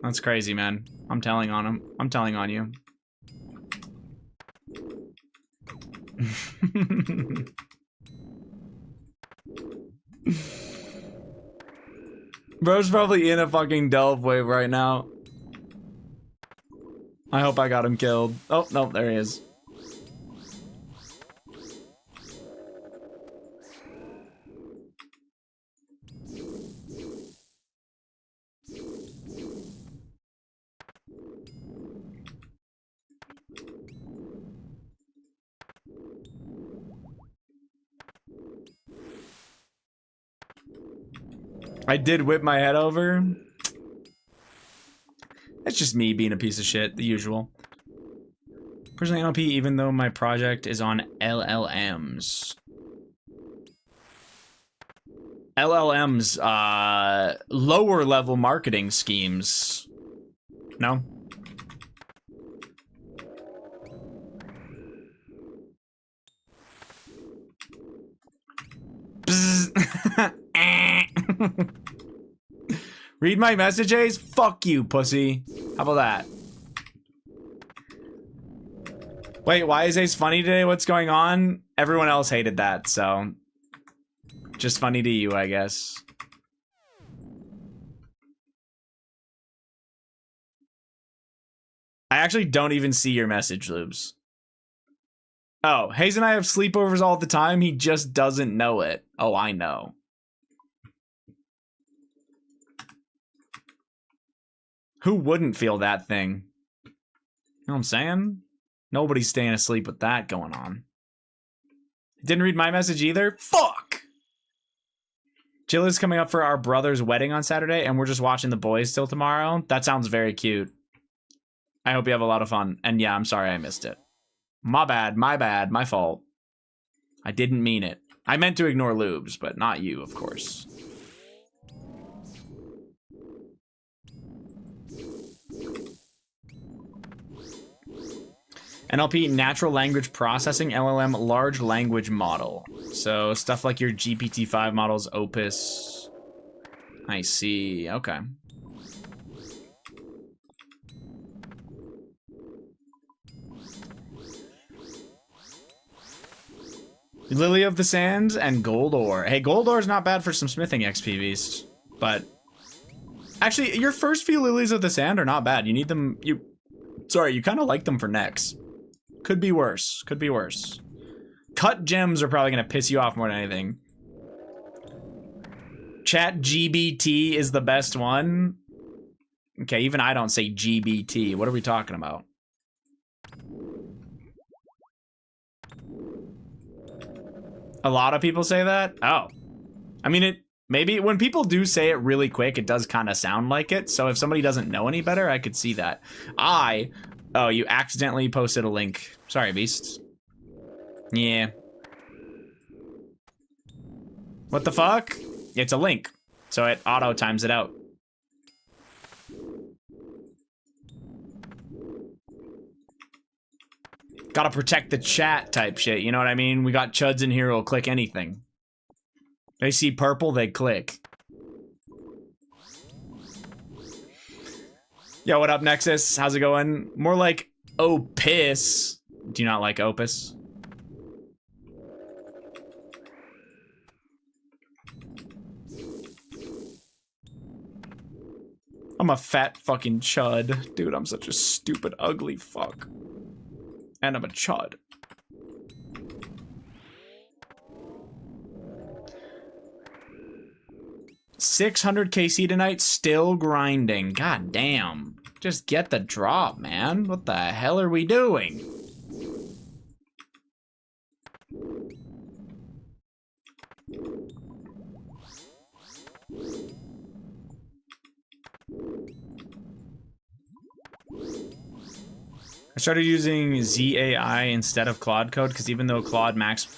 That's crazy, man. I'm telling on him. I'm telling on you. Bro's probably in a fucking delve wave right now. I hope I got him killed. Oh, no, there he is. I did whip my head over. That's just me being a piece of shit, the usual. Personally, NLP, even though my project is on LLMs. LLMs, lower level marketing schemes. No? Read my messages? Fuck you, pussy. How about that? Wait, why is Ace funny today? What's going on? Everyone else hated that, so... just funny to you, I guess. I actually don't even see your message, Lubes. Oh, Hayes and I have sleepovers all the time. He just doesn't know it. Oh, I know. Who wouldn't feel that thing? You know what I'm saying? Nobody's staying asleep with that going on. Didn't read my message either? Fuck! Jill is coming up for our brother's wedding on Saturday, and we're just watching The Boys till tomorrow. That sounds very cute. I hope you have a lot of fun. And yeah, I'm sorry I missed it. My bad, my fault. I didn't mean it. I meant to ignore Lubes, but not you, of course. NLP, natural language processing, LLM, large language model. So stuff like your GPT-5 models, Opus. I see, okay. Lily of the Sands and gold ore. Hey, gold ore is not bad for some smithing XP beast, but Actually, your first few Lilies of the Sand are not bad. You need them, you kind of like them for next. Could be worse, could be worse. Cut gems are probably gonna piss you off more than anything. Chat GBT is the best one. Okay, even I don't say GBT. What are we talking about? A lot of people say that? Oh. I mean, maybe when people do say it really quick, it does kind of sound like it. So if somebody doesn't know any better, I could see that. Oh, you accidentally posted a link. Sorry, Beast. Yeah. What the fuck? It's a link. So it auto times it out. Gotta protect the chat type shit, you know what I mean? We got chuds in here who'll click anything. They see purple, they click. Yo, what up, Nexus? How's it going? More like Opus. Do you not like Opus? I'm a fat fucking chud. Dude, I'm such a stupid, ugly fuck. And I'm a chud. $600 KC tonight, still grinding. God damn. Just get the drop, man. What the hell are we doing? I started using ZAI instead of Claude Code because even though Claude Max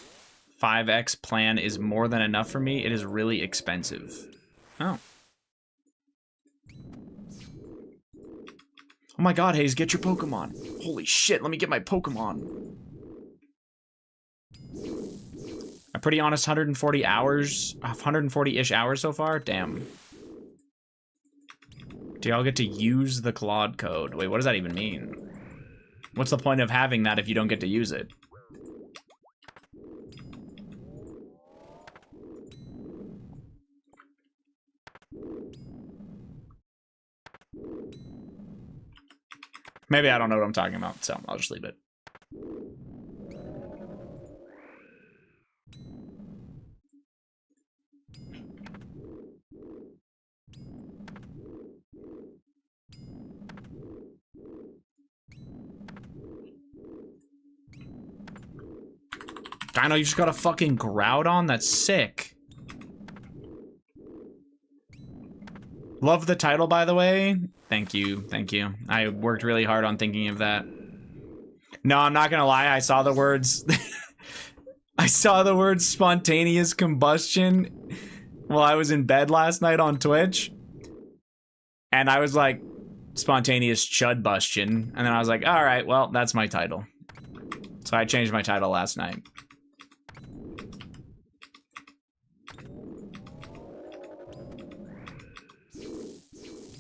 5X plan is more than enough for me, it is really expensive. Oh. Oh my god, Hayes, get your Pokemon. Holy shit, let me get my Pokemon. A pretty honest 140 hours, 140-ish hours so far? Damn. Do y'all get to use the Claude Code? Wait, what does that even mean? What's the point of having that if you don't get to use it? Maybe I don't know what I'm talking about, so I'll just leave it. Dino, you just got a fucking Groudon? That's sick. Love the title, by the way. Thank you, thank you. I worked really hard on thinking of that. No, I'm not gonna lie, I saw the words... I saw the words spontaneous combustion while I was in bed last night on Twitch. And I was like, spontaneous chudbustion. And then I was like, alright, well, that's my title. So I changed my title last night.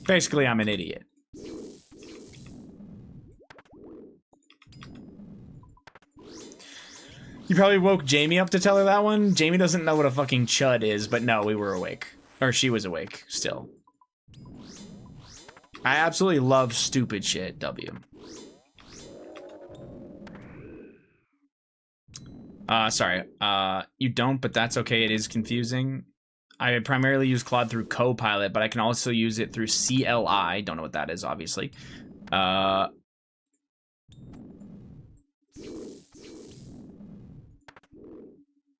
Basically, I'm an idiot. You probably woke Jamie up to tell her that one. Jamie doesn't know what a fucking chud is, but no, we were awake. Or she was awake, still. I absolutely love stupid shit, W. Sorry. You don't, but that's okay. It is confusing. I primarily use Claude through Copilot, but I can also use it through CLI. Don't know what that is, obviously.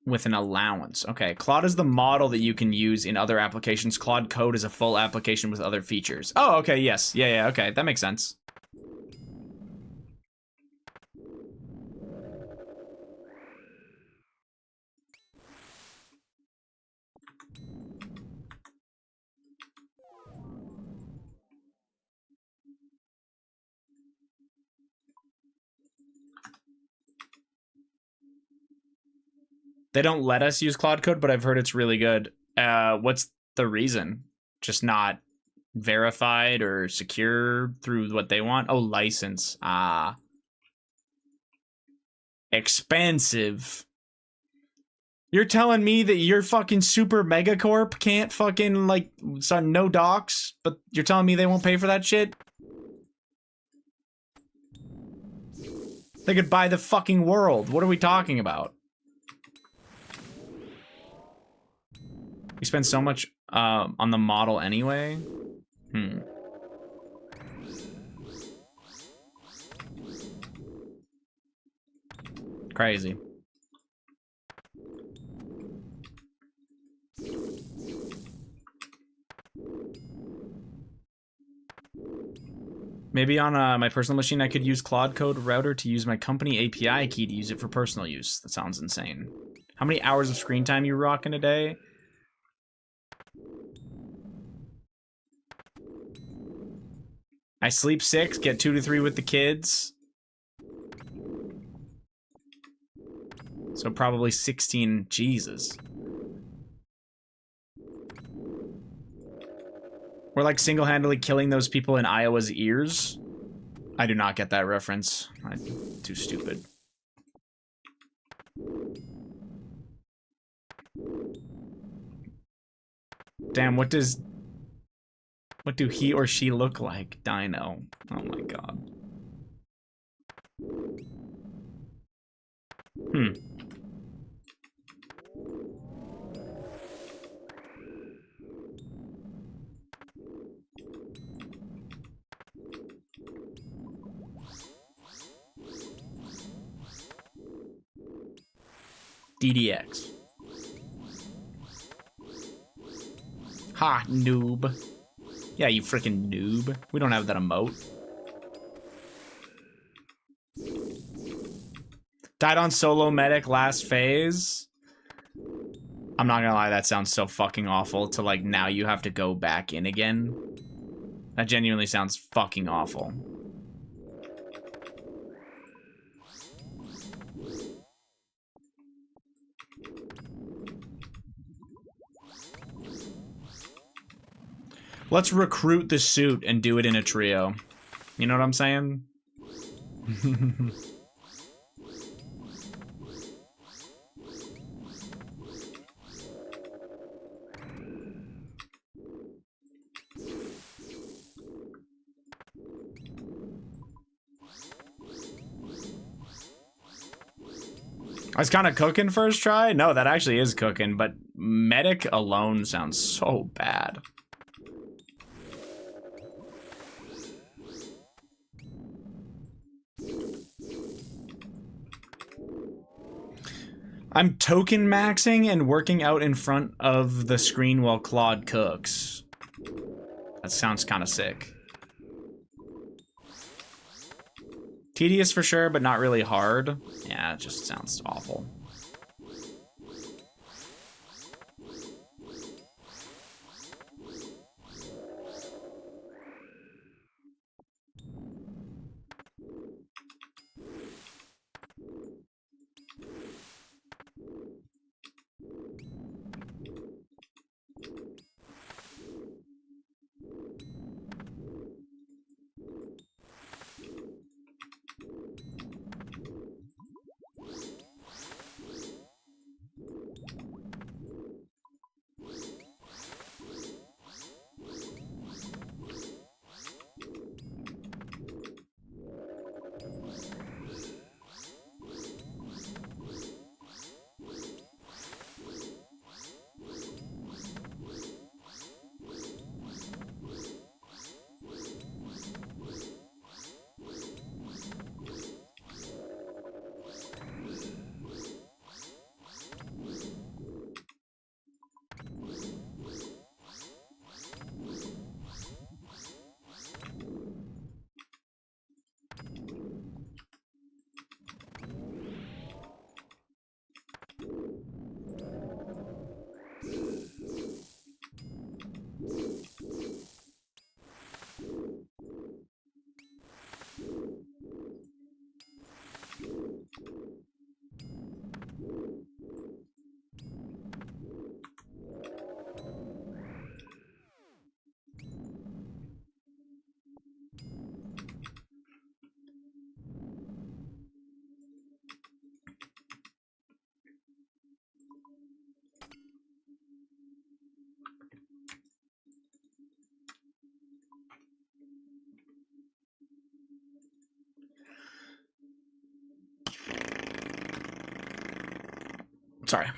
With an allowance. Okay, Claude is the model that you can use in other applications. Claude Code is a full application with other features. Oh, okay, yes. Yeah, okay, that makes sense. They don't let us use Claude Code, but I've heard it's really good. What's the reason? Just not verified or secure through what they want? Oh, license. Ah. Expensive. You're telling me that your fucking super megacorp can't fucking, like, no docs, but you're telling me they won't pay for that shit? They could buy the fucking world. What are we talking about? We spend so much on the model anyway. Crazy. Maybe on my personal machine I could use Claude Code Router to use my company API key to use it for personal use. That sounds insane. How many hours of screen time you rocking a day? I sleep 6, get 2 to 3 with the kids. So probably 16. Jesus. We're like single-handedly killing those people in Iowa's ears. I do not get that reference. I'm too stupid. Damn, what do he or she look like? Dino. Oh my god. DDX. Ha, noob. Yeah, you freaking noob. We don't have that emote. Died on solo medic last phase. I'm not gonna lie, that sounds so fucking awful to, like, now you have to go back in again. That genuinely sounds fucking awful. Let's recruit the suit and do it in a trio. You know what I'm saying? I was kind of cooking first try. No, that actually is cooking, but medic alone sounds so bad. I'm token maxing and working out in front of the screen while Claude cooks. That sounds kind of sick. Tedious for sure, but not really hard. Yeah, it just sounds awful. Sorry.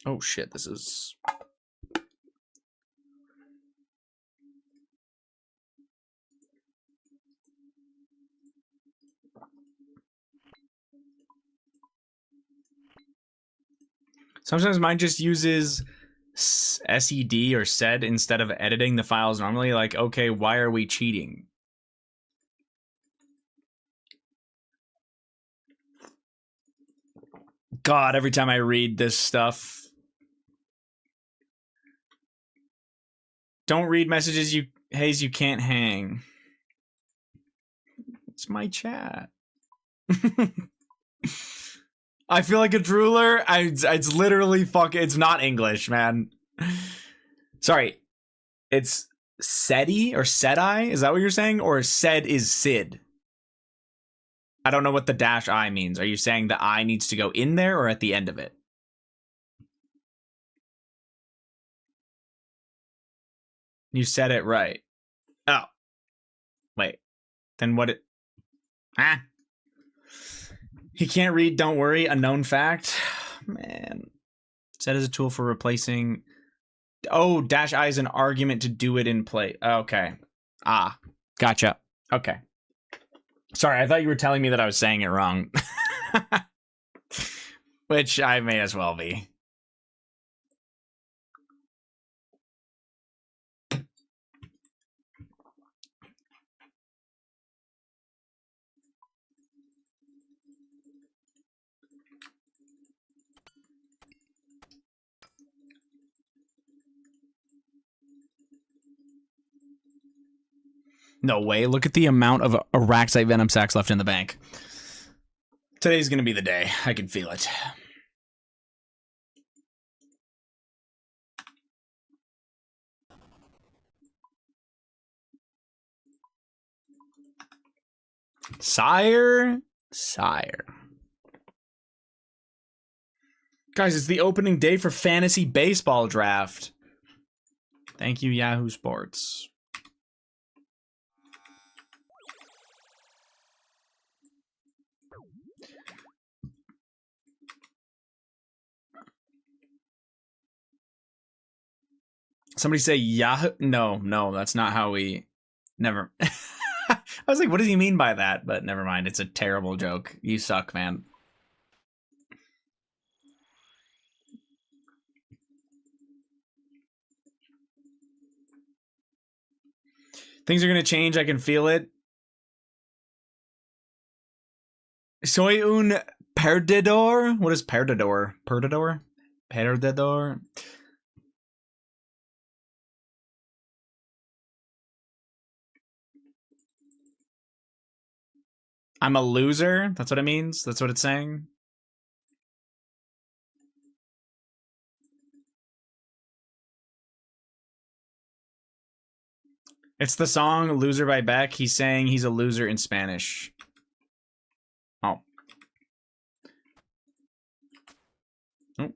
Oh shit, this is... Sometimes mine just uses SED or SED instead of editing the files normally. Like, okay, why are we cheating? God, every time I read this stuff... Don't read messages you... Hayes, you can't hang. It's my chat. I feel like a drooler. It's literally fucking... It's not English, man. Sorry. It's SEDI or SEDI? Is that what you're saying? Or SED is SID? I don't know what the dash I means. Are you saying the I needs to go in there or at the end of it? You said it right. Oh. Wait. Then what it... Ah. He can't read, don't worry. A known fact. Man. Set as a tool for replacing... Oh, dash I is an argument to do it in play. Okay. Ah. Gotcha. Okay. Sorry, I thought you were telling me that I was saying it wrong. Which I may as well be. No way. Look at the amount of Araxite Venom Sacs left in the bank. Today's going to be the day. I can feel it. Sire. Guys, it's the opening day for Fantasy Baseball Draft. Thank you, Yahoo Sports. Somebody say Yahoo? No, that's not how we... Never... I was like, what does he mean by that? But never mind, it's a terrible joke. You suck, man. Things are going to change, I can feel it. Soy un perdedor? What is perdedor? Perdedor? Perdedor? I'm a loser? That's what it means? That's what it's saying? It's the song Loser by Beck. He's saying he's a loser in Spanish. Oh. Oh.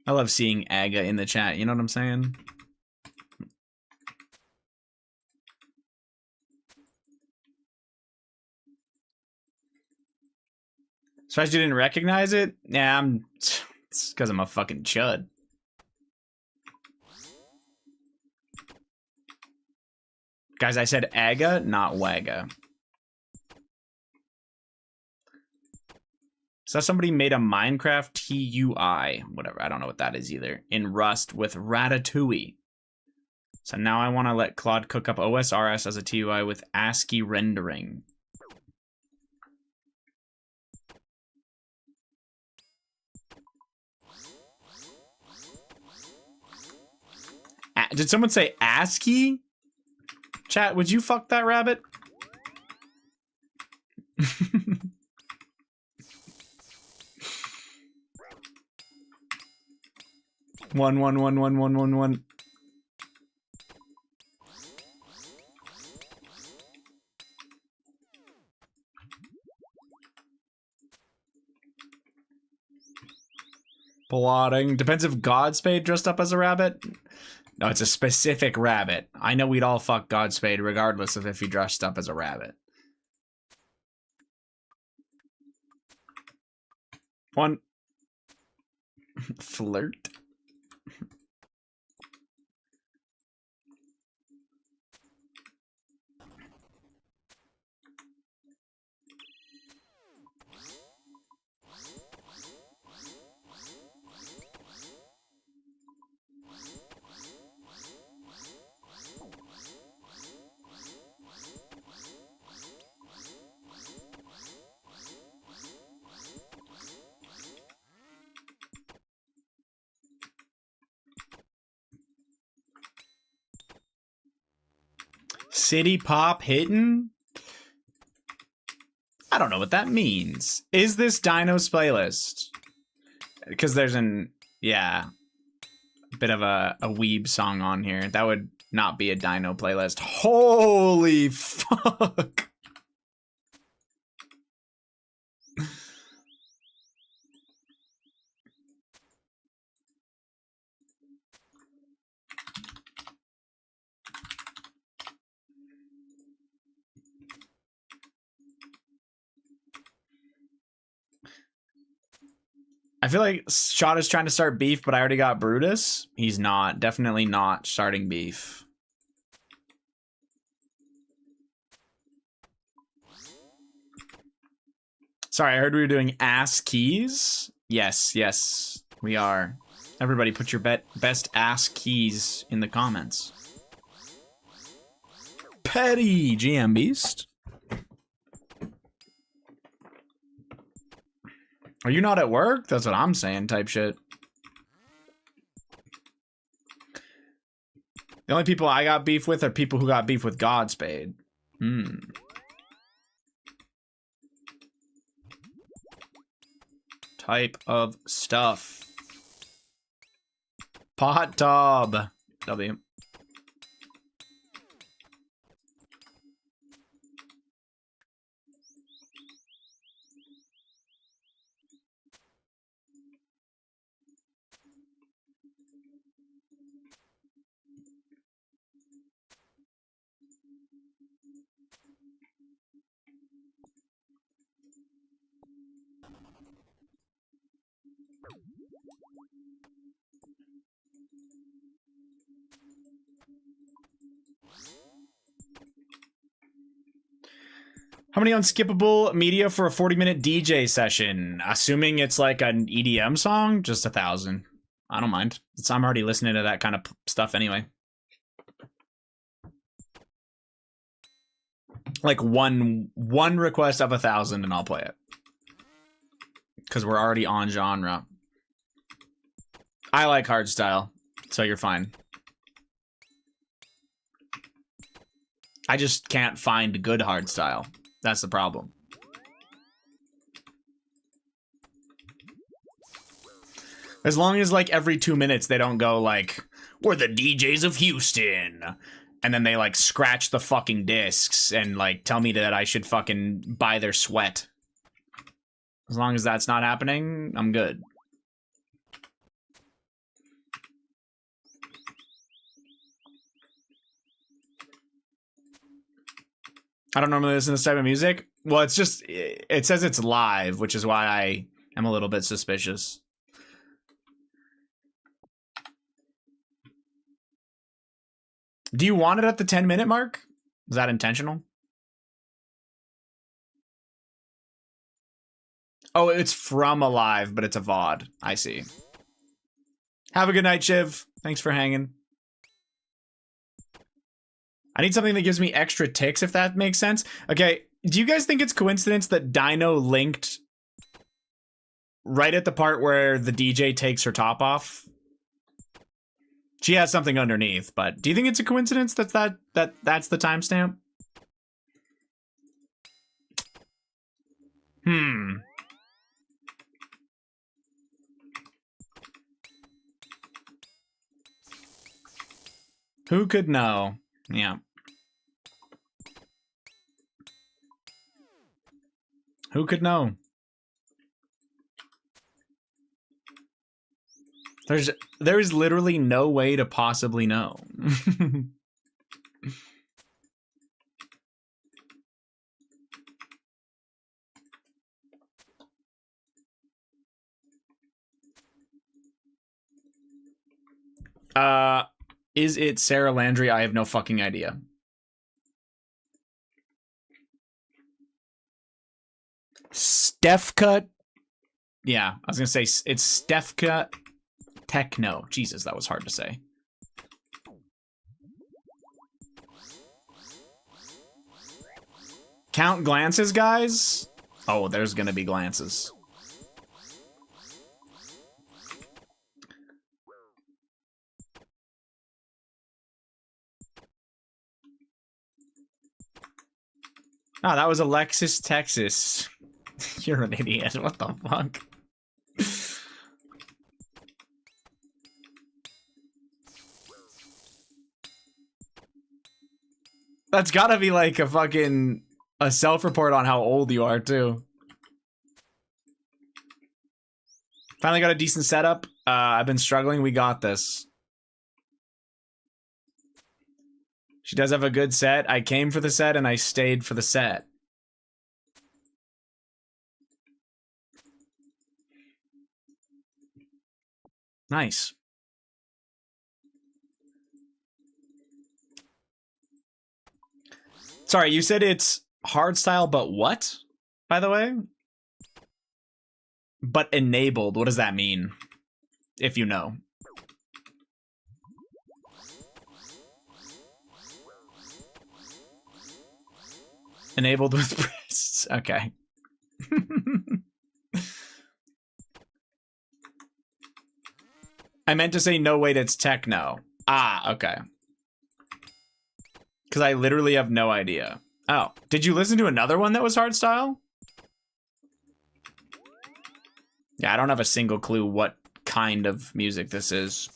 I love seeing Aga in the chat. You know what I'm saying? Surprised you didn't recognize it? Yeah, it's because I'm a fucking chud. Guys, I said Aga, not Wagga. So somebody made a Minecraft TUI, whatever, I don't know what that is either, in Rust with Ratatouille. So now I want to let Claude cook up OSRS as a TUI with ASCII rendering. Did someone say ASCII? Chat, would you fuck that rabbit? One. Plotting. Depends if Godspade dressed up as a rabbit. No, it's a specific rabbit. I know we'd all fuck Godspade regardless of if he dressed up as a rabbit. One. Flirt. City pop hitting? I don't know what that means. Is this Dino's playlist? Because there's a bit of a weeb song on here. That would not be a Dino playlist. Holy fuck. I feel like Shot is trying to start beef, but I already got Brutus. He's not. Definitely not starting beef. Sorry, I heard we were doing ass keys. Yes, we are. Everybody put your best ass keys in the comments. Petty GM Beast. Are you not at work? That's what I'm saying, type shit. The only people I got beef with are people who got beef with Godspace. Type of stuff. Pot tub. W. How many unskippable media for a 40-minute DJ session? Assuming it's like an EDM song, just 1,000. I don't mind. I'm already listening to that kind of stuff anyway. Like one request of 1,000 and I'll play it. Because we're already on genre. I like hardstyle, so you're fine. I just can't find good hardstyle. That's the problem. As long as like every 2 minutes they don't go like, we're the DJs of Houston. And then they like scratch the fucking discs and like tell me that I should fucking buy their sweat. As long as that's not happening, I'm good. I don't normally listen to this type of music. Well, it's just, it says it's live, which is why I am a little bit suspicious. Do you want it at the 10-minute mark? Is that intentional? Oh, it's from a live, but it's a VOD. I see. Have a good night, Shiv. Thanks for hanging. I need something that gives me extra ticks, if that makes sense. Okay, do you guys think it's coincidence that Dino linked right at the part where the DJ takes her top off? She has something underneath, but do you think it's a coincidence that's the timestamp? Who could know? Yeah. Who could know? There's literally no way to possibly know. Is it Sarah Landry? I have no fucking idea. Stefka. Yeah, I was gonna say it's Stefka Techno. Jesus, that was hard to say. Count glances, guys? Oh, there's gonna be glances. Oh, that was Alexis, Texas. You're an idiot. What the fuck? That's gotta be like a fucking a self-report on how old you are too. Finally got a decent setup. I've been struggling. We got this. She does have a good set. I came for the set and I stayed for the set. Nice. Sorry, you said it's hardstyle, but what? By the way? But enabled. What does that mean? If you know. Enabled with breasts. Okay. I meant to say no, wait, it's techno. Ah, okay. Because I literally have no idea. Oh, did you listen to another one that was hardstyle? Yeah, I don't have a single clue what kind of music this is.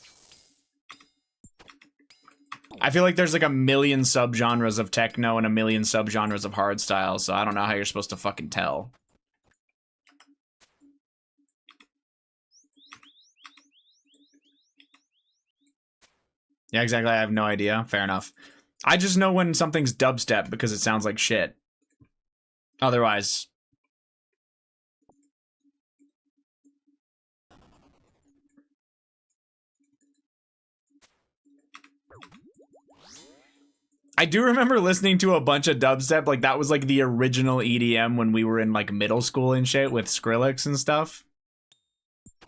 I feel like there's like a million subgenres of techno and a million subgenres of hardstyle, so I don't know how you're supposed to fucking tell. Yeah, exactly. I have no idea. Fair enough. I just know when something's dubstep because it sounds like shit. Otherwise... I do remember listening to a bunch of dubstep. Like, that was like the original EDM when we were in like middle school and shit with Skrillex and stuff.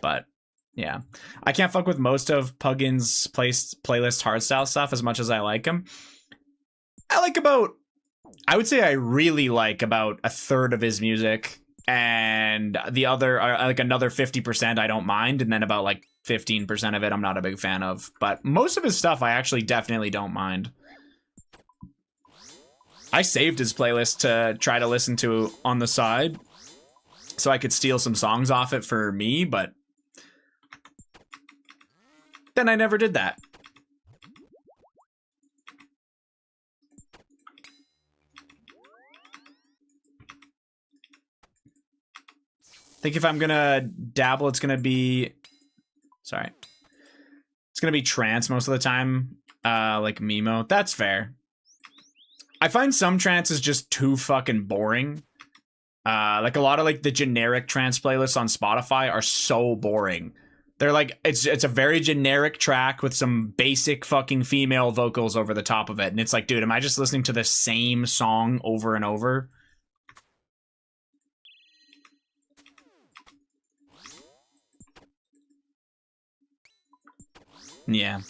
But... yeah, I can't fuck with most of Puggin's playlist hardstyle stuff as much as I like him. I would say I really like about a third of his music, and the other, like another 50% I don't mind, and then about like 15% of it I'm not a big fan of. But most of his stuff I actually definitely don't mind. I saved his playlist to try to listen to on the side, so I could steal some songs off it for me, but then I never did that. I think if I'm gonna dabble, it's gonna be... sorry. It's gonna be trance most of the time, like Mimo. That's fair. I find some trance is just too fucking boring. Like a lot of like the generic trance playlists on Spotify are so boring. They're like, it's a very generic track with some basic fucking female vocals over the top of it. And it's like, dude, am I just listening to the same song over and over? Yeah.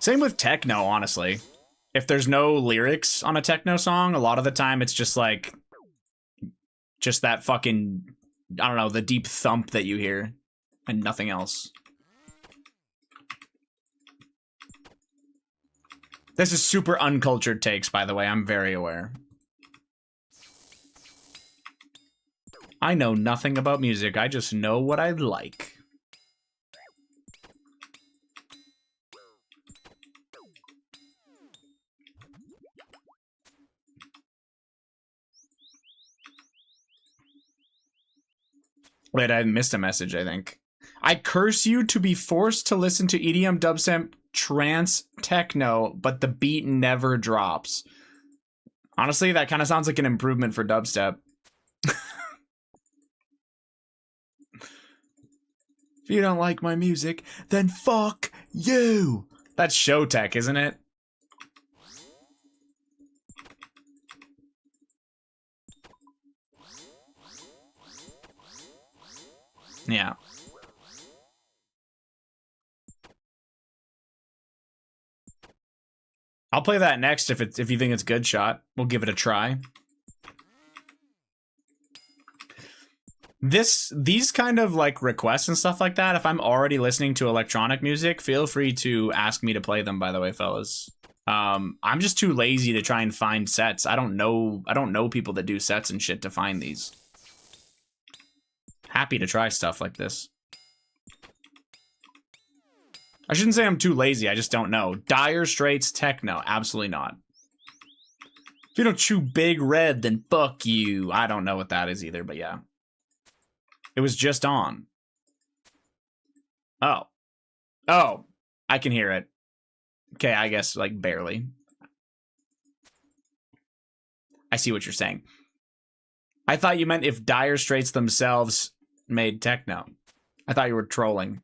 Same with techno, honestly. If there's no lyrics on a techno song, a lot of the time it's just like... just that fucking, I don't know, the deep thump that you hear and nothing else. This is super uncultured takes, by the way. I'm very aware. I know nothing about music. I just know what I like. Wait, I missed a message, I think. I curse you to be forced to listen to EDM, dubstep, trance, techno, but the beat never drops. Honestly, that kind of sounds like an improvement for dubstep. If you don't like my music, then fuck you. That's show tech, isn't it? Yeah. I'll play that next if you think it's a good shot. We'll give it a try. These kind of like requests and stuff like that, if I'm already listening to electronic music, feel free to ask me to play them, by the way, fellas. I'm just too lazy to try and find sets. I don't know people that do sets and shit to find these. Happy to try stuff like this. I shouldn't say I'm too lazy, I just don't know. Dire Straits techno, absolutely not. If you don't chew Big Red, then fuck you. I don't know what that is either, but yeah. It was just on. Oh. Oh, I can hear it. Okay, I guess, like, barely. I see what you're saying. I thought you meant if Dire Straits themselves made techno. I thought you were trolling.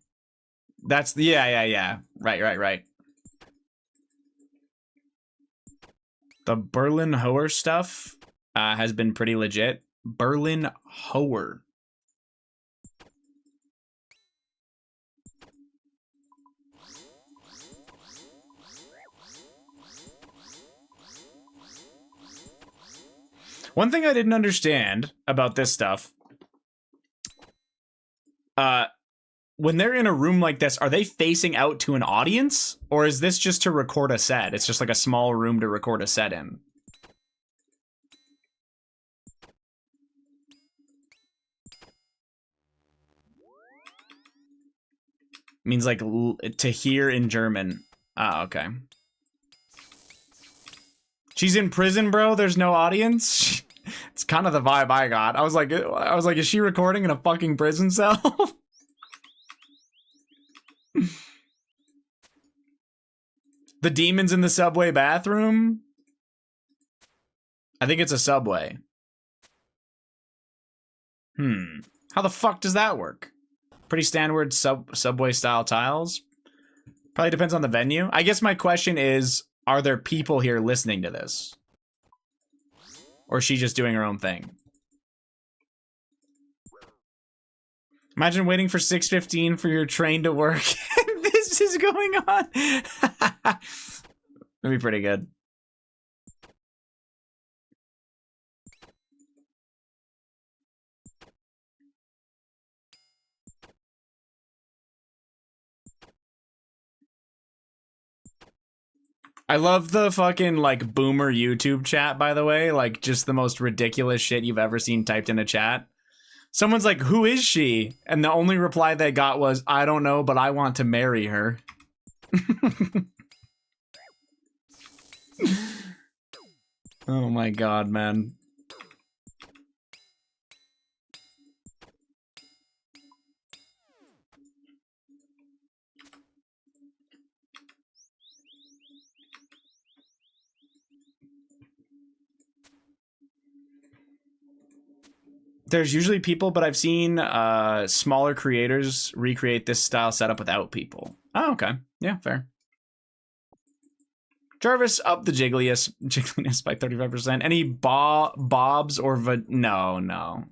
That's the, yeah. Right. The Berlin Hoer stuff has been pretty legit. Berlin Hoer. One thing I didn't understand about this stuff, when they're in a room like this, are they facing out to an audience? Or is this just to record a set? It's just like a small room to record a set in. Means like to hear in German. Ah, okay. She's in prison, bro. There's no audience. It's kind of the vibe I got. I was like, is she recording in a fucking prison cell? The demons in the subway bathroom? I think it's a subway. How the fuck does that work? Pretty standard subway style tiles? Probably depends on the venue. I guess my question is, are there people here listening to this? Or is she just doing her own thing? Imagine waiting for 6:15 for your train to work and this is going on. That'd be pretty good. I love the fucking, like, boomer YouTube chat, by the way. Like, just the most ridiculous shit you've ever seen typed in a chat. Someone's like, who is she? And the only reply they got was, I don't know, but I want to marry her. Oh my god, man. There's usually people, but I've seen smaller creators recreate this style setup without people. Oh, okay. Yeah, fair. Jarvis, up the jiggliness by 35%. Any bobs or no.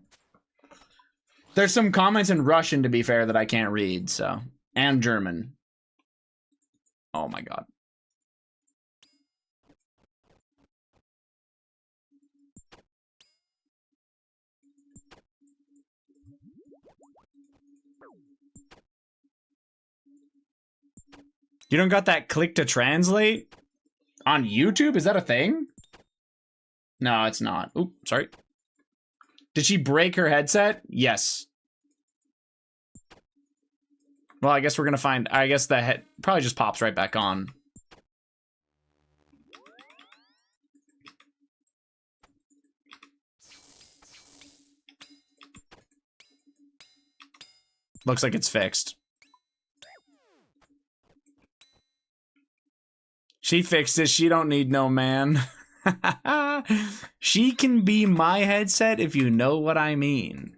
There's some comments in Russian, to be fair, that I can't read, so. And German. Oh my god. You don't got that click to translate? On YouTube? Is that a thing? No, it's not. Oop, sorry. Did she break her headset? Yes. Well, I guess we're gonna find... I guess the head probably just pops right back on. Looks like it's fixed. She fixed it. She don't need no man. She can be my headset if you know what I mean.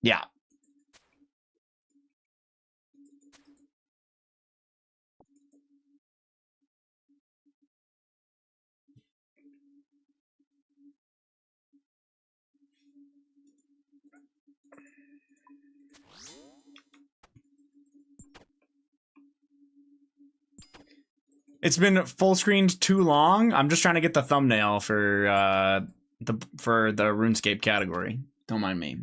Yeah. It's been full screened too long. I'm just trying to get the thumbnail for the RuneScape category. Don't mind me.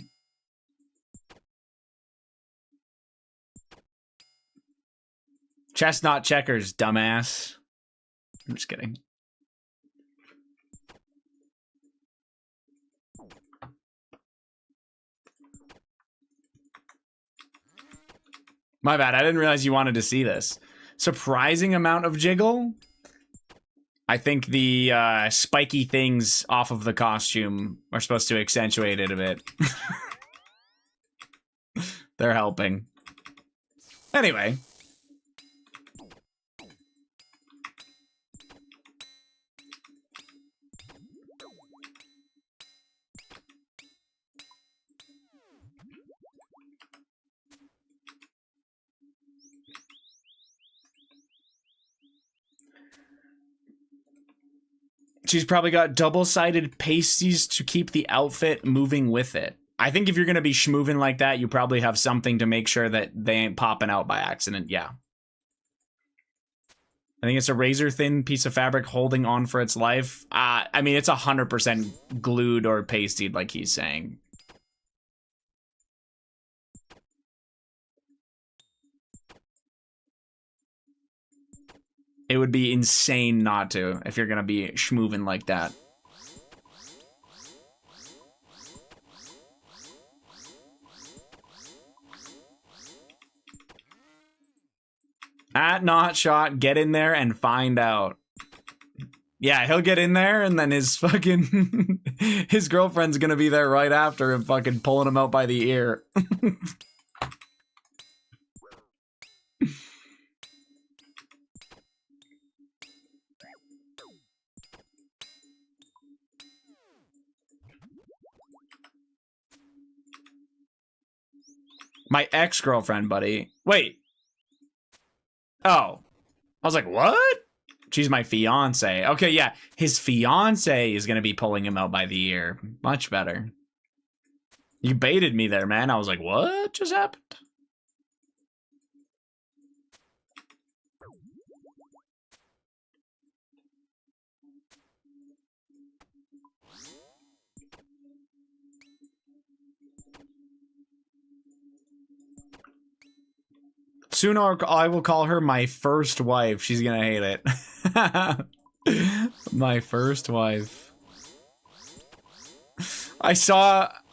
Chestnut checkers, dumbass. I'm just kidding. My bad. I didn't realize you wanted to see this. Surprising amount of jiggle. I think the spiky things off of the costume are supposed to accentuate it a bit. They're helping. Anyway. She's probably got double-sided pasties to keep the outfit moving with it. I think if you're going to be schmoovin' like that, you probably have something to make sure that they ain't popping out by accident. Yeah. I think it's a razor-thin piece of fabric holding on for its life. I mean, it's 100% glued or pasted, like he's saying. It would be insane not to if you're going to be schmoovin' like that. At Not Shot, get in there and find out. Yeah, he'll get in there and then his fucking... his girlfriend's gonna be there right after him fucking pulling him out by the ear. My ex-girlfriend, buddy. Wait. Oh. I was like, what? She's my fiance. Okay, yeah. His fiance is going to be pulling him out by the ear. Much better. You baited me there, man. I was like, what just happened? Soon I will call her my first wife. She's gonna hate it. My first wife.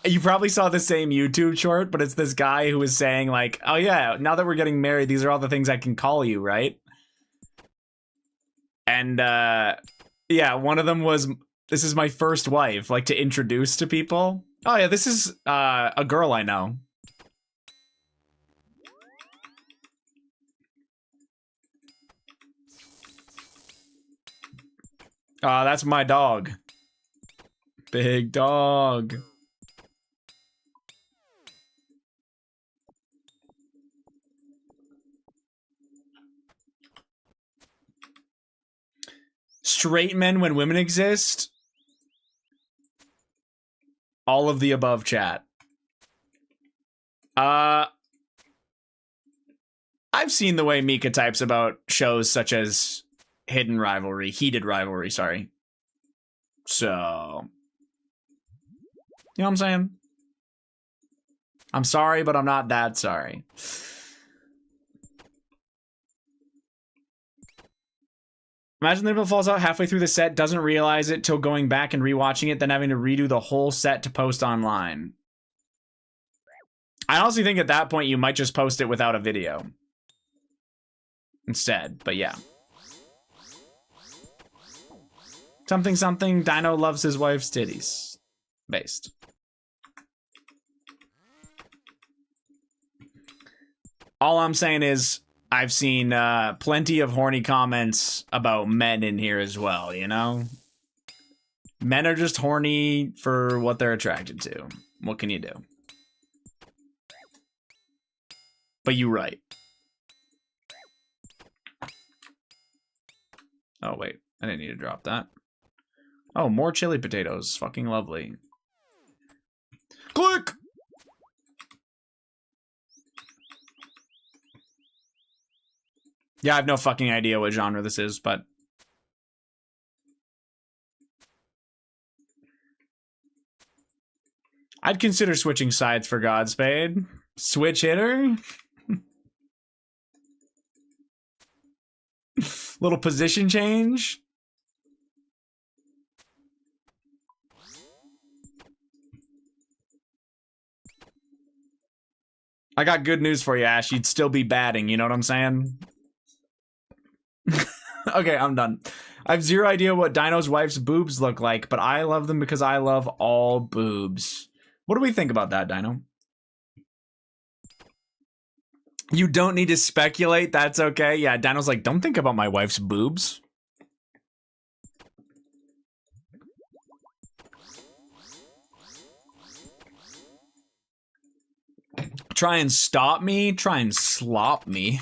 You probably saw the same YouTube short, but it's this guy who was saying like, oh yeah, now that we're getting married, these are all the things I can call you, right? And yeah, one of them was, this is my first wife, like to introduce to people. Oh yeah, this is a girl I know. That's my dog. Big dog. Straight men when women exist? All of the above, chat. I've seen the way Mika types about shows such as Heated Rivalry, sorry. So, you know what I'm saying? I'm sorry, but I'm not that sorry. Imagine the nipple falls out halfway through the set, doesn't realize it till going back and rewatching it, then having to redo the whole set to post online. I honestly think at that point you might just post it without a video instead, but yeah. Something something, Dino loves his wife's titties. Based. All I'm saying is, I've seen plenty of horny comments about men in here as well, you know? Men are just horny for what they're attracted to. What can you do? But you right. Oh, wait. I didn't need to drop that. Oh, more chili potatoes. Fucking lovely. Click! Yeah, I have no fucking idea what genre this is, but... I'd consider switching sides for Godspeed. Switch hitter? Little position change? I got good news for you, Ash. You'd still be batting, you know what I'm saying? Okay, I'm done. I have zero idea what Dino's wife's boobs look like, but I love them because I love all boobs. What do we think about that, Dino? You don't need to speculate, that's okay. Yeah, Dino's like, don't think about my wife's boobs. Try and stop me, try and slop me.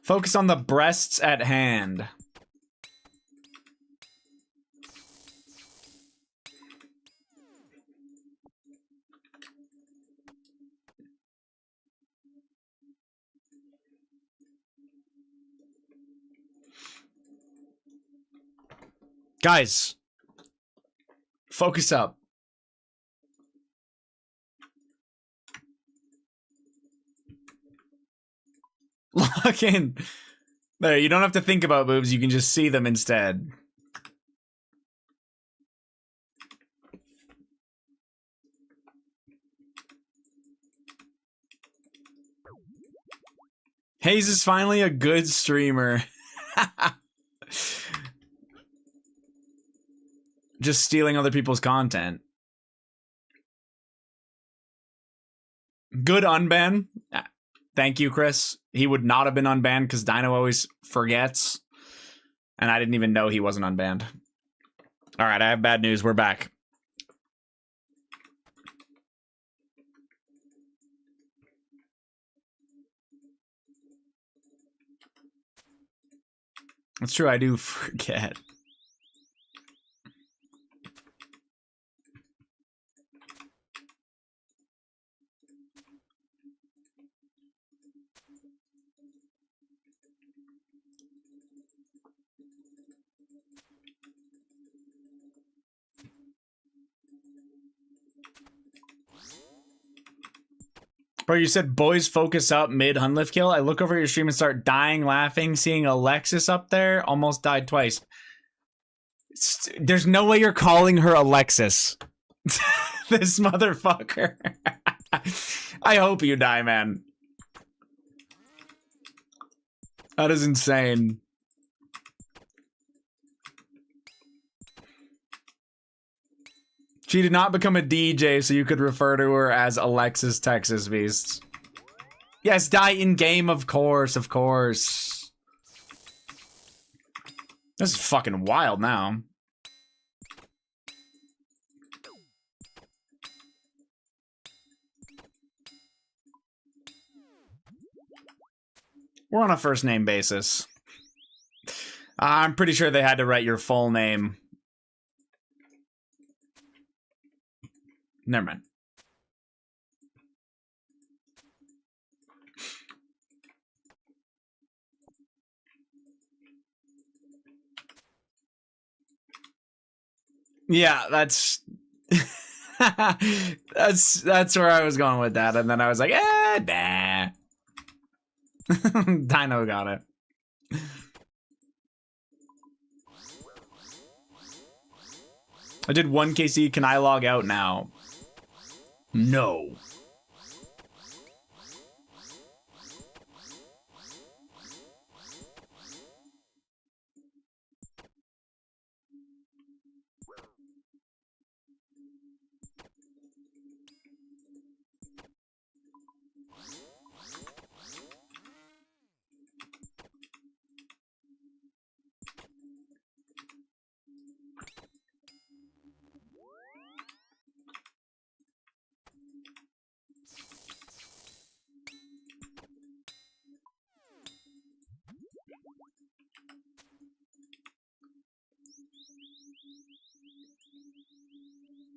Focus on the breasts at hand. Guys, focus up. Lock in. There, you don't have to think about boobs, you can just see them instead. Hayes is finally a good streamer. Just stealing other people's content. Good unban. Thank you, Chris. He would not have been unbanned because Dino always forgets. And I didn't even know he wasn't unbanned. All right, I have bad news. We're back. That's true, I do forget. Bro, you said boys focus up mid Hunlift kill. I look over your stream and start dying laughing, seeing Alexis up there. Almost died twice. There's no way you're calling her Alexis. This motherfucker. I hope you die, man. That is insane. She did not become a DJ, so you could refer to her as Alexis Texas Beast. Yes, die in game, of course, of course. This is fucking wild now. We're on a first name basis. I'm pretty sure they had to write your full name. Never mind. Yeah, that's that's where I was going with that, and then I was like, nah. Dino got it. I did 1 KC. Can I log out now? No.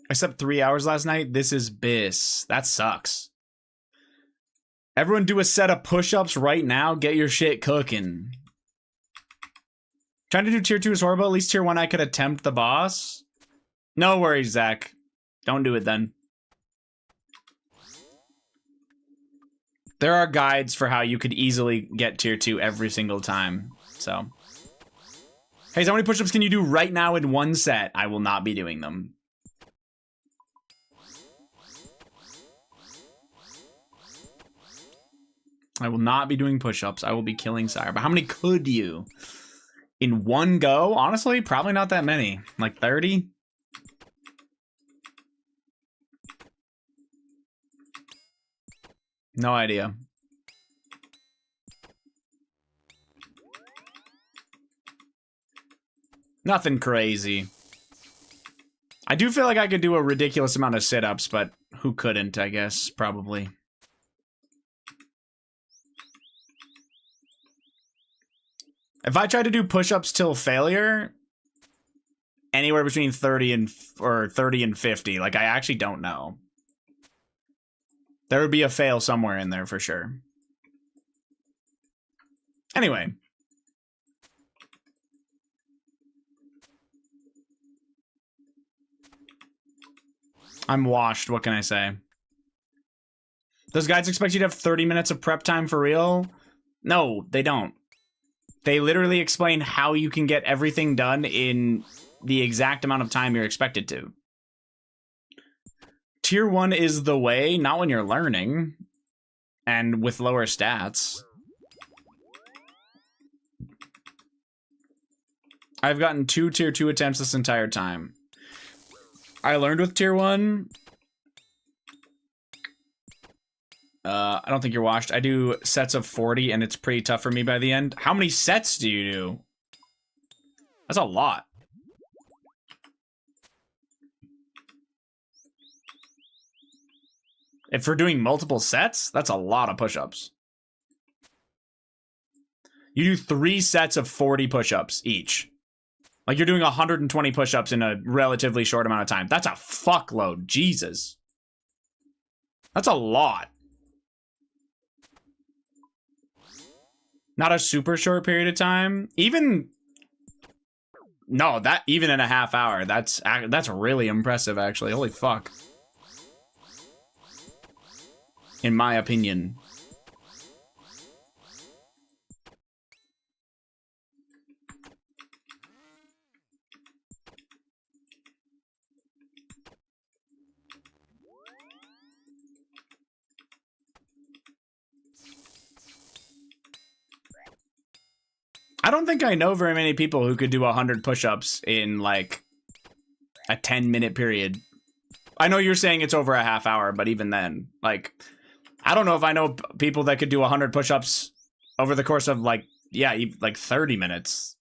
I slept 3 hours last night. This is BIS. That sucks. Everyone do a set of push-ups right now. Get your shit cooking. Trying to do tier 2 is horrible. At least tier 1 I could attempt the boss. No worries, Zach. Don't do it then. There are guides for how you could easily get tier 2 every single time. So. Hey, so how many push-ups can you do right now in one set? I will not be doing them. I will not be doing push-ups. I will be killing Sire. But how many could you? In one go? Honestly, probably not that many. Like 30? No idea. Nothing crazy. I do feel like I could do a ridiculous amount of sit-ups, but who couldn't, I guess, probably. If I try to do push-ups till failure, anywhere between 30 and 50, like I actually don't know. There would be a fail somewhere in there for sure. Anyway. I'm washed, what can I say? Those guides expect you to have 30 minutes of prep time for real? No, they don't. They literally explain how you can get everything done in the exact amount of time you're expected to. Tier 1 is the way, not when you're learning. And with lower stats. I've gotten 2 tier 2 attempts this entire time. I learned with tier 1. I don't think you're washed. I do sets of 40 and it's pretty tough for me by the end. How many sets do you do? That's a lot. If we're doing multiple sets, that's a lot of push-ups. You do 3 sets of 40 push-ups each. Like you're doing 120 push-ups in a relatively short amount of time. That's a fuckload. Jesus. That's a lot. Not a super short period of time. Even... No, that even in a half hour. That's really impressive, actually. Holy fuck. In my opinion. I don't think I know very many people who could do 100 push-ups in like a 10-minute period. I know you're saying it's over a half hour, but even then, like, I don't know if I know people that could do 100 push-ups over the course of like, yeah, like 30 minutes.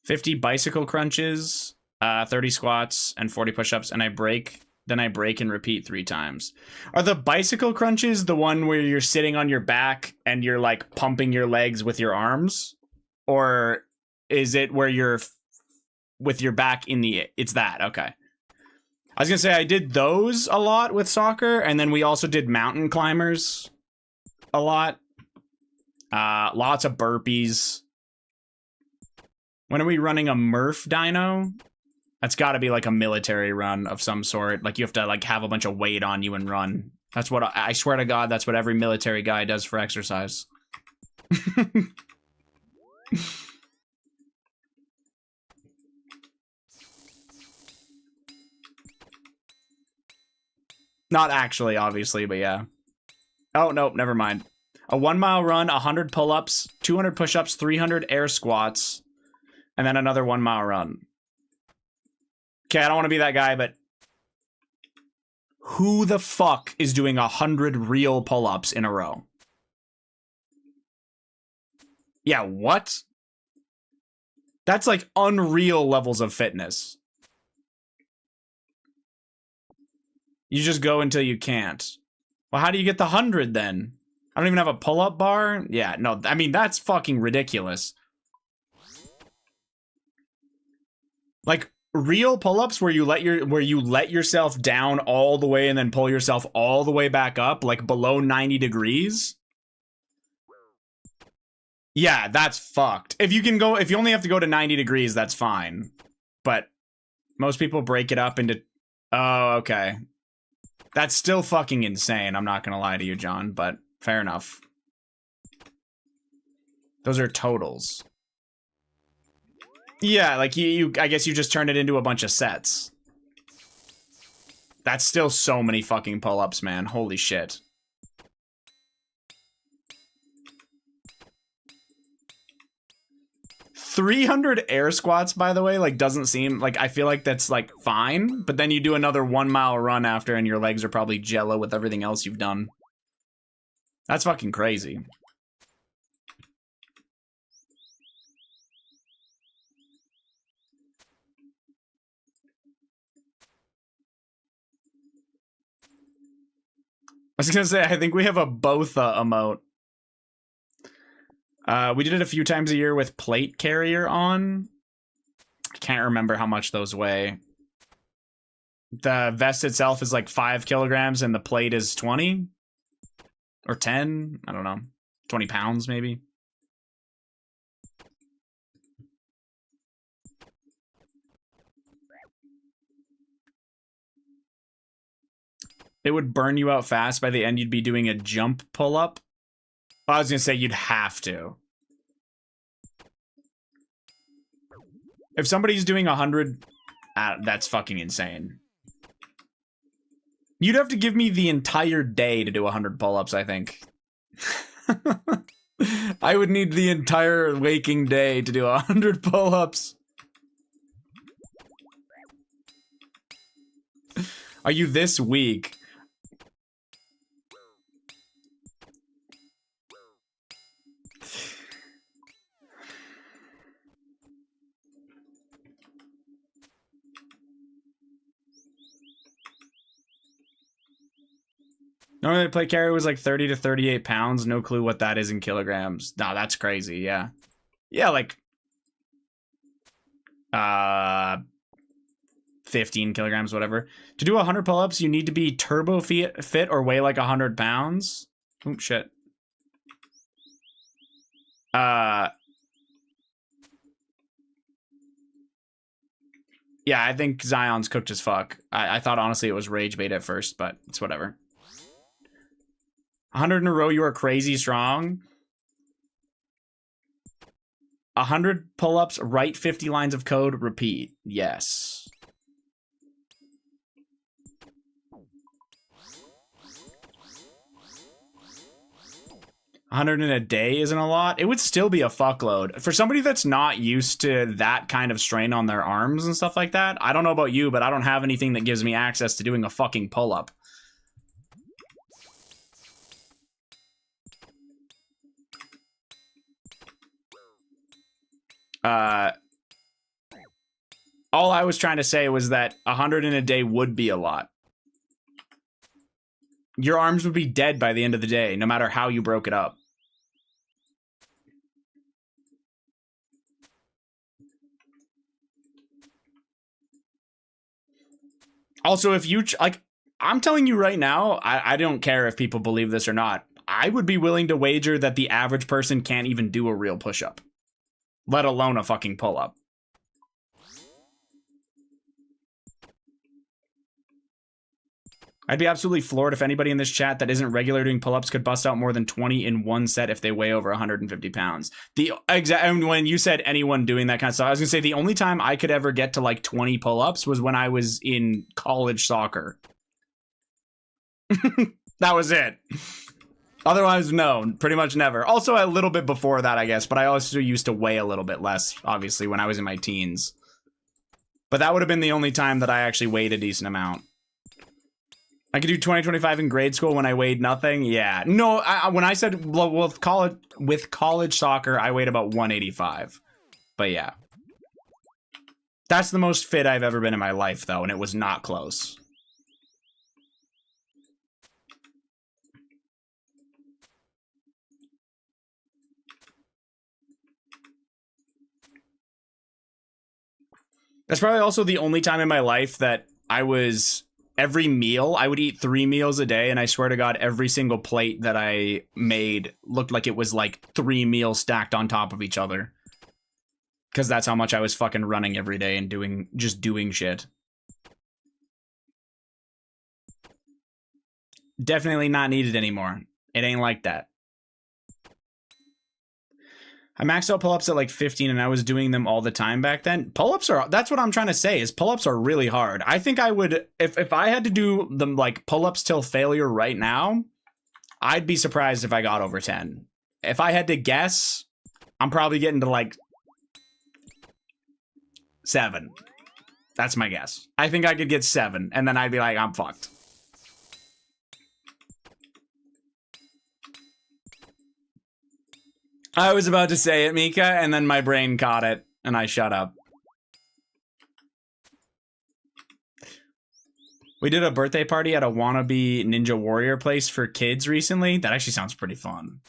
50 bicycle crunches, 30 squats, and 40 push-ups, and I break. Then I break and repeat 3 times. Are the bicycle crunches the one where you're sitting on your back and you're like pumping your legs with your arms? Or is it where you're with your back in the... It's that, okay. I was gonna say I did those a lot with soccer, and then we also did mountain climbers a lot. Lots of burpees. When are we running a Murph dyno? That's got to be like a military run of some sort. Like you have to like have a bunch of weight on you and run. That's what I swear to God, that's what every military guy does for exercise. Not actually, obviously, but yeah. Oh, nope, never mind. A 1 mile run, 100 pull-ups, 200 push-ups, 300 air squats, and then another 1 mile run. Okay, I don't want to be that guy, but who the fuck is doing 100 real pull-ups in a row? Yeah, what? That's like unreal levels of fitness. You just go until you can't. Well, how do you get the 100 then? I don't even have a pull-up bar? Yeah, no, I mean, that's fucking ridiculous. Like real pull-ups where you let yourself down all the way and then pull yourself all the way back up, like below 90 degrees. Yeah, that's fucked. If you only have to go to 90 degrees, that's fine. But most people break it up into... Oh, okay. That's still fucking insane. I'm not gonna lie to you, John, but fair enough. Those are totals. Yeah, like I guess you just turn it into a bunch of sets. That's still so many fucking pull-ups, man. Holy shit. $300 air squats, by the way, like doesn't seem like, I feel like that's like fine, but then you do another 1 mile run after and your legs are probably jello with everything else you've done. That's fucking crazy. I was gonna say, I think we have a Botha emote. We did it a few times a year with plate carrier on. I can't remember how much those weigh. The vest itself is like 5 kilograms and the plate is 20 or 10. I don't know. 20 pounds maybe. It would burn you out fast. By the end, you'd be doing a jump pull-up. I was gonna say you'd have to. If somebody's doing 100, that's fucking insane. You'd have to give me the entire day to do 100 pull-ups, I think. I would need the entire waking day to do 100 pull-ups. Are you this weak? Normally, the plate carrier was like 30 to 38 pounds. No clue what that is in kilograms. Nah, that's crazy. Yeah. Yeah, like 15 kilograms, whatever. To do 100 pull-ups, you need to be turbo fit or weigh like 100 pounds. Oh, shit. Yeah, I think Zion's cooked as fuck. I thought, honestly, it was rage bait at first, but it's whatever. 100 in a row, you are crazy strong. 100 pull-ups, write 50 lines of code, repeat. Yes. 100 in a day isn't a lot. It would still be a fuckload. For somebody that's not used to that kind of strain on their arms and stuff like that, I don't know about you, but I don't have anything that gives me access to doing a fucking pull-up. All I was trying to say was that 100 in a day would be a lot. Your arms would be dead by the end of the day, no matter how you broke it up. Also, if you, like, I'm telling you right now, I don't care if people believe this or not. I would be willing to wager that the average person can't even do a real push-up, let alone a fucking pull-up. I'd be absolutely floored if anybody in this chat that isn't regular doing pull-ups could bust out more than 20 in one set if they weigh over 150 pounds. And when you said anyone doing that kind of stuff, I was gonna say the only time I could ever get to like 20 pull-ups was when I was in college soccer. That was it. Otherwise, no, pretty much never. Also, a little bit before that, I guess, but I also used to weigh a little bit less, obviously, when I was in my teens. But that would have been the only time that I actually weighed a decent amount. I could do 20-25 in grade school when I weighed nothing. Yeah. No, when I said with college soccer, I weighed about 185. But yeah. That's the most fit I've ever been in my life, though, and it was not close. That's probably also the only time in my life that I was every meal. I would eat 3 meals a day, and I swear to God, every single plate that I made looked like it was like 3 meals stacked on top of each other. Because that's how much I was fucking running every day and doing shit. Definitely not needed anymore. It ain't like that. I maxed out pull-ups at like 15 and I was doing them all the time back then. Pull-ups are, that's what I'm trying to say, is pull-ups are really hard. I think I would, if I had to do them like pull-ups till failure right now, I'd be surprised if I got over 10. If I had to guess, I'm probably getting to like 7. That's my guess. I think I could get 7 and then I'd be like, I'm fucked. I was about to say it, Mika, and then my brain caught it, and I shut up. We did a birthday party at a wannabe Ninja Warrior place for kids recently. That actually sounds pretty fun.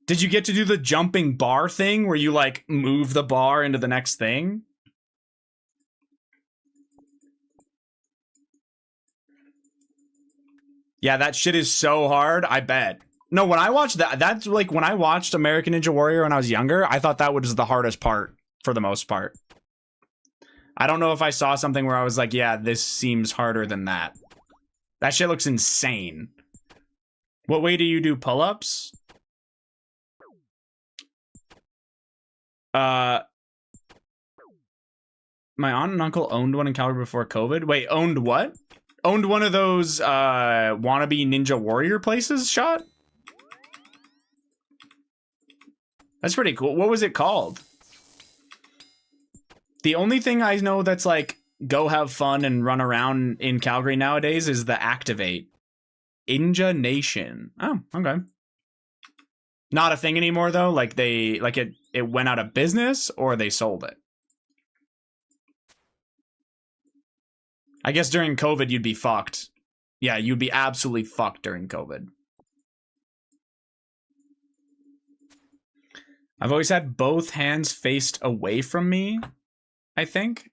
Did you get to do the jumping bar thing where you, like, move the bar into the next thing? Yeah, that shit is so hard, I bet. No, when I watched that's like when I watched American Ninja Warrior when I was younger, I thought that was the hardest part for the most part. I don't know if I saw something where I was like, yeah, this seems harder than that. That shit looks insane. What way do you do pull-ups? My aunt and uncle owned one in Calgary before COVID. Wait, owned what? Owned one of those wannabe Ninja Warrior places, Shot? That's pretty cool. What was it called? The only thing I know that's like go have fun and run around in Calgary nowadays is the Activate. Inja Nation. Oh, okay. Not a thing anymore though? Like it went out of business or they sold it? I guess during COVID, you'd be fucked. Yeah, you'd be absolutely fucked during COVID. I've always had both hands faced away from me, I think.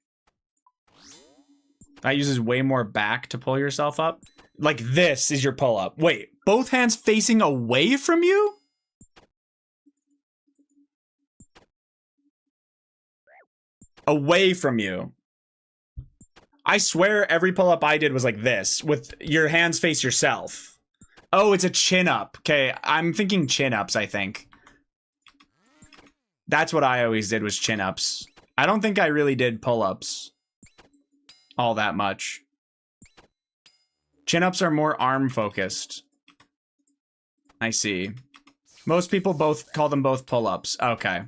That uses way more back to pull yourself up. Like this is your pull-up. Wait, both hands facing away from you? Away from you. I swear every pull-up I did was like this, with your hands face yourself. Oh, it's a chin-up. Okay, I'm thinking chin-ups, I think. That's what I always did, was chin-ups. I don't think I really did pull-ups all that much. Chin-ups are more arm-focused. I see. Most people both call them both pull-ups. Okay.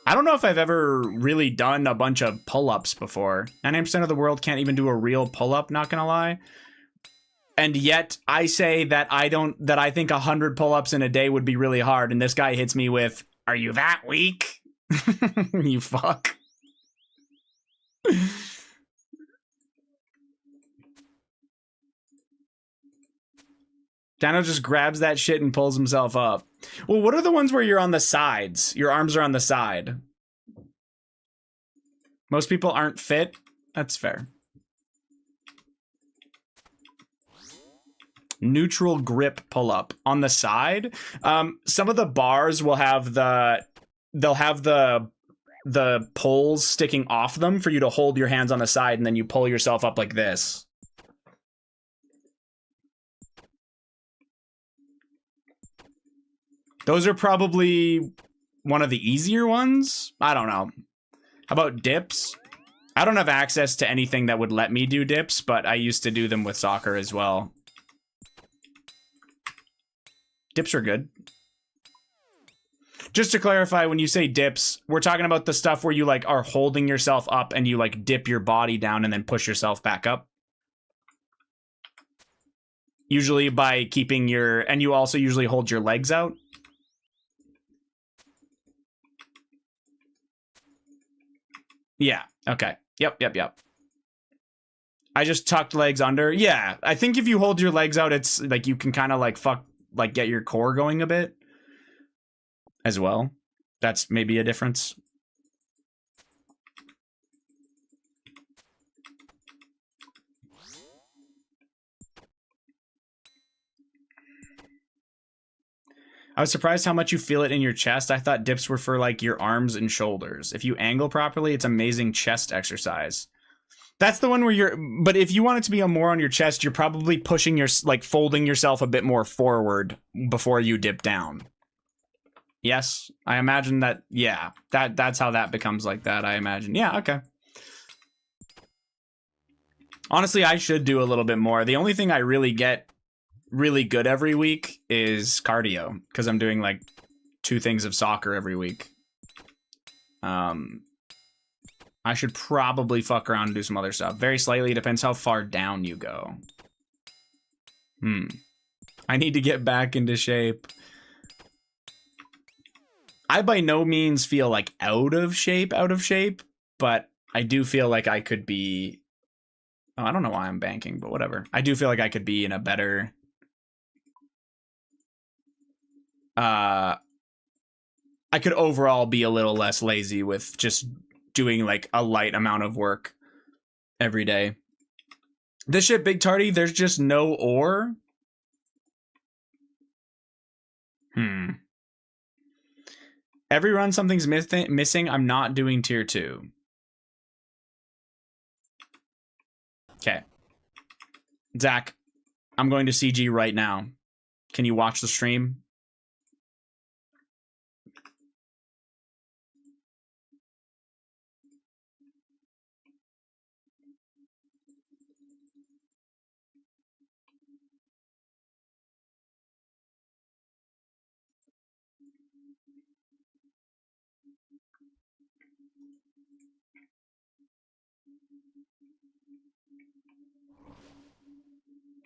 I don't know if I've ever really done a bunch of pull-ups before. 99% of the world can't even do a real pull-up, not gonna lie. And yet, I say that I think 100 pull-ups in a day would be really hard, and this guy hits me with, "Are you that weak?" You fuck. Dano just grabs that shit and pulls himself up. Well, what are the ones where you're on the sides? Your arms are on the side. Most people aren't fit. That's fair. Neutral grip pull-up on the side. Some of the bars will have they'll have the poles sticking off them for you to hold your hands on the side, and then you pull yourself up like this. Those are probably one of the easier ones. I don't know. How about dips? I don't have access to anything that would let me do dips, but I used to do them with soccer as well. Dips are good. Just to clarify, when you say dips, we're talking about the stuff where you like are holding yourself up and you like dip your body down and then push yourself back up. Usually by keeping and you also usually hold your legs out. Yeah, okay. Yep. I just tucked legs under. Yeah, I think if you hold your legs out, it's like you can kind of like get your core going a bit. as well. That's maybe a difference. I was surprised how much you feel it in your chest. I thought dips were for like your arms and shoulders. If you angle properly, it's amazing chest exercise. That's the one where you're, but if you want it to be a more on your chest, you're probably pushing your, like folding yourself a bit more forward before you dip down. Yes, I imagine that, yeah, that's how that becomes like that, I imagine. Yeah, okay. Honestly, I should do a little bit more. The only thing I really get really good every week is cardio, because I'm doing like 2 things of soccer every week. I should probably fuck around and do some other stuff. Very slightly, it depends how far down you go. I need to get back into shape. I by no means feel like out of shape, but I do feel like I could be... Oh, I don't know why I'm banking, but whatever. I do feel like I could be in a better... I could overall be a little less lazy with just doing like a light amount of work every day. This shit, Big Tardy, there's just no ore. Every run something's missing. I'm not doing tier 2. Okay. Zach, I'm going to CG right now. Can you watch the stream?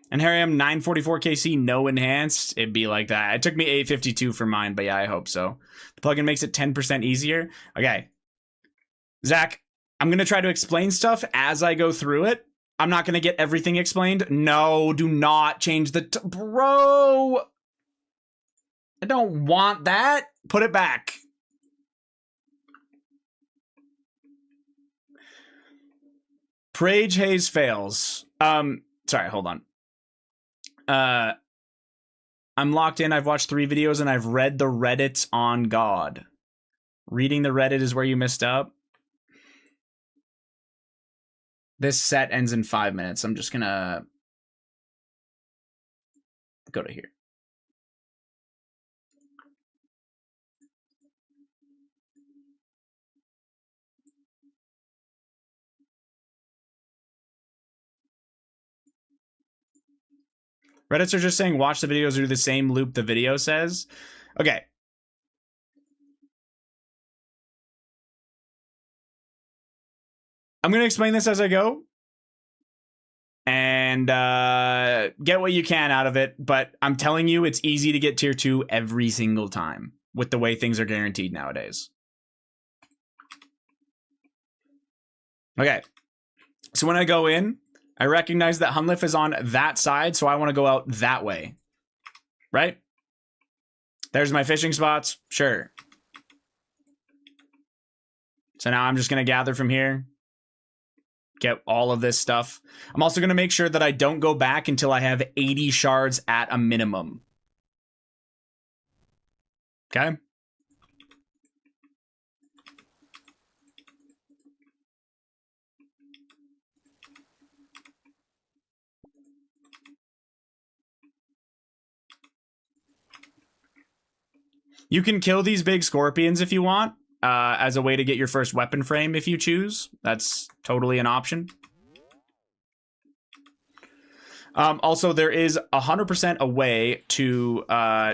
And here I am, 944 KC, no enhanced. It'd be like that. It took me 852 for mine, but yeah, I hope so. The plugin makes it 10% easier. Okay. Zach, I'm going to try to explain stuff as I go through it. I'm not going to get everything explained. No, do not change the... Bro! I don't want that. Put it back. Prage Haze fails. Sorry, hold on. I'm locked in. I've watched 3 videos and I've read the Reddits on God. Reading the Reddit is where you missed up. This set ends in 5 minutes. I'm just gonna go to here. Reddits are just saying watch the videos or do the same loop the video says. Okay. I'm going to explain this as I go. And get what you can out of it. But I'm telling you, it's easy to get tier 2 every single time with the way things are guaranteed nowadays. Okay. So when I go in, I recognize that Hunliff is on that side, so I want to go out that way. Right? There's my fishing spots. Sure. So now I'm just going to gather from here. Get all of this stuff. I'm also going to make sure that I don't go back until I have 80 shards at a minimum. Okay? You can kill these big scorpions if you want, as a way to get your first weapon frame if you choose. That's totally an option. Also, there is 100% a way to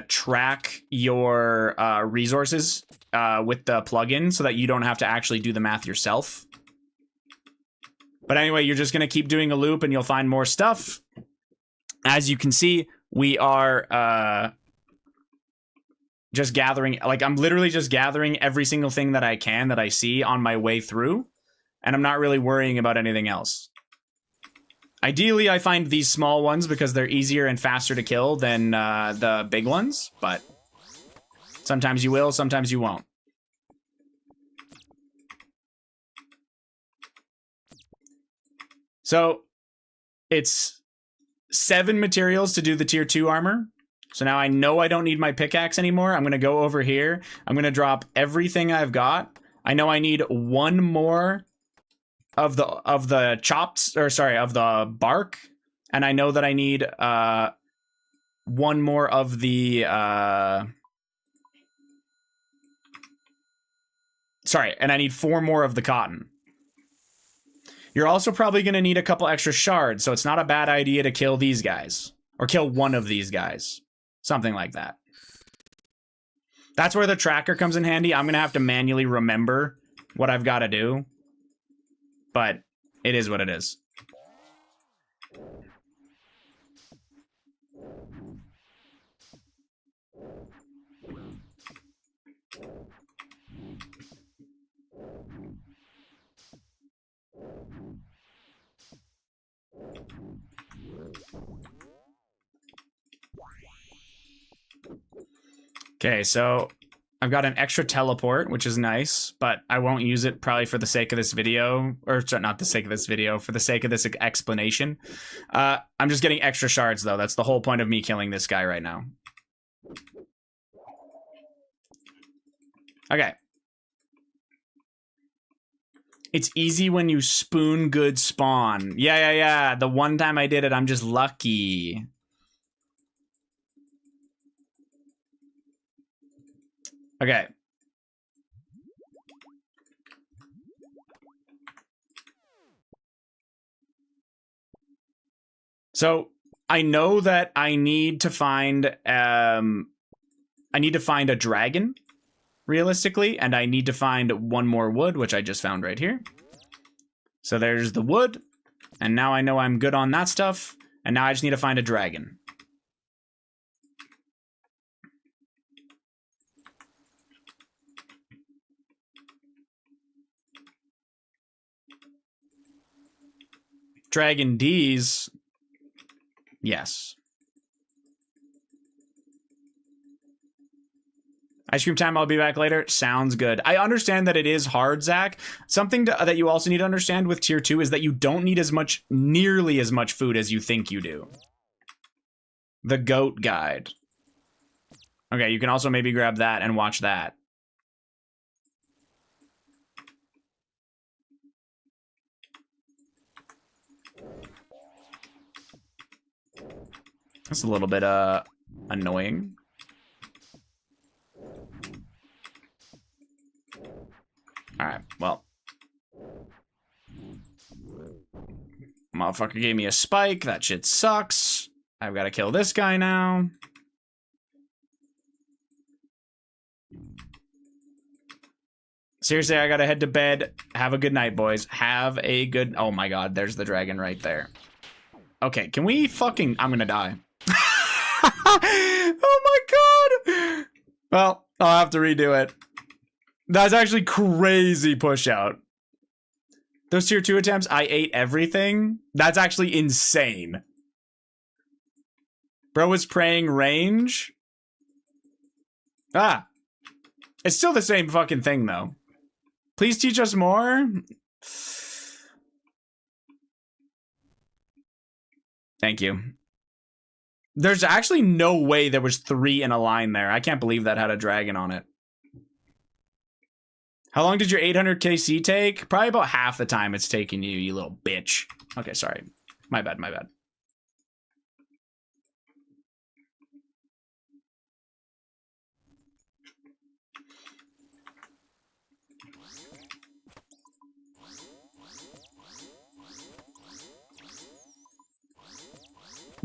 track your resources with the plugin so that you don't have to actually do the math yourself. But anyway, you're just going to keep doing a loop and you'll find more stuff. As you can see, we are... just gathering, like I'm literally just gathering every single thing that I can that I see on my way through, and I'm not really worrying about anything else. Ideally, I find these small ones because they're easier and faster to kill than the big ones, but Sometimes you will, sometimes you won't. So it's 7 materials to do the tier 2 armor. So now I know I don't need my pickaxe anymore. I'm going to go over here. I'm going to drop everything I've got. I know I need 1 more of the chops, or sorry, of the bark. And I know that I need 1 more of the sorry, and I need 4 more of the cotton. You're also probably going to need a couple extra shards, so it's not a bad idea to kill these guys. Or kill one of these guys. Something like that. That's where the tracker comes in handy. I'm going to have to manually remember what I've got to do. But it is what it is. Okay, so I've got an extra teleport, which is nice, but I won't use it probably for the sake of this video, or not the sake of this video, for the sake of this explanation. I'm just getting extra shards, though. That's the whole point of me killing this guy right now. Okay. It's easy when you spoon good spawn. Yeah. The one time I did it, I'm just lucky. Okay. So I know that I need to find a dragon, realistically, and I need to find 1 more wood, which I just found right here. So there's the wood, and now I know I'm good on that stuff, and now I just need to find a dragon. Dragon D's. Yes. Ice cream time, I'll be back later. Sounds good. I understand that it is hard, Zach. Something that you also need to understand with tier 2 is that you don't need nearly as much food as you think you do. The goat guide. Okay, you can also maybe grab that and watch that. That's a little bit annoying. Alright, well. Motherfucker gave me a spike. That shit sucks. I've got to kill this guy now. Seriously, I gotta head to bed. Have a good night, boys. Have a good... Oh my god, there's the dragon right there. Okay, can we fucking... I'm gonna die. Oh my god! Well, I'll have to redo it. That's actually crazy push out. Those tier 2 attempts, I ate everything. That's actually insane. Bro was praying range. Ah. It's still the same fucking thing, though. Please teach us more. Thank you. There's actually no way there was 3 in a line there. I can't believe that had a dragon on it. How long did your 800 KC take? Probably about half the time it's taking you, you little bitch. Okay, sorry. My bad, my bad.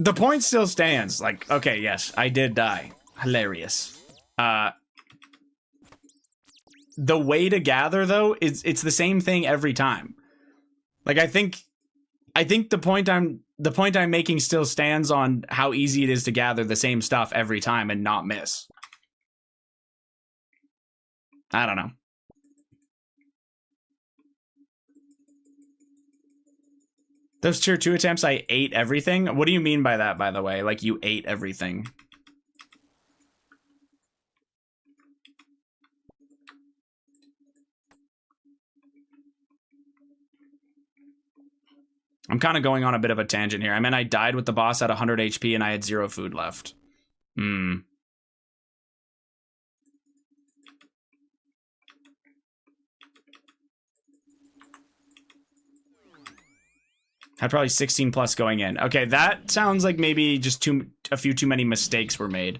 The point still stands. Like, okay, yes, I did die. Hilarious. The way to gather, though, it's the same thing every time. Like, I think the point I'm making still stands on how easy it is to gather the same stuff every time and not miss. I don't know. Those tier 2 attempts, I ate everything? What do you mean by that, by the way? Like, you ate everything? I'm kind of going on a bit of a tangent here. I mean, I died with the boss at 100 HP and I had 0 food left. Had probably 16 plus going in. Okay, that sounds like maybe just a few too many mistakes were made.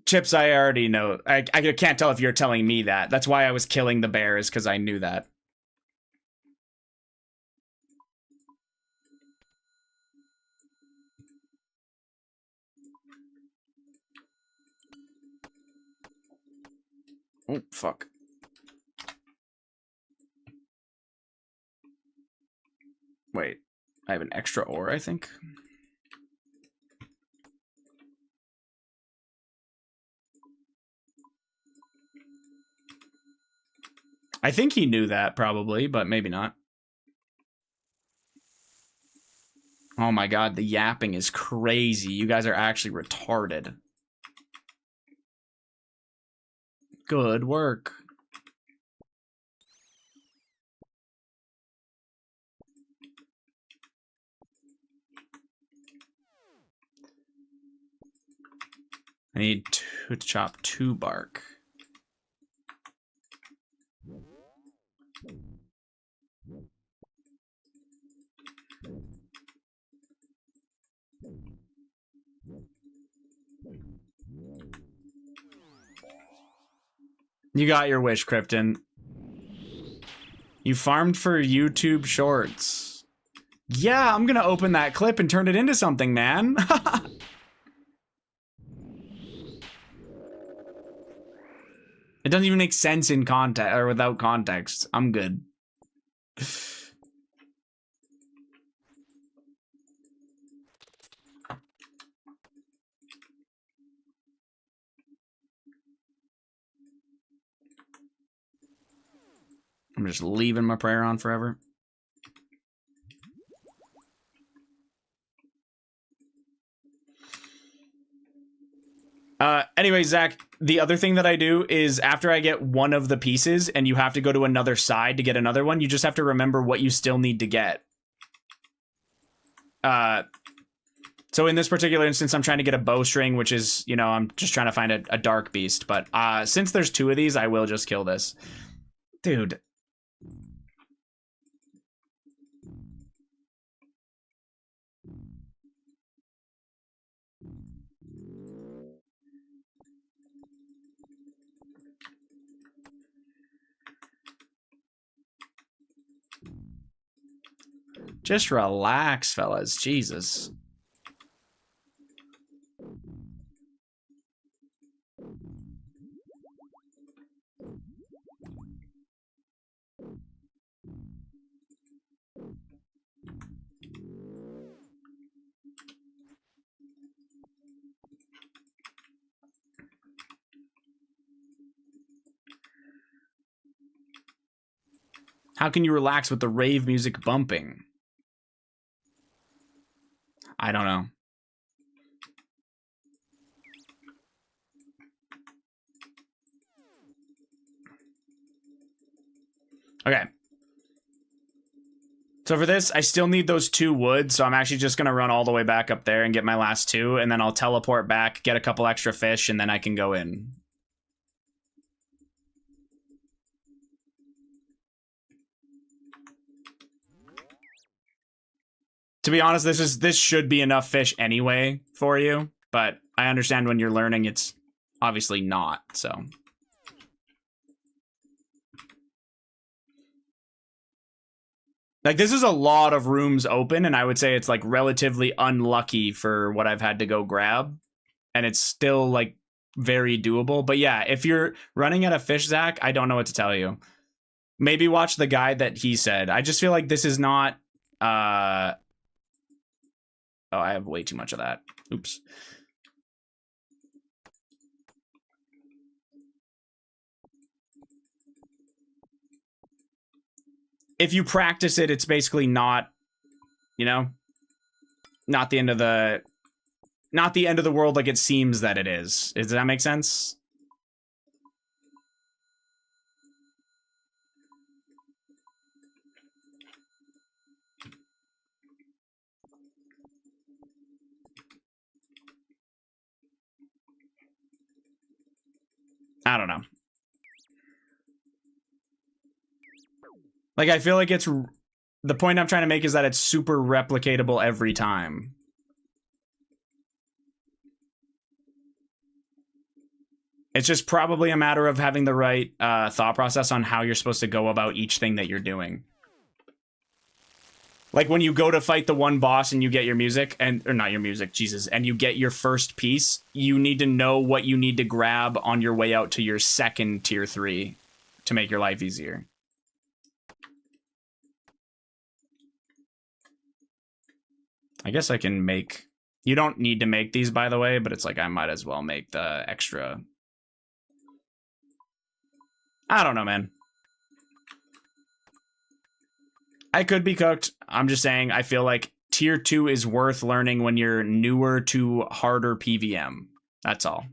Chips, I already know. I can't tell if you're telling me that. That's why I was killing the bears, because I knew that. Oh, fuck. Wait, I have an extra ore, I think. I think he knew that, probably, but maybe not. Oh my god, the yapping is crazy. You guys are actually retarded. Good work. I need to chop 2 bark. You got your wish, Krypton. You farmed for YouTube Shorts. Yeah, I'm gonna open that clip and turn it into something, man. It doesn't even make sense in context or without context. I'm good. I'm just leaving my prayer on forever. Anyway, Zach, the other thing that I do is after I get one of the pieces and you have to go to another side to get another one, you just have to remember what you still need to get. So in this particular instance, I'm trying to get a bowstring, which is, you know, I'm just trying to find a dark beast. But since there's 2 of these, I will just kill this. Dude. Just relax, fellas. Jesus. How can you relax with the rave music bumping? I don't know. Okay. So for this, I still need those 2 wood, so I'm actually just going to run all the way back up there and get my last 2, and then I'll teleport back, get a couple extra fish, and then I can go in. To be honest, this should be enough fish anyway for you, but I understand when you're learning it's obviously not, so. Like, this is a lot of rooms open, and I would say it's, like, relatively unlucky for what I've had to go grab. And it's still, like, very doable. But yeah, if you're running out of fish, Zach, I don't know what to tell you. Maybe watch the guide that he said. I just feel like this is not... Oh, I have way too much of that. Oops. If you practice it, it's basically not, you know, not the end of the world like it seems that it is. Does that make sense? I don't know. Like, I feel like it's... The point I'm trying to make is that it's super replicatable every time. It's just probably a matter of having the right thought process on how you're supposed to go about each thing that you're doing. Like when you go to fight the one boss and you get your music, or not your music, Jesus, and you get your first piece, you need to know what you need to grab on your way out to your second tier 3 to make your life easier. I guess I can make... You don't need to make these, by the way, but it's like I might as well make the extra... I don't know, man. I could be cooked. I'm just saying I feel like tier 2 is worth learning when you're newer to harder PVM. That's all.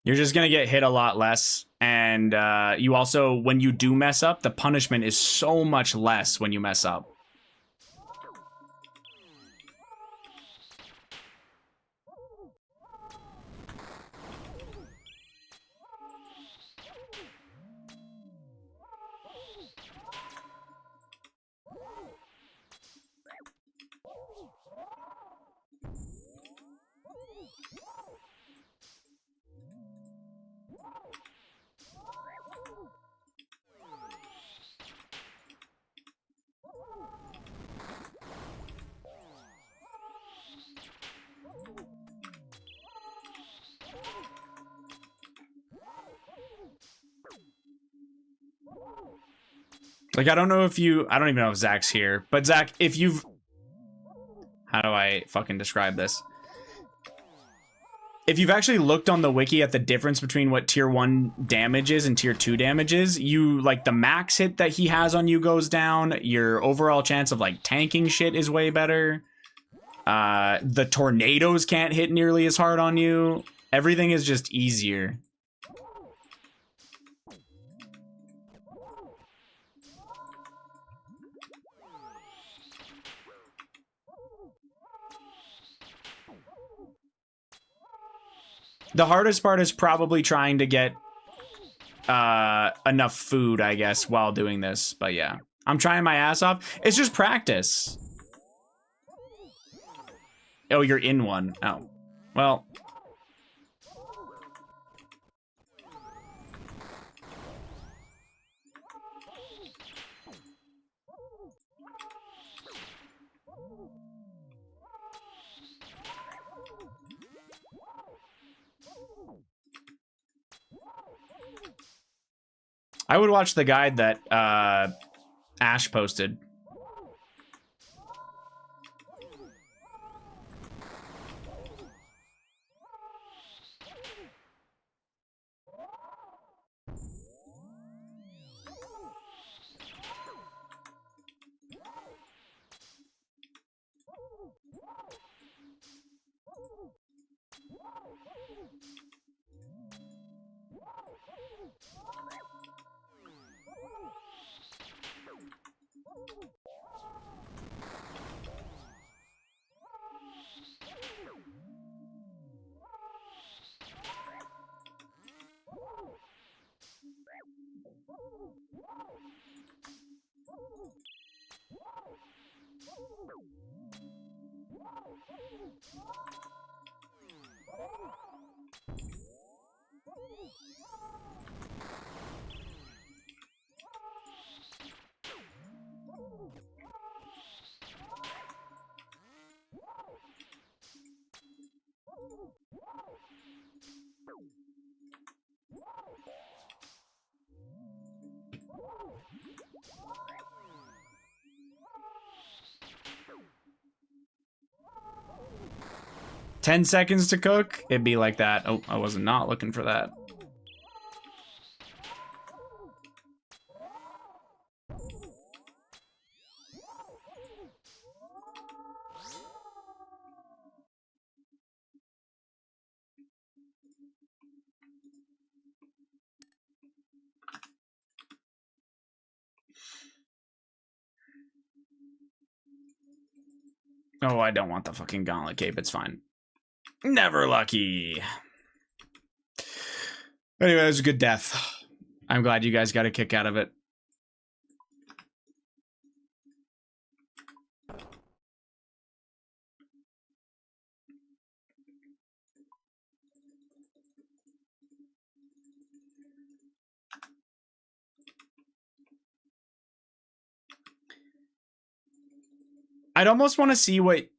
You're just going to get hit a lot less. And you also, when you do mess up, the punishment is so much less when you mess up. Like, I don't know if you... I don't even know if Zach's here. But Zach, if you've... How do I fucking describe this? If you've actually looked on the wiki at the difference between what tier 1 damage is and tier 2 damage is, you, like, the max hit that he has on you goes down. Your overall chance of, like, tanking shit is way better. The tornadoes can't hit nearly as hard on you. Everything is just easier. The hardest part is probably trying to get enough food, I guess, while doing this. But yeah, I'm trying my ass off. It's just practice. Oh, you're in one. Oh, well. I would watch the guide that Ash posted. "10 seconds to cook?" It'd be like that. Oh, I was not looking for that. Oh, I don't want the fucking gauntlet cape. It's fine. Never lucky. Anyway, it was a good death. I'm glad you guys got a kick out of it. I'd almost want to see what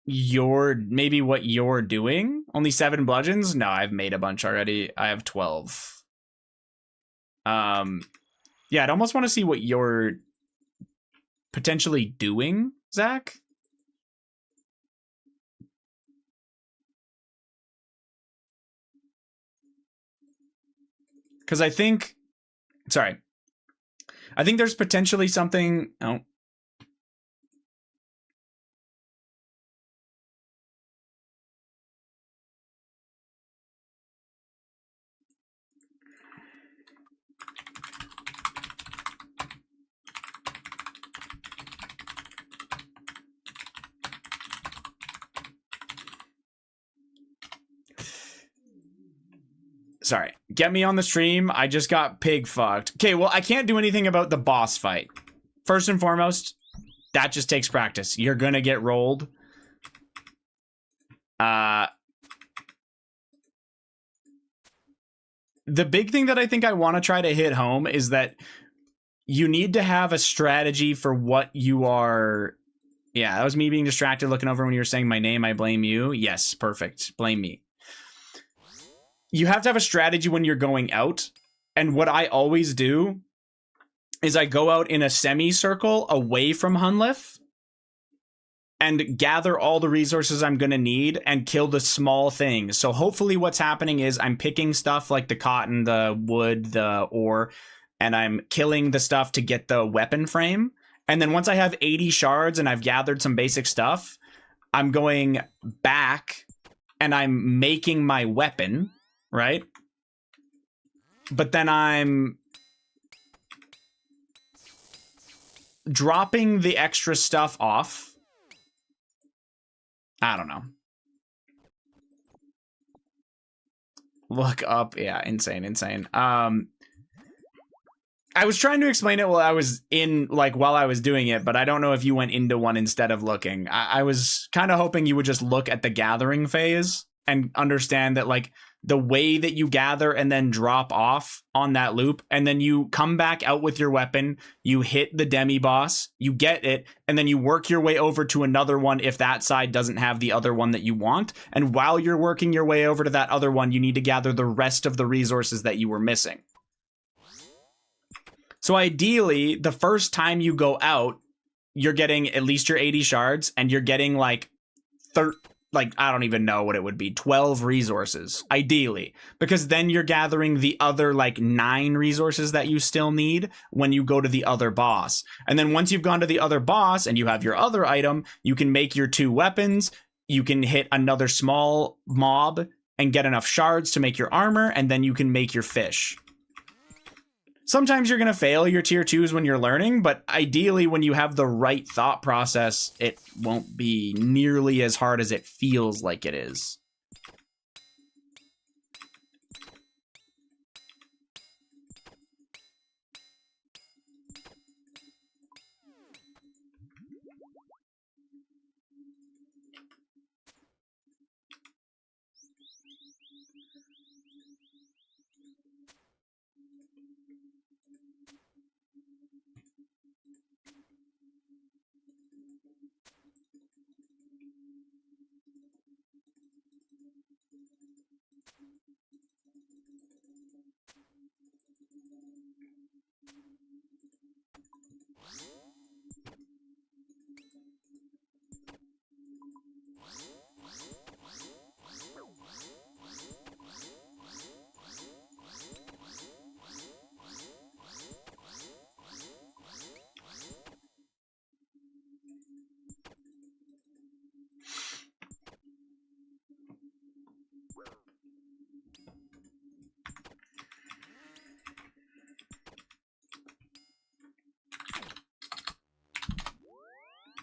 you're doing. Only 7 bludgeons? No, I've made a bunch already. I have 12. Yeah, I'd almost want to see what you're potentially doing, Zach. Because I think there's potentially something. Oh. Sorry. Get me on the stream. I just got pig fucked. Okay, well, I can't do anything about the boss fight. First and foremost, that just takes practice. You're gonna get rolled. The big thing that I think I want to try to hit home is that you need to have a strategy for what you are. Yeah, that was me being distracted looking over when you were saying my name. I blame you. Yes, perfect. Blame me. You have to have a strategy when you're going out. And what I always do is I go out in a semicircle away from Hunlith and gather all the resources I'm going to need and kill the small things. So hopefully what's happening is I'm picking stuff like the cotton, the wood, the ore, and I'm killing the stuff to get the weapon frame. And then once I have 80 shards and I've gathered some basic stuff, I'm going back and I'm making my weapon, right? But then I'm dropping the extra stuff off. I don't know. Look up. Yeah, insane. I was trying to explain it while I was doing it, but I don't know if you went into one instead of looking. I was kind of hoping you would just look at the gathering phase and understand that, like, the way that you gather and then drop off on that loop, and then you come back out with your weapon, you hit the demi boss, you get it, and then you work your way over to another one if that side doesn't have the other one that you want. And while you're working your way over to that other one, you need to gather the rest of the resources that you were missing. So ideally, the first time you go out, you're getting at least your 80 shards, and you're getting like I don't even know what it would be, 12 resources, ideally, because then you're gathering the other like 9 resources that you still need when you go to the other boss. And then once you've gone to the other boss and you have your other item, you can make your 2 weapons, you can hit another small mob and get enough shards to make your armor, and then you can make your fish. Sometimes you're going to fail your tier 2s when you're learning, but ideally when you have the right thought process, it won't be nearly as hard as it feels like it is.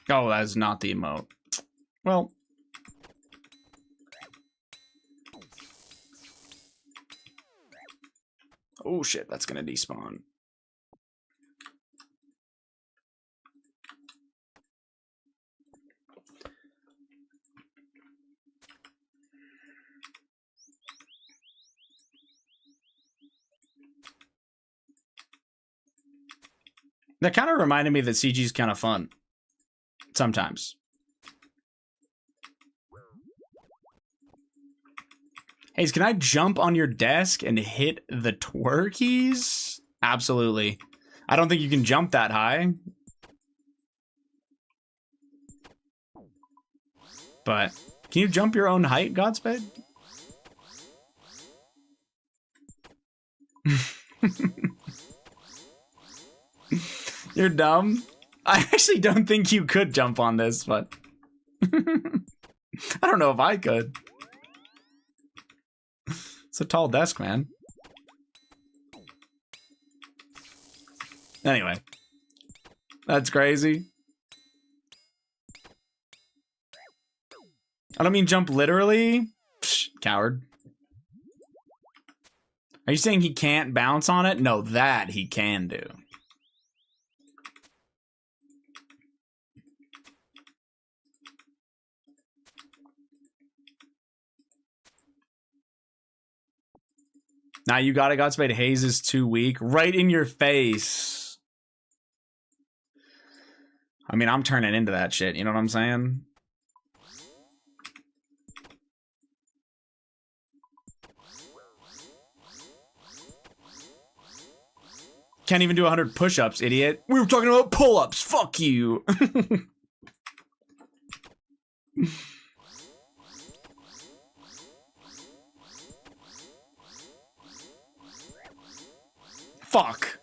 Oh, that's not the emote. Well. Oh shit, that's gonna despawn. That kind of reminded me that CG is kind of fun. Sometimes. Hey, can I jump on your desk and hit the twerkies? Absolutely. I don't think you can jump that high. But can you jump your own height, Godspeed? You're dumb. I actually don't think you could jump on this, but I don't know if I could. It's a tall desk, man. Anyway. That's crazy. I don't mean jump literally. Psh, coward. Are you saying he can't bounce on it? No, that he can do. Now you got it, Godspeed. Haze is too weak. Right in your face. I mean, I'm turning into that shit. You know what I'm saying? Can't even do 100 push-ups, idiot. We were talking about pull-ups. Fuck you. Fuck.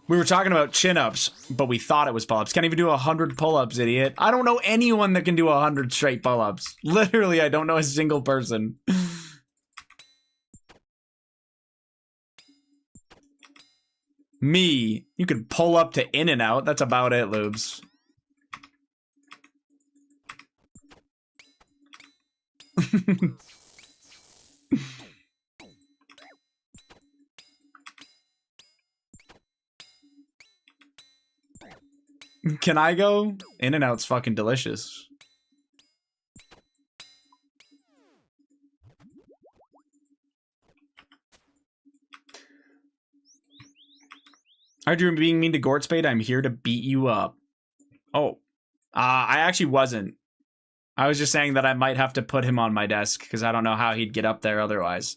We were talking about chin-ups, but we thought it was pull-ups. Can't even do 100 pull-ups, idiot. I don't know anyone that can do 100 straight pull-ups. Literally, I don't know a single person. Me. You can pull up to in and out. That's about it, Lubes. Can I go? In and out's fucking delicious. Are you being mean to Gortspade? I'm here to beat you up. Oh. I actually wasn't. I was just saying that I might have to put him on my desk because I don't know how he'd get up there otherwise.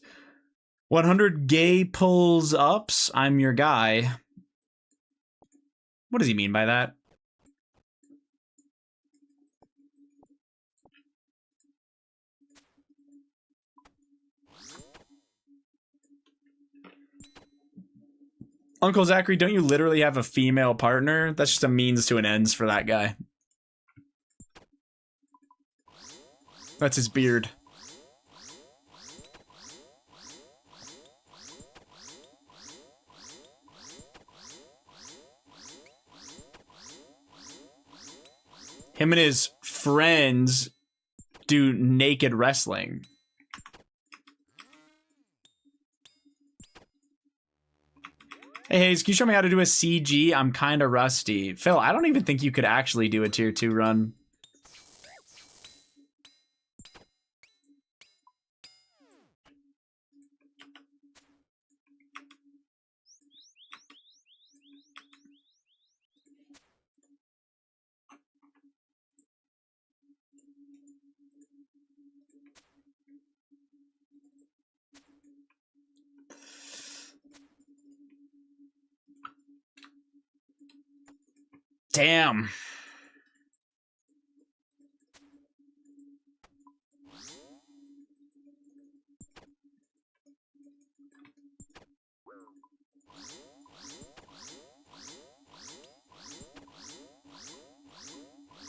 100 gay pulls ups. I'm your guy. What does he mean by that? Uncle Zachary, don't you literally have a female partner? That's just a means to an ends for that guy. That's his beard. Him and his friends do naked wrestling. Hey, Hayes, can you show me how to do a CG? I'm kind of rusty. Phil, I don't even think you could actually do a tier 2 run. Damn.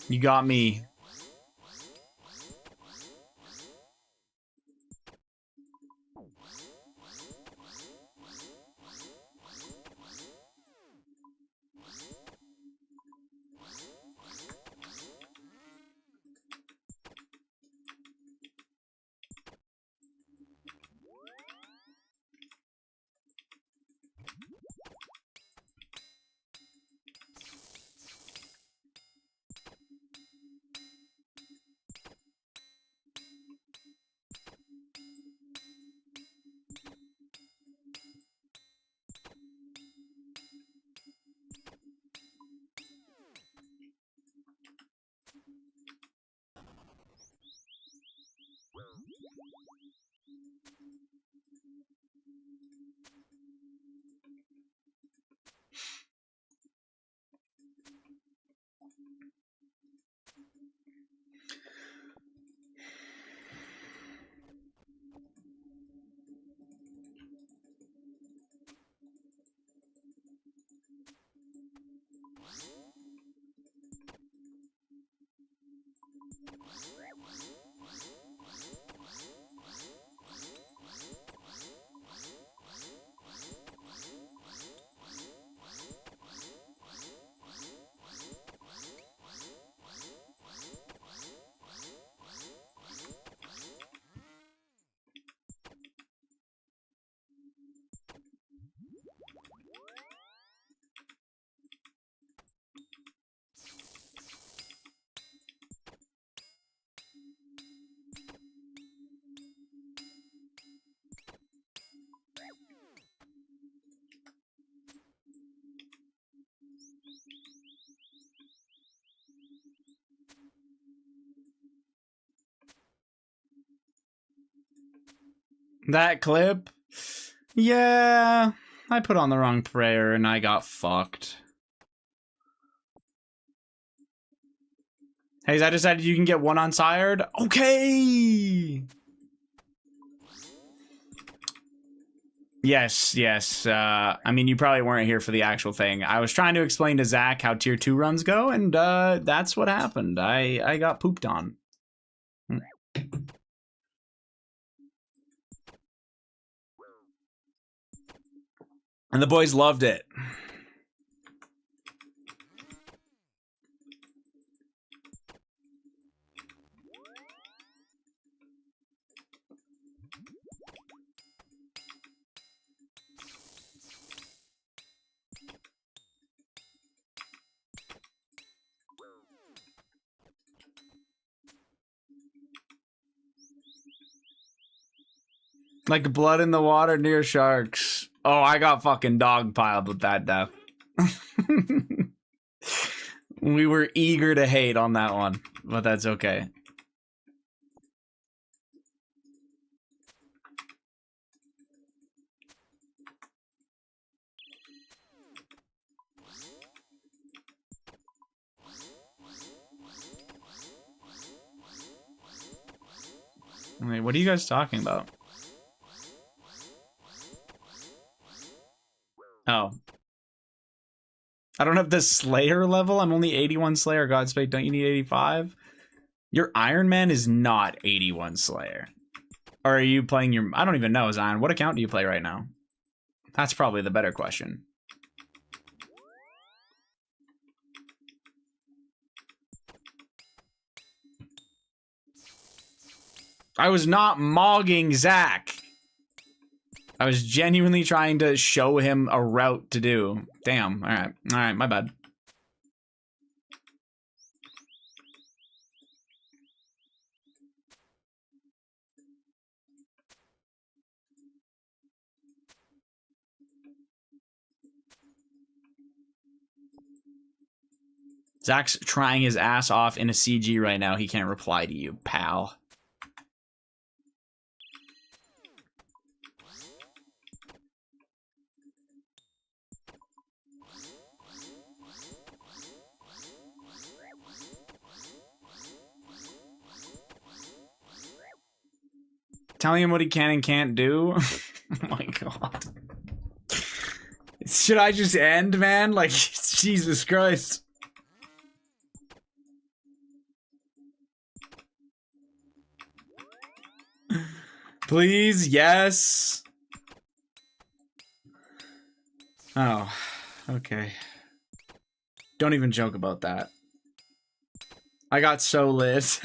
You got me. That clip? Yeah, I put on the wrong prayer and I got fucked. Hey, I decided you can get one on sired? Okay! Yes, yes. I mean, you probably weren't here for the actual thing. I was trying to explain to Zach how tier 2 runs go, and that's what happened. I got pooped on. And the boys loved it. Like blood in the water near sharks. Oh, I got fucking dogpiled with that death. We were eager to hate on that one, but that's okay. Wait, what are you guys talking about? Oh. I don't have the Slayer level. I'm only 81 Slayer. Godspeed, don't you need 85? Your Ironman is not 81 Slayer. Or are you playing your... I don't even know, Zion. What account do you play right now? That's probably the better question. I was not mogging Zach. I was genuinely trying to show him a route to do. Damn. All right. All right. My bad. Zach's trying his ass off in a CG right now. He can't reply to you, pal. Telling him what he can and can't do? Oh my god. Should I just end, man? Like, Jesus Christ. Please, yes. Oh, okay. Don't even joke about that. I got so lit.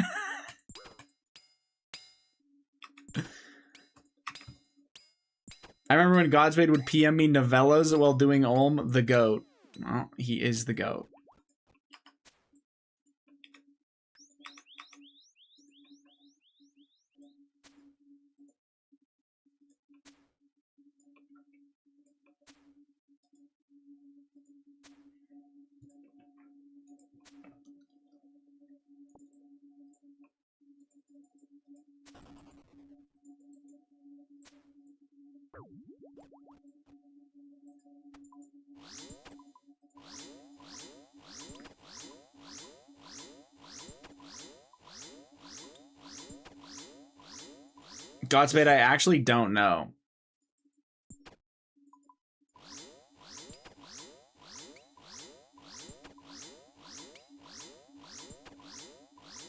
I remember when Godspeed would PM me novellas while doing Ulm, the GOAT. Well, he is the GOAT. Godspeed, I actually don't know.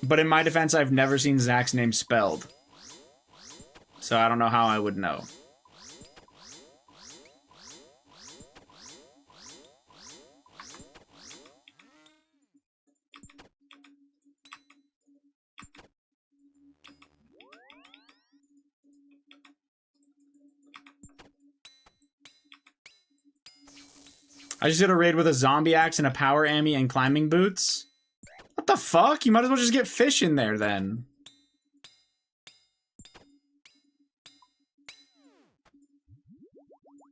But in my defense, I've never seen Zach's name spelled. So I don't know how I would know. I just did a raid with a zombie axe and a power ammy and climbing boots. What the fuck? You might as well just get fish in there then.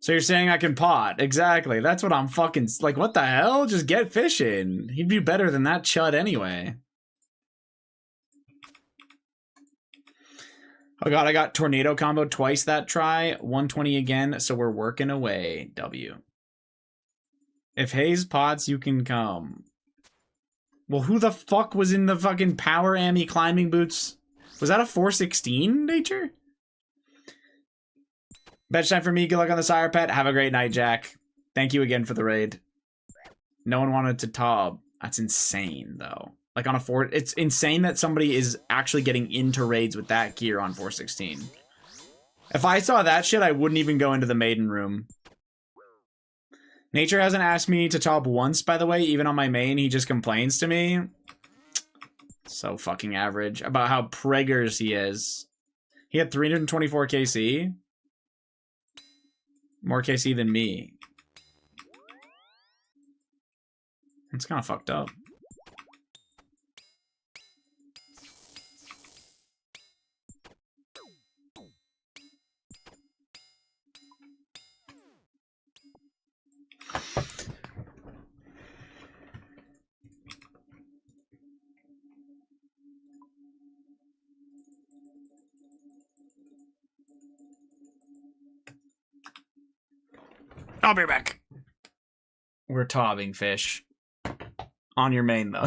So you're saying I can pot? Exactly. That's what I'm fucking... Like, what the hell? Just get fish in. He'd be better than that chud anyway. Oh god, I got tornado combo twice that try. 120 again, so we're working away. W. If Hayes pots, you can come. Well, who the fuck was in the fucking power ammy climbing boots? Was that a 416, Nature? Bench time for me. Good luck on the Sire Pet. Have a great night, Jack. Thank you again for the raid. No one wanted to Tob. That's insane, though. Like on a 4... It's insane that somebody is actually getting into raids with that gear on 416. If I saw that shit, I wouldn't even go into the maiden room. Nature hasn't asked me to Tob once, by the way. Even on my main, he just complains to me. So fucking average. About how preggers he is. He had 324 KC. More KC than me. It's kind of fucked up. I'll be back. We're tobbing fish. On your main, though.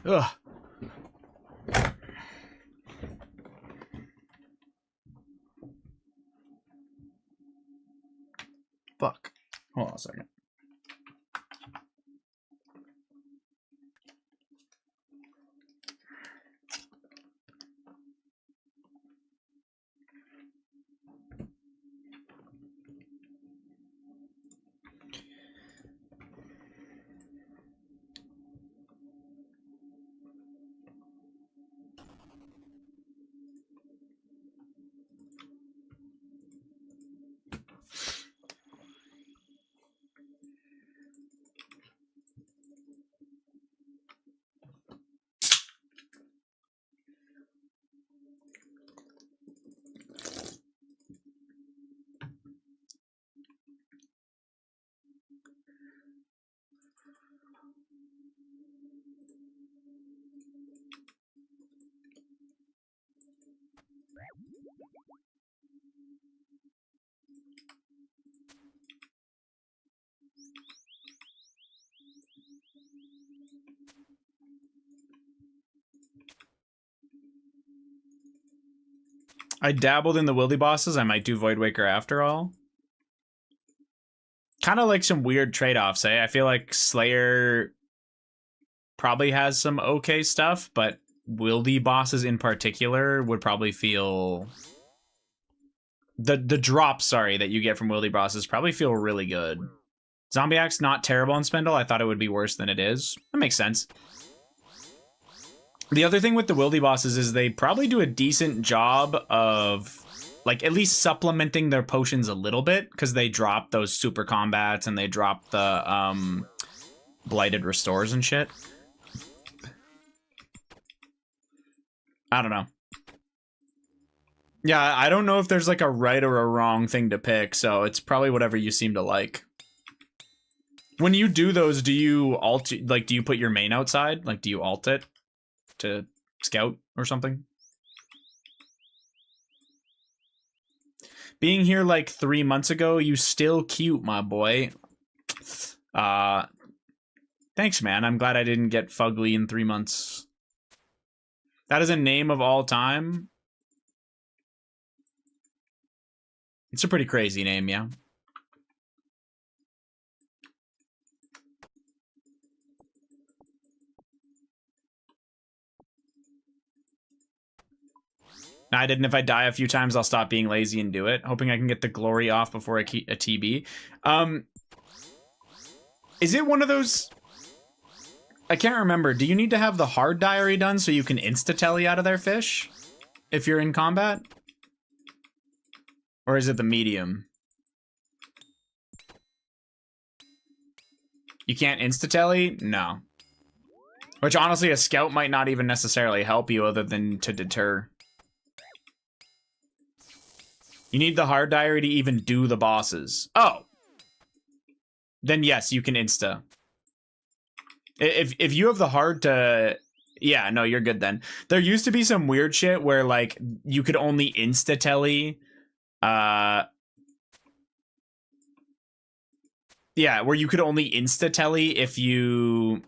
Ugh. Fuck. Hold on a second. I dabbled in the wildy bosses. I might do Void Waker after all. Kind of like some weird trade-offs, eh? I feel like Slayer probably has some okay stuff, but wildy bosses in particular would probably feel... The drops, sorry, that you get from wildy bosses probably feel really good. Zombie Axe, not terrible on Spindle. I thought it would be worse than it is. That makes sense. The other thing with the wildy bosses is they probably do a decent job of... like, at least supplementing their potions a little bit, because they drop those super combats and they drop the blighted restores and shit. I don't know. Yeah, I don't know if there's like a right or a wrong thing to pick, so it's probably whatever you seem to like. When you do those, do you alt, like, do you put your main outside? Like, do you alt it to scout or something? Being here like 3 months ago, you still cute, my boy. Thanks, man. I'm glad I didn't get fugly in 3 months. That is a name of all time. It's a pretty crazy name, yeah. I didn't. If I die a few times, I'll stop being lazy and do it. Hoping I can get the glory off before a TB. Is it one of those... I can't remember. Do you need to have the hard diary done so you can insta-telly out of their fish? If you're in combat? Or is it the medium? You can't insta-telly? No. Which honestly, a scout might not even necessarily help you other than to deter. You need the hard diary to even do the bosses. Oh. Then yes, you can insta. If you have the hard to... Yeah, no, you're good then. There used to be some weird shit where, like, you could only insta-telly... Yeah, where you could only insta-telly if you...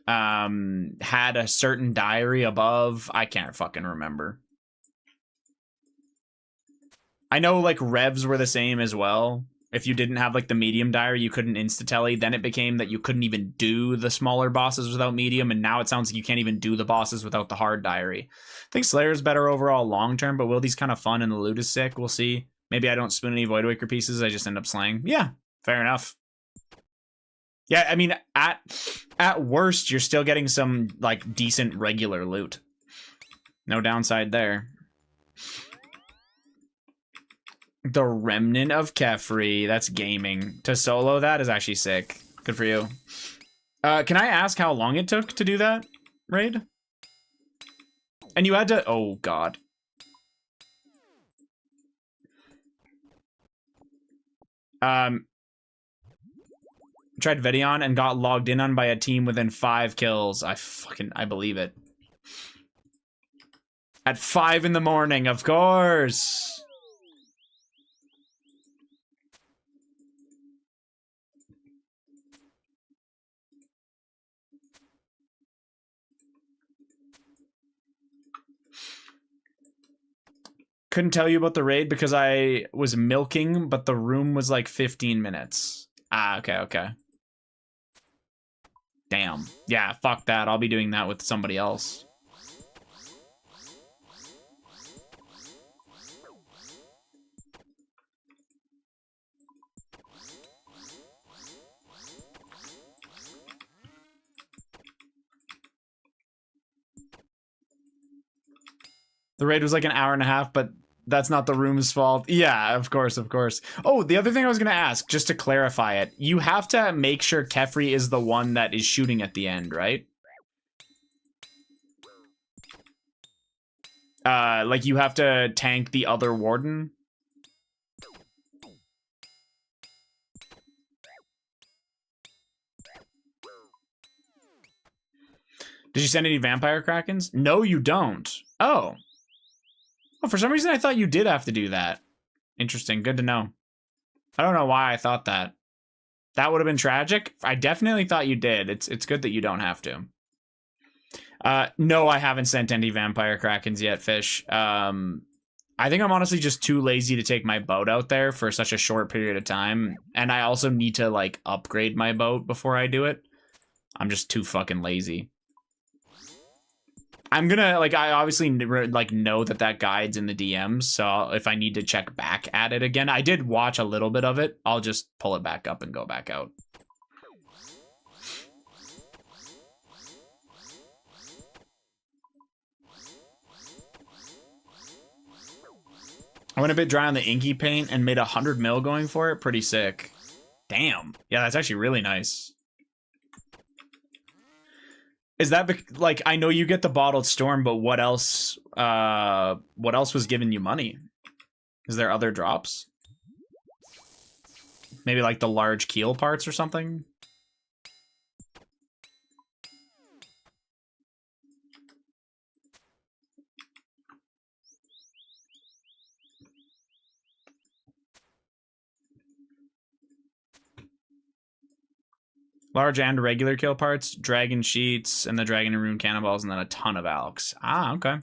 had a certain diary above. I can't fucking remember. I know, like, revs were the same as well. If you didn't have, like, the medium diary, you couldn't insta-telly. Then it became that you couldn't even do the smaller bosses without medium, and now it sounds like you can't even do the bosses without the hard diary. I think Slayer's better overall long-term, but Wildy's kind of fun and the loot is sick. We'll see. Maybe I don't spoon any Void Waker pieces, I just end up slaying. Yeah, fair enough. Yeah, I mean, at worst, you're still getting some, like, decent regular loot. No downside there. The Remnant of Kefri. That's gaming. To solo that is actually sick. Good for you. Can I ask how long it took to do that raid? And you had to... Oh, God. Tried Vedion and got logged in on by a team within 5 kills. I believe it. At 5 in the morning, of course. Couldn't tell you about the raid because I was milking, but the room was like 15 minutes. Ah, okay. Damn. Yeah, fuck that. I'll be doing that with somebody else. The raid was like an hour and a half, but that's not the room's fault. Yeah, of course. Oh, the other thing I was going to ask, just to clarify it, you have to make sure Kefri is the one that is shooting at the end, right? Like you have to tank the other warden? Did you send any vampire krakens? No, you don't. Oh. Oh, for some reason I thought you did have to do that. Interesting. Good to know. I don't know why I thought that. That would have been tragic. I definitely thought you did. It's good that you don't have to. No, I haven't sent any vampire krakens yet, Fish. I think I'm honestly just too lazy to take my boat out there for such a short period of time. And I also need to, like, upgrade my boat before I do it. I'm just too fucking lazy. I'm gonna, like, I obviously, like, know that guide's in the DMs, so if I need to check back at it again, I did watch a little bit of it, I'll just pull it back up and go back out. I went a bit dry on the inky paint and made 100 mil going for it. Pretty sick. Damn. Yeah, that's actually really nice. Is that, like, I know you get the bottled storm, but what else was giving you money? Is there other drops? Maybe like the large keel parts or something? Large and regular kill parts, dragon sheets, and the dragon and rune cannonballs, and then a ton of alks. Ah, okay.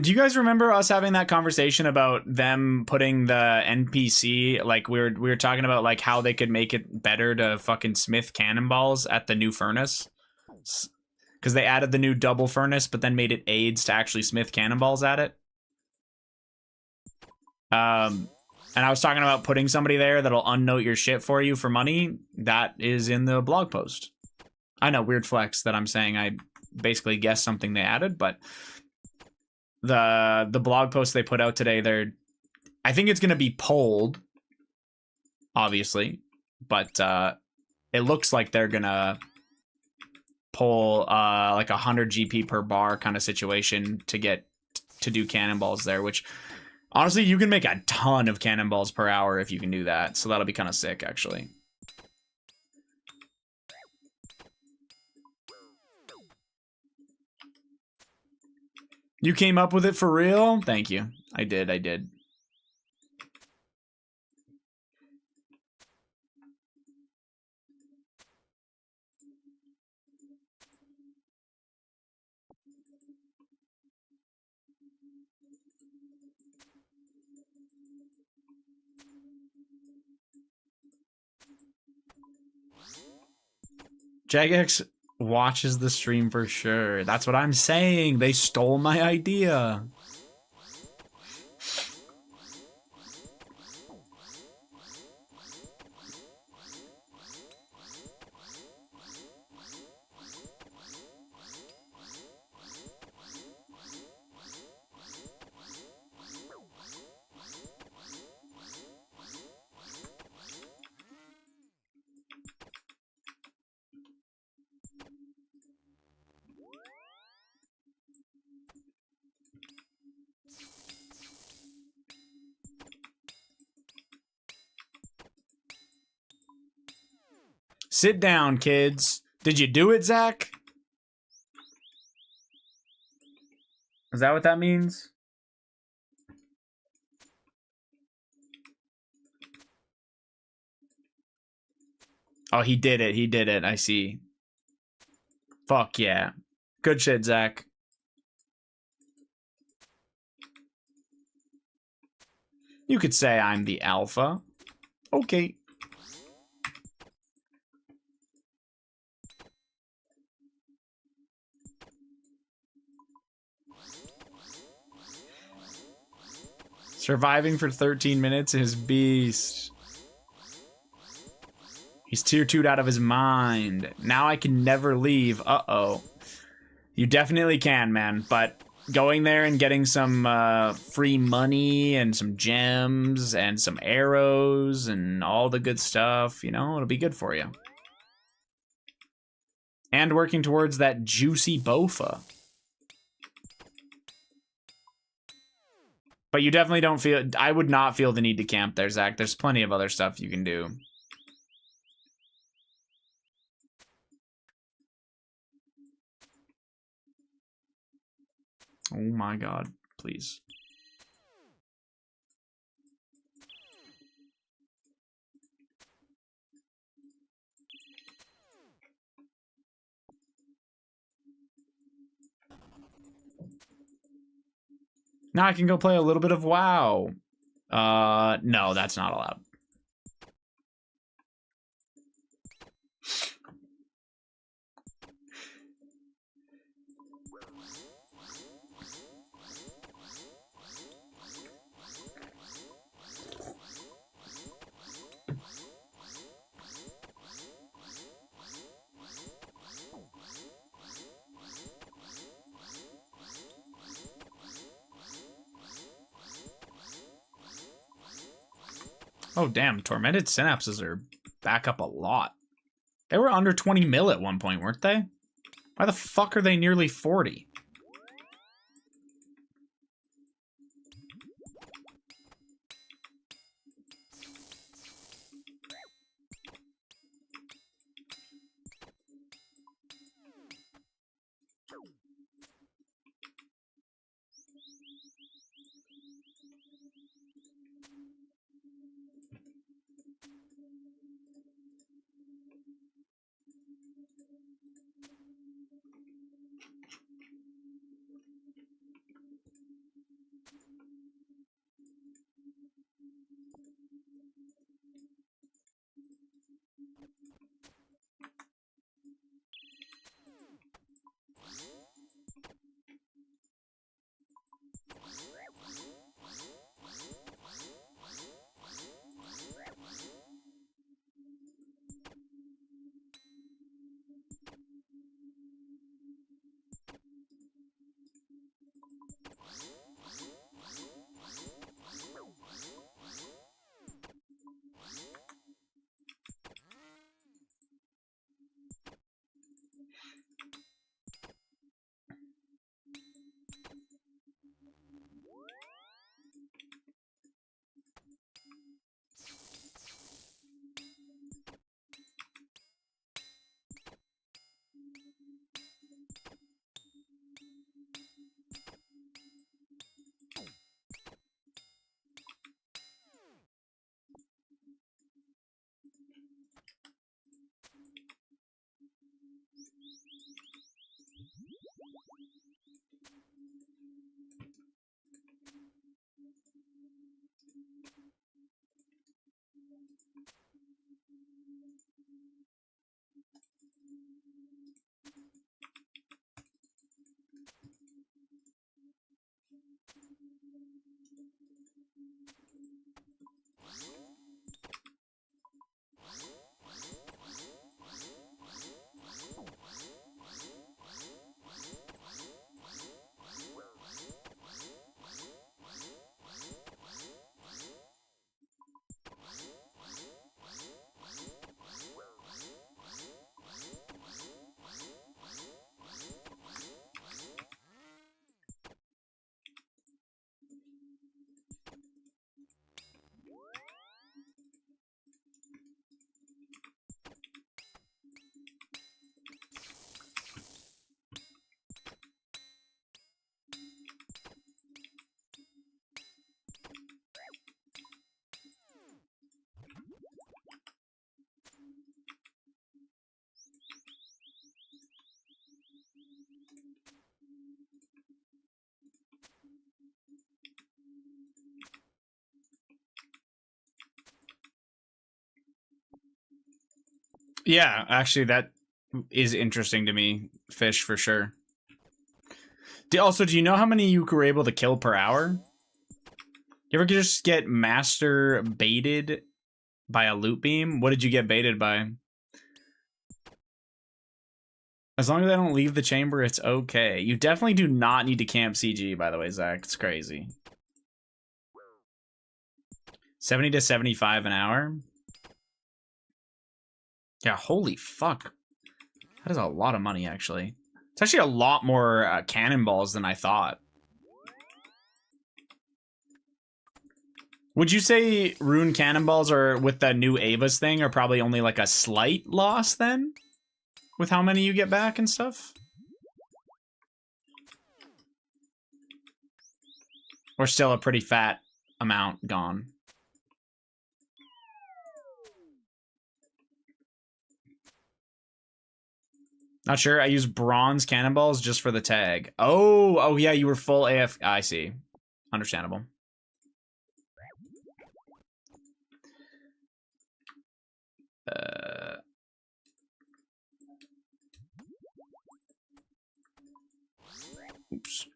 Do you guys remember us having that conversation about them putting the NPC, like we were talking about, like, how they could make it better to fucking smith cannonballs at the new furnace? Because they added the new double furnace, but then made it aids to actually smith cannonballs at it. And I was talking about putting somebody there that'll unnote your shit for you for money. That is in the blog post. I know, weird flex that I'm saying I basically guessed something they added, but the blog post they put out today, I think it's going to be polled, obviously, but it looks like they're going to pull like 100 GP per bar kind of situation to get to do cannonballs there, which honestly, you can make a ton of cannonballs per hour if you can do that. So that'll be kind of sick, actually. You came up with it for real? Thank you. I did. Jagex watches the stream for sure. That's what I'm saying. They stole my idea. Sit down, kids. Did you do it, Zach? Is that what that means? Oh, he did it. He did it. I see. Fuck yeah. Good shit, Zach. You could say I'm the alpha. Okay. Surviving for 13 minutes is beast. He's tier 2'd out of his mind. Now I can never leave. Uh-oh. You definitely can, man. But going there and getting some free money and some gems and some arrows and all the good stuff, you know, it'll be good for you. And working towards that juicy bofa. But you definitely don't feel... I would not feel the need to camp there, Zach. There's plenty of other stuff you can do. Oh my god. Please. Now I can go play a little bit of WoW. No, that's not allowed. Oh, damn. Tormented Synapses are back up a lot. They were under 20 mil at one point, weren't they? Why the fuck are they nearly 40? Yeah, actually, that is interesting to me. Fish, for sure. Also, do you know how many you were able to kill per hour? You ever just get master baited by a loot beam? What did you get baited by? As long as I don't leave the chamber, it's okay. You definitely do not need to camp CG, by the way, Zach. It's crazy. 70 to 75 an hour? Yeah, holy fuck. That is a lot of money, actually. It's actually a lot more cannonballs than I thought. Would you say rune cannonballs are, with that new Ava's thing, are probably only like a slight loss then? With how many you get back and stuff? Or still a pretty fat amount gone? Not sure. I use bronze cannonballs just for the tag. Oh yeah, you were full AF. I see. Understandable. Oops.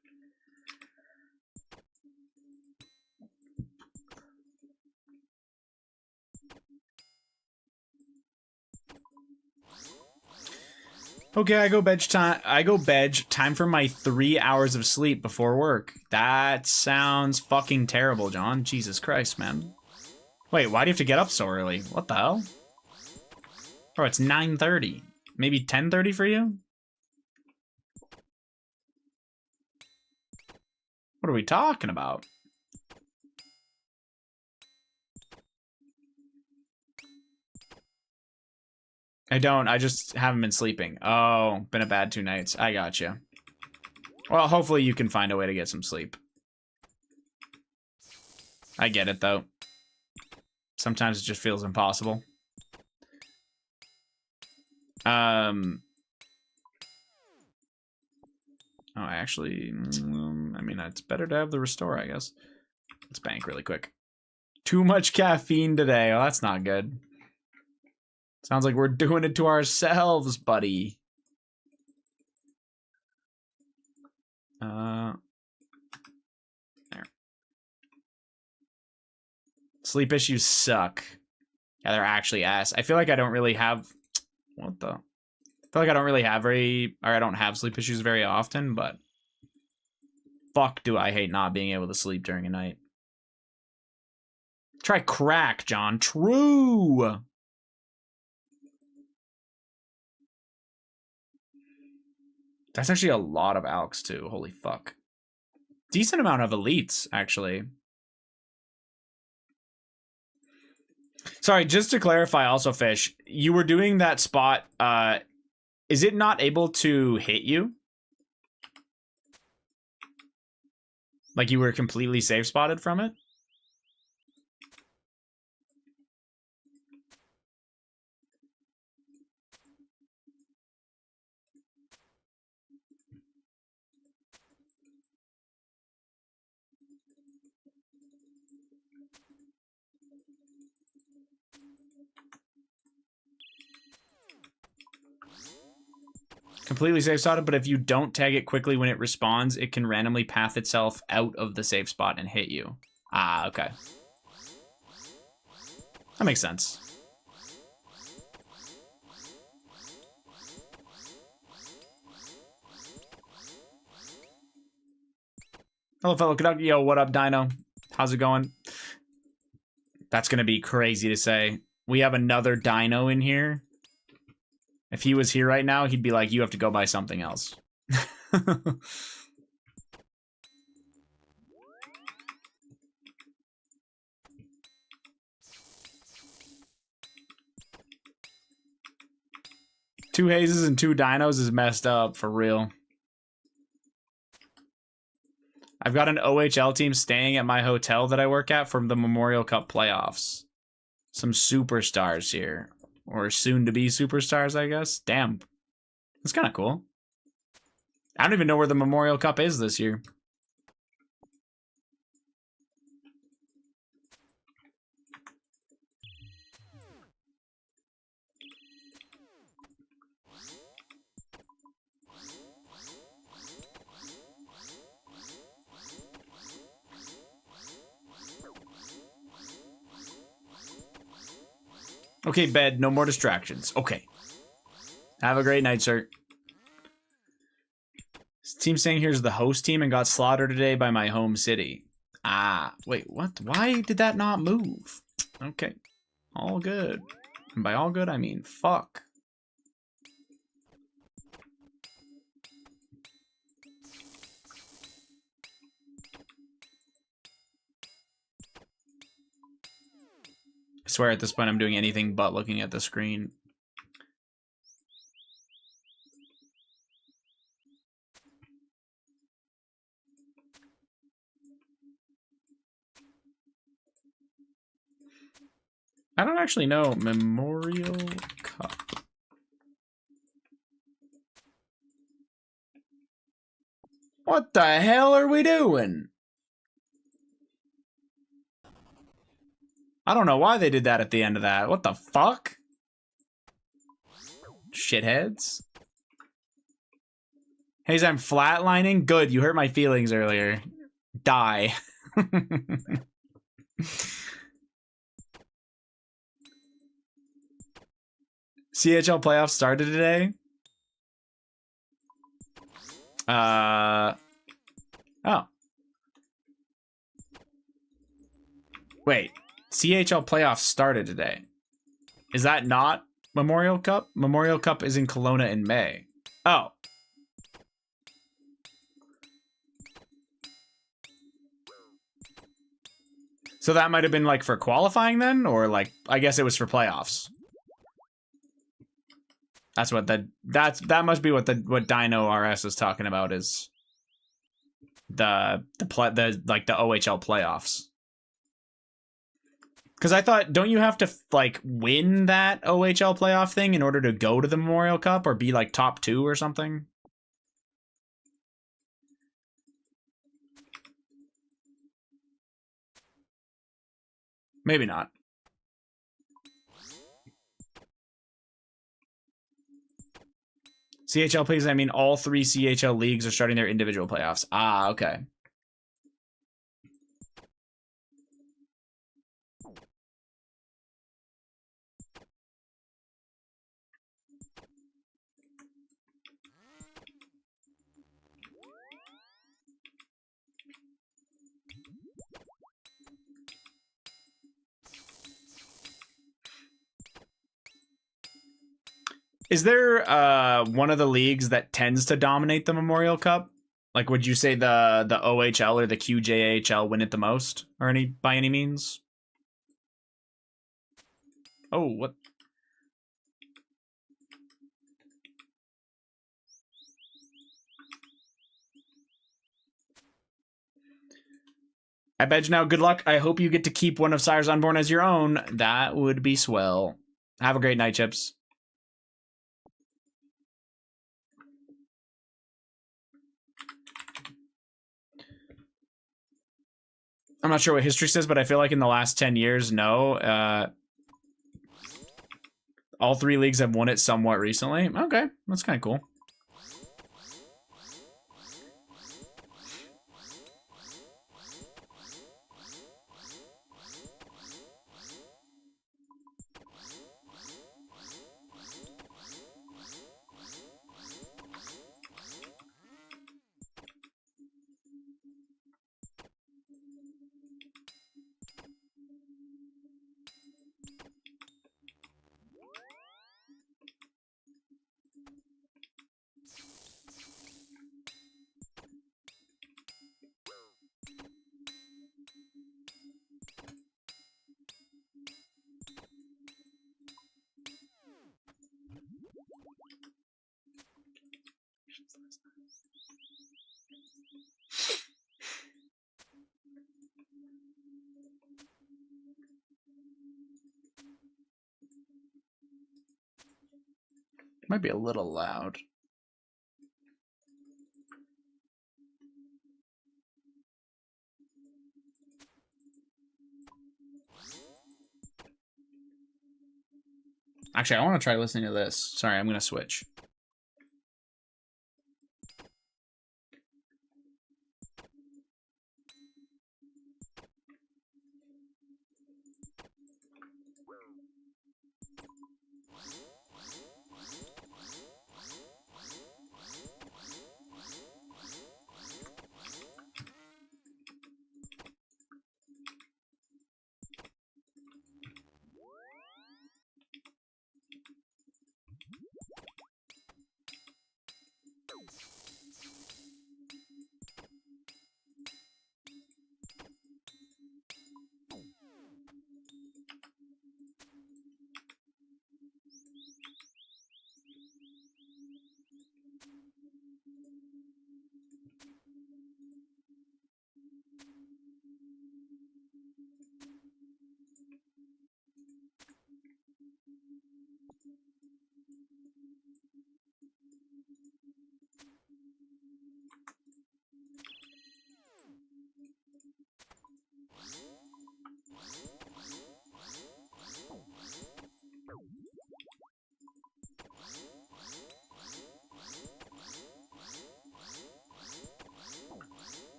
Okay, I go bed time for my 3 hours of sleep before work. That sounds fucking terrible, John. Jesus Christ, man. Wait, why do you have to get up so early? What the hell? Bro, it's 9:30. Maybe 10:30 for you? What are we talking about? I just haven't been sleeping. Oh, been a bad 2 nights. I gotcha. Well, hopefully you can find a way to get some sleep. I get it, though. Sometimes it just feels impossible. Oh, actually, I mean, it's better to have the restore, I guess. Let's bank really quick. Too much caffeine today. Oh, that's not good. Sounds like we're doing it to ourselves, buddy. There. Sleep issues suck. Yeah, they're actually ass. I feel like I don't really have... What the... I feel like I don't really have I don't have sleep issues very often, but fuck do I hate not being able to sleep during a night. Try crack, John. True! That's actually a lot of alks, too. Holy fuck. Decent amount of elites, actually. Sorry, just to clarify also, Fish, you were doing that spot, is it not able to hit you? Like you were completely safe spotted from it? Completely safe spotted, but if you don't tag it quickly when it respawns, it can randomly path itself out of the safe spot and hit you. Ah, okay. That makes sense. Hello, fellow caduck. Yo, what up, Dino? How's it going? That's gonna be crazy to say. We have another Dino in here. If he was here right now, he'd be like, you have to go buy something else. Two hazes and 2 dinos is messed up, for real. I've got an OHL team staying at my hotel that I work at from the Memorial Cup playoffs. Some superstars here. Or soon-to-be superstars, I guess. Damn. That's kind of cool. I don't even know where the Memorial Cup is this year. Okay, bed. No more distractions. Okay. Have a great night, sir. This team staying here is the host team and got slaughtered today by my home city. Ah, wait, what? Why did that not move? Okay. All good. And by all good, I mean fuck. I swear at this point I'm doing anything but looking at the screen. I don't actually know. Memorial Cup. What the hell are we doing? I don't know why they did that at the end of that. What the fuck? Shitheads. Haze, I'm flatlining? Good, you hurt my feelings earlier. Die. CHL playoffs started today? Oh. Wait. CHL playoffs started today. Is that not Memorial Cup? Memorial Cup is in Kelowna in May. Oh. So that might have been like for qualifying then? Or like, I guess it was for playoffs. That's what that must be what what Dino RS is talking about is the OHL playoffs. Because I thought, don't you have to like win that OHL playoff thing in order to go to the Memorial Cup or be like top 2 or something? Maybe not. CHL plays, I mean, all 3 CHL leagues are starting their individual playoffs. Ah, okay. Is there one of the leagues that tends to dominate the Memorial Cup? Like, would you say the OHL or the QJHL win it the most, or by any means? Oh, what? I bet you now. Good luck. I hope you get to keep one of Sire's Unborn as your own. That would be swell. Have a great night, Chips. I'm not sure what history says, but I feel like in the last 10 years, no. All 3 leagues have won it somewhat recently. Okay, that's kind of cool. Might be a little loud. Actually, I want to try listening to this. Sorry, I'm going to switch.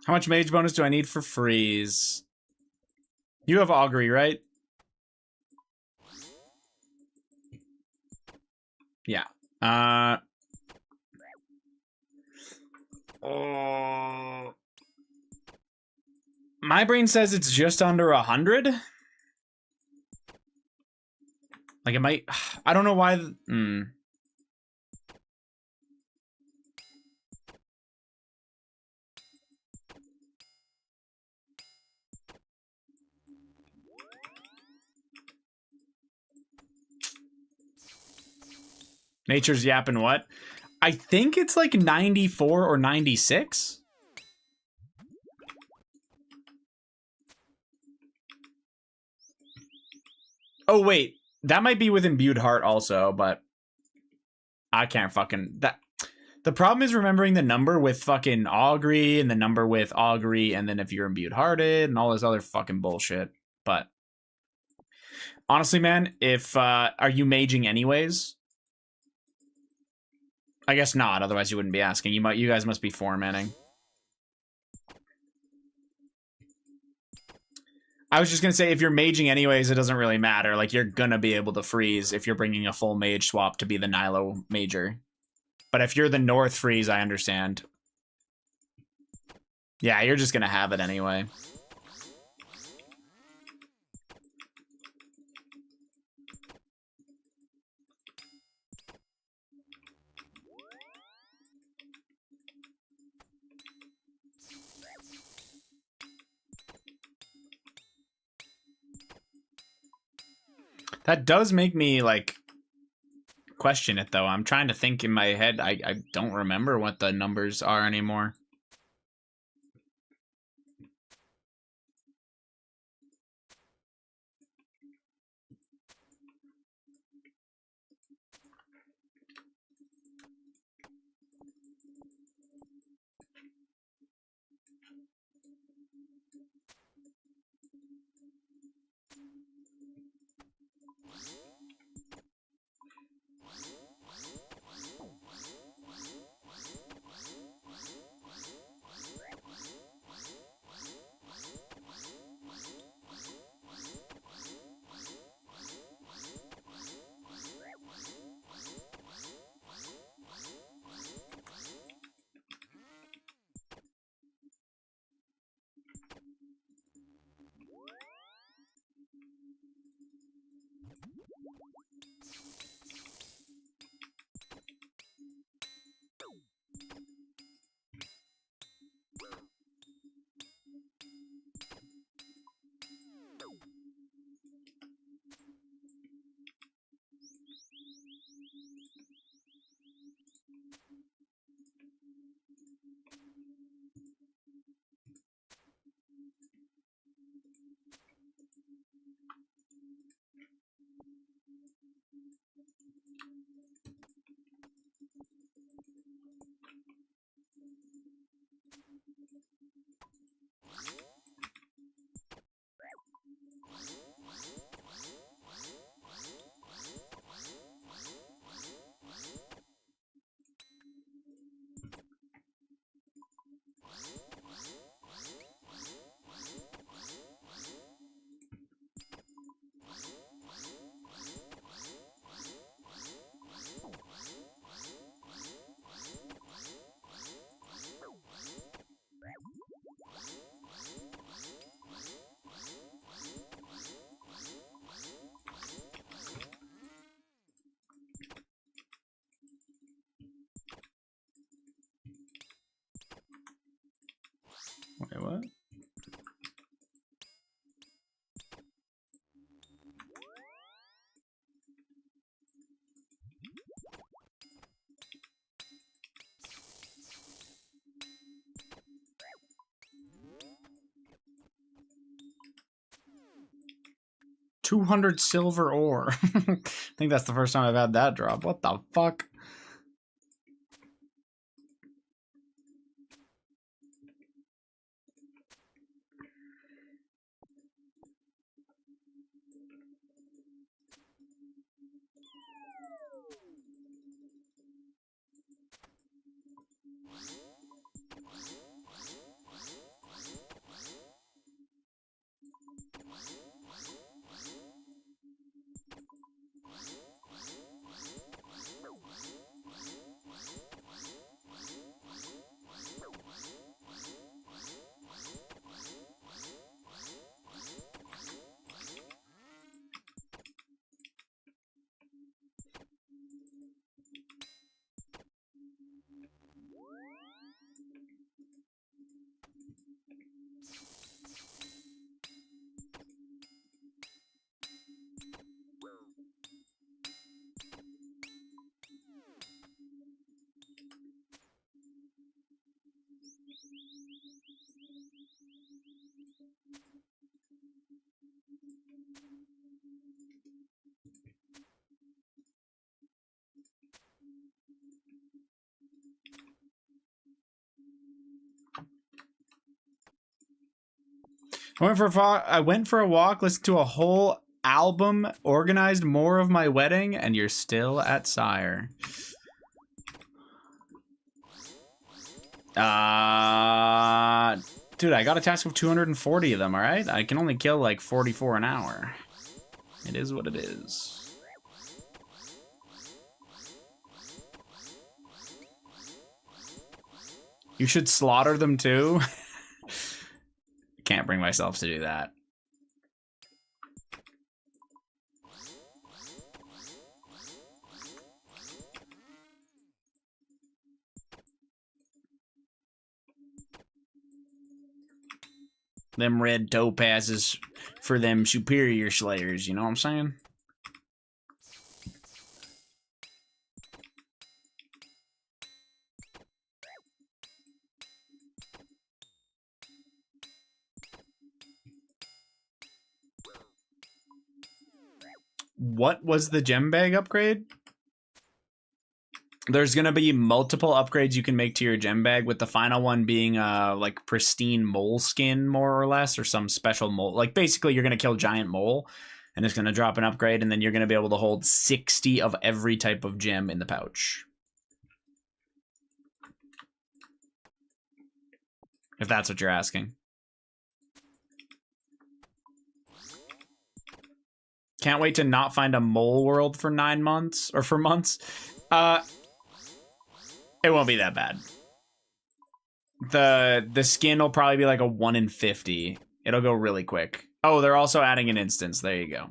How much mage bonus do I need for freeze? You have augury, right? Yeah. My brain says it's just under 100. Like it might. I don't know why. Nature's yapping what? I think it's like 94 or 96. Oh, wait. That might be with Imbued Heart also, but I can't fucking... that. The problem is remembering the number with fucking Augury and the number with Augury and then if you're Imbued Hearted and all this other fucking bullshit. But honestly, man, if... are you maging anyways? I guess not, otherwise you wouldn't be asking. You guys must be 4-manning. I was just gonna say, if you're maging anyways, it doesn't really matter. Like, you're gonna be able to freeze if you're bringing a full mage swap to be the Nilo major. But if you're the North freeze, I understand. Yeah, you're just gonna have it anyway. That does make me, like, question it, though. I'm trying to think in my head. I don't remember what the numbers are anymore. Wait, what? $200 silver ore. I think that's the first time I've had that drop. What the fuck? I went for a walk, listened to a whole album, organized more of my wedding, and you're still at Sire. Dude, I got a task of 240 of them, alright? I can only kill like 44 an hour. It is what it is. You should slaughter them too? Can't bring myself to do that. Them red topazes for them superior slayers, you know what I'm saying? What was the gem bag upgrade? There's gonna be multiple upgrades you can make to your gem bag, with the final one being like pristine mole skin, more or less, or some special mole. Like basically you're gonna kill giant mole and it's gonna drop an upgrade, and then you're gonna be able to hold 60 of every type of gem in the pouch. If that's what you're asking. Can't wait to not find a mole world for 9 months, or for months. It won't be that bad. The skin will probably be like a 1 in 50. It'll go really quick. Oh, they're also adding an instance. There you go.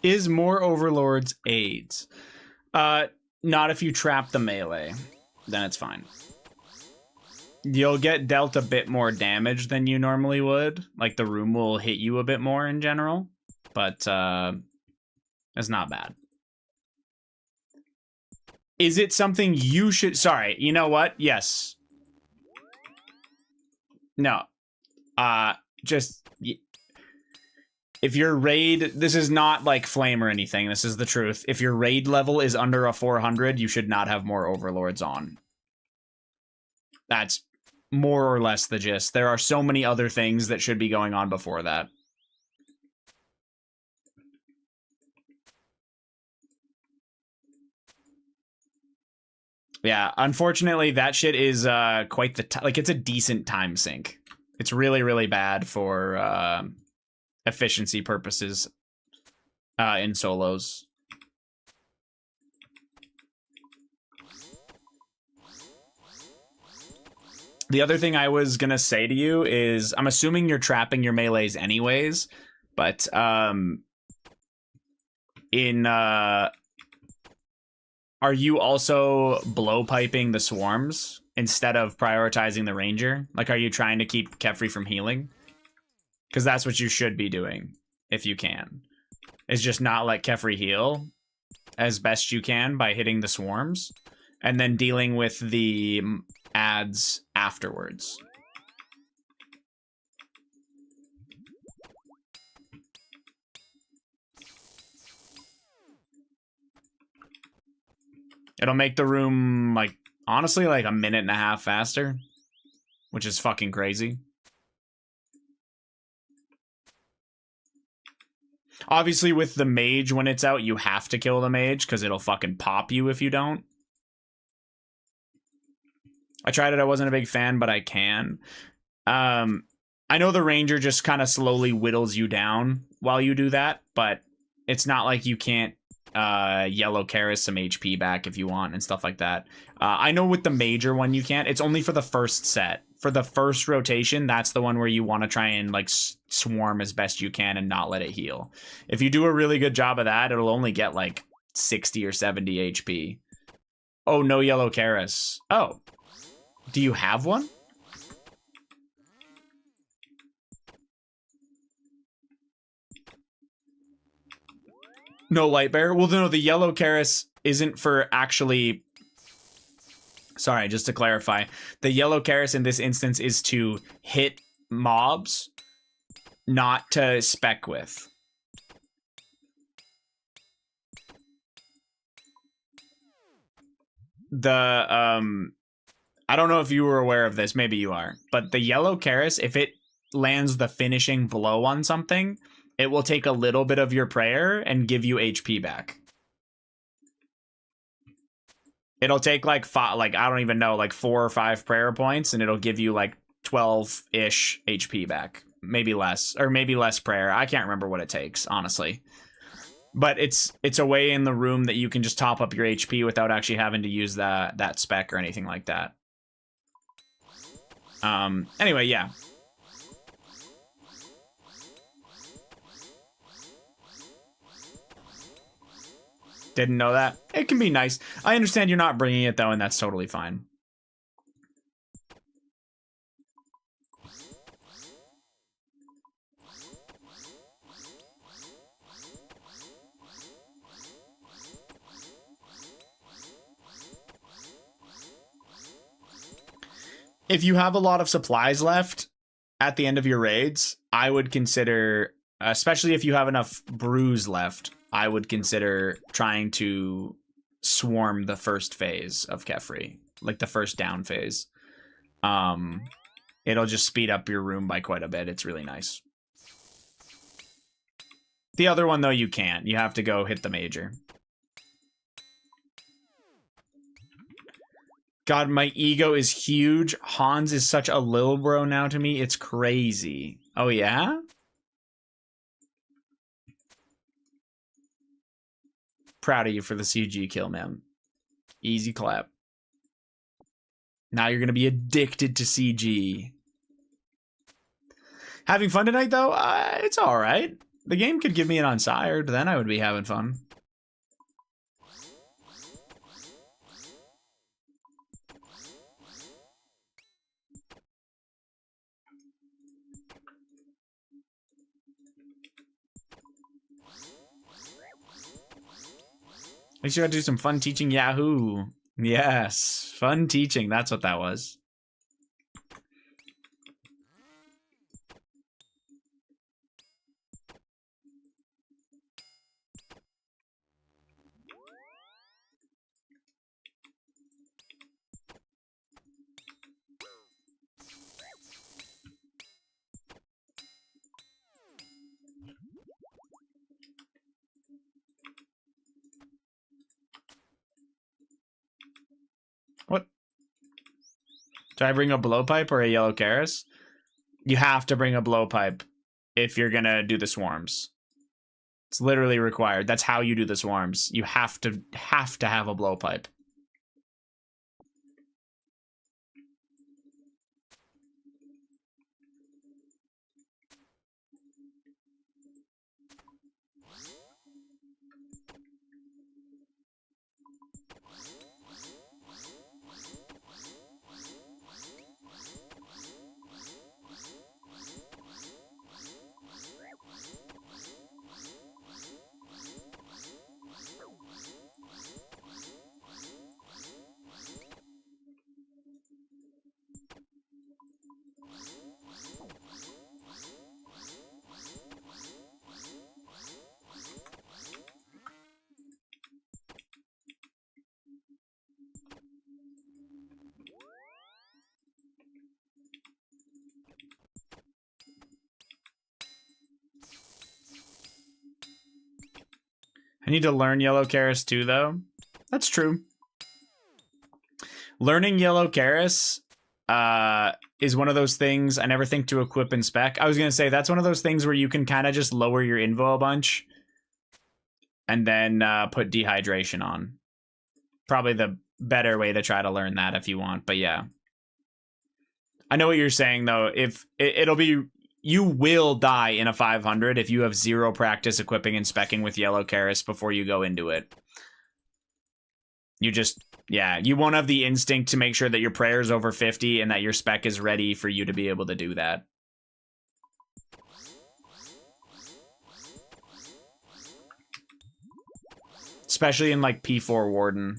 Is more overlords aids? Not if you trap the melee. Then it's fine. You'll get dealt a bit more damage than you normally would. Like, the room will hit you a bit more in general. But, it's not bad. Is it something you should... Sorry, you know what? Yes. No. Just... if your raid, this is not like flame or anything, this is the truth. If your raid level is under a 400, you should not have more overlords on. That's more or less the gist. There are so many other things that should be going on before that. Yeah, unfortunately, that shit is quite the like it's a decent time sink. It's really, really bad for efficiency purposes in solos. The other thing I was gonna say to you is, I'm assuming you're trapping your melees anyways, but are you also blowpiping the swarms instead of prioritizing the ranger? Like, are you trying to keep Kefri from healing? Because that's what you should be doing, if you can. Is just not let Kefri heal as best you can by hitting the swarms, and then dealing with the ads afterwards. It'll make the room, like, honestly, like a minute and a half faster, which is fucking crazy. Obviously, with the mage, when it's out, you have to kill the mage, because it'll fucking pop you if you don't. I tried it, I wasn't a big fan, but I can. I know the ranger just kind of slowly whittles you down while you do that, but it's not like you can't yellow Karis some HP back if you want and stuff like that. I know with the major one you can't. It's only for the first set. For the first rotation, that's the one where you want to try and like swarm as best you can and not let it heal. If you do a really good job of that, it'll only get like 60 or 70 HP. Oh, no yellow Karis. Oh, do you have one? No light bear? Well, no, the yellow Karis isn't for actually... Sorry, just to clarify. The yellow Karis in this instance is to hit mobs, not to spec with. I don't know if you were aware of this, maybe you are, but the yellow Karis, if it lands the finishing blow on something, it will take a little bit of your prayer and give you HP back. It'll take like I don't even know, like 4 or 5 prayer points, and it'll give you like 12-ish HP back. Maybe less, or maybe less prayer. I can't remember what it takes, honestly. But it's a way in the room that you can just top up your HP without actually having to use that spec or anything like that. Anyway, yeah. Didn't know that. It can be nice. I understand you're not bringing it, though, and that's totally fine. If you have a lot of supplies left at the end of your raids, I would consider, especially if you have enough brews left, I would consider trying to swarm the first phase of Kefri, like the first down phase. It'll just speed up your room by quite a bit. It's really nice. The other one, though, you can't. You have to go hit the major. God, my ego is huge. Hans is such a lil bro now to me. It's crazy. Oh, yeah? Proud of you for the CG kill, man. Easy clap. Now you're going to be addicted to CG. Having fun tonight, though? It's all right. The game could give me an unsired. Then I would be having fun. At least you got to do some fun teaching Yahoo. Yes, fun teaching. That's what that was. What? Do I bring a blowpipe or a yellow Karis? You have to bring a blowpipe if you're gonna do the swarms. It's literally required. That's how you do the swarms. You have to have a blowpipe. I need to learn yellow Karis too, though. That's true. Learning yellow Karis is one of those things I never think to equip in spec. I was going to say, that's one of those things where you can kind of just lower your invo a bunch and then put dehydration on. Probably the better way to try to learn that if you want, but yeah. I know what you're saying, though. If it'll be... You will die in a 500 if you have 0 practice equipping and speccing with yellow Karis before you go into it. You just... Yeah, you won't have the instinct to make sure that your prayer is over 50 and that your spec is ready for you to be able to do that. Especially in, like, P4 Warden.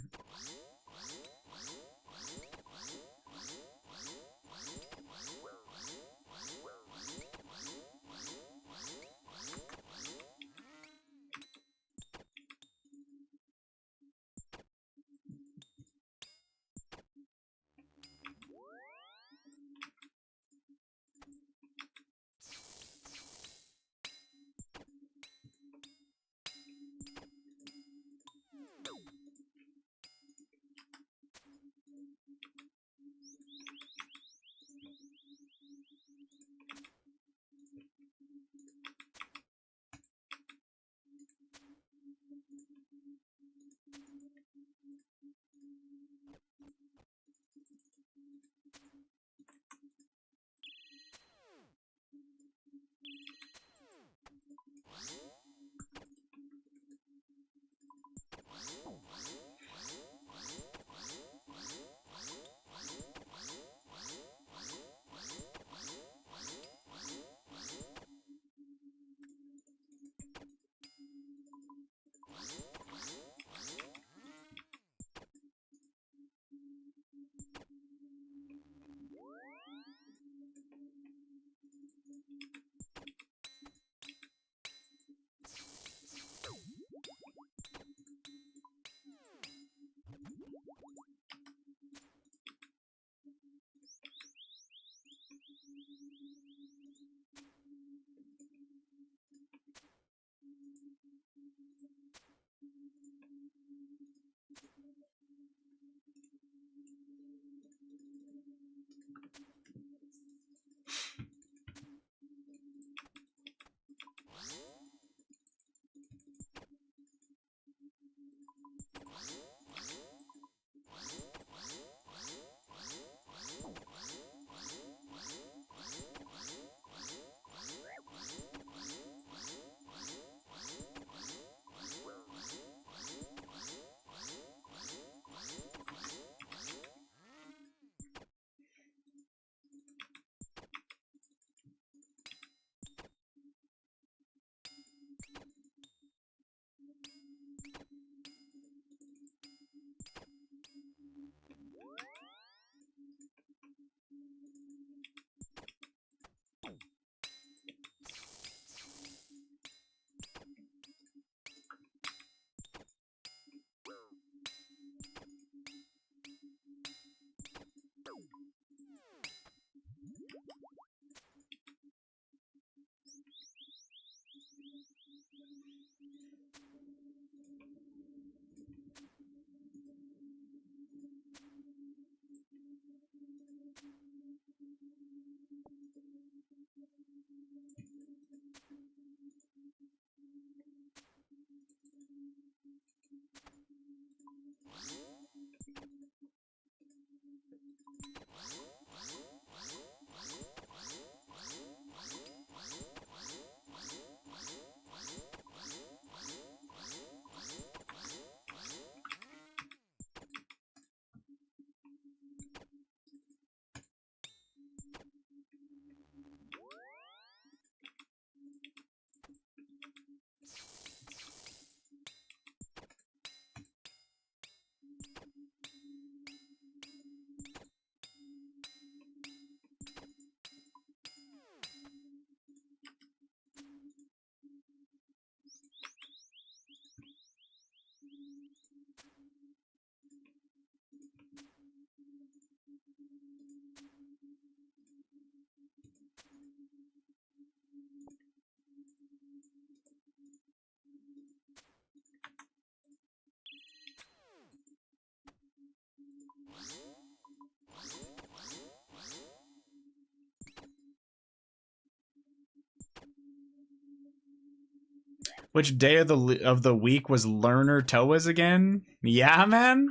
Which day of the week was Learner Toas again? Yeah, man.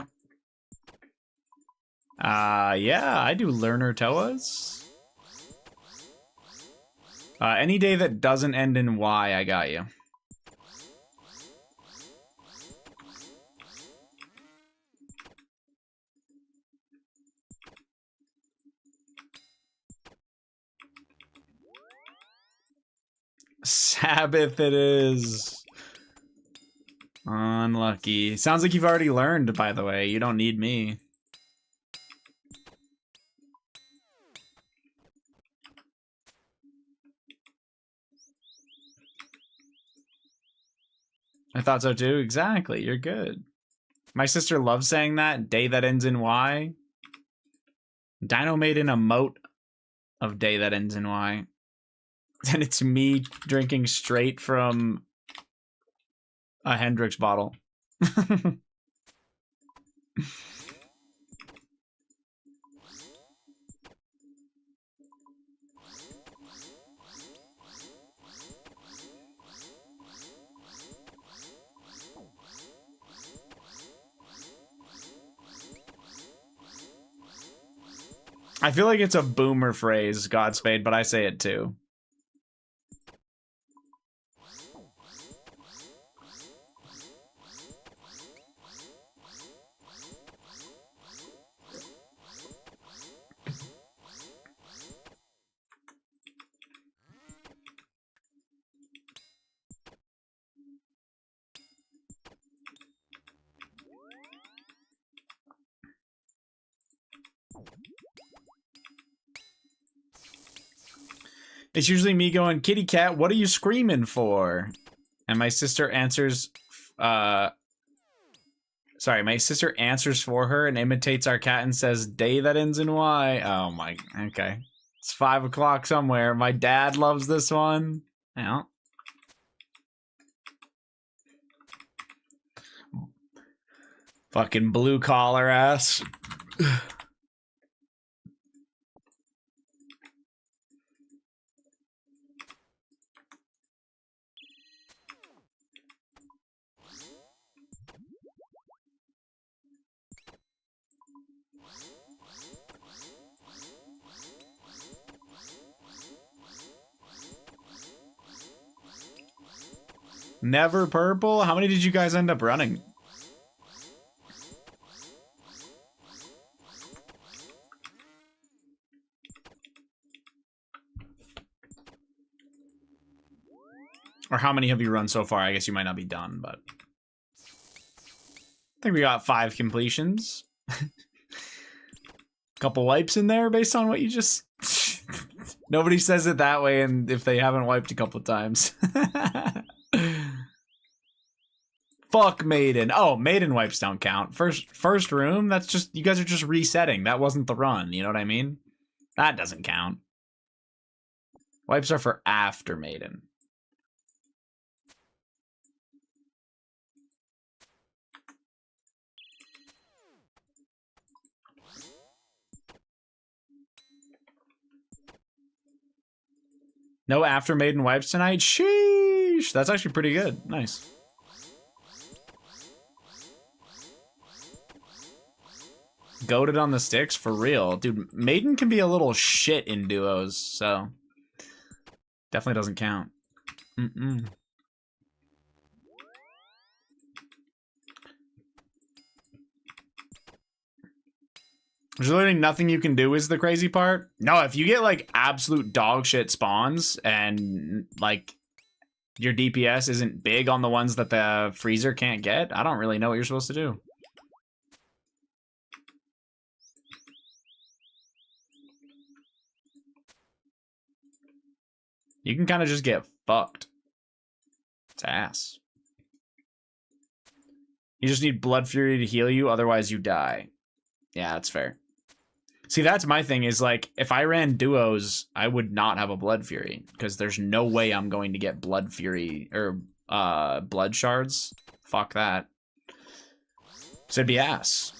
Yeah, I do Learner Toas. Any day that doesn't end in Y, I got you. Sabbath it is. Unlucky. Sounds like you've already learned, by the way. You don't need me. I thought so too. Exactly. You're good. My sister loves saying that. Day that ends in Y. Dino made an emote of day that ends in Y. And it's me drinking straight from a Hendrix bottle. I feel like it's a boomer phrase, Godspeed, but I say it too. It's usually me going, kitty cat, what are you screaming for? And my sister answers, my sister answers for her and imitates our cat and says, day that ends in Y. Oh my, okay. It's 5 o'clock somewhere. My dad loves this one. Yeah. Fucking blue collar ass. Never purple? How many did you guys end up running? Or how many have you run so far? I guess you might not be done, but I think we got 5 completions. Couple wipes in there based on what you just... Nobody says it that way, and if they haven't wiped a couple times. Fuck Maiden. Oh, Maiden wipes don't count. First room, that's just... You guys are just resetting. That wasn't the run, you know what I mean? That doesn't count. Wipes are for after Maiden. No after Maiden wipes tonight? Sheesh! That's actually pretty good. Nice. Goated on the sticks? For real. Dude, Maiden can be a little shit in duos, so... Definitely doesn't count. There's literally nothing you can do is the crazy part. No, if you get like absolute dog shit spawns and like your DPS isn't big on the ones that the freezer can't get, I don't really know what you're supposed to do. You can kind of just get fucked. It's ass. You just need Blood Fury to heal you, otherwise you die. Yeah, that's fair. See, that's my thing is like, if I ran duos, I would not have a Blood Fury because there's no way I'm going to get Blood Fury or Blood Shards. Fuck that. So it'd be ass.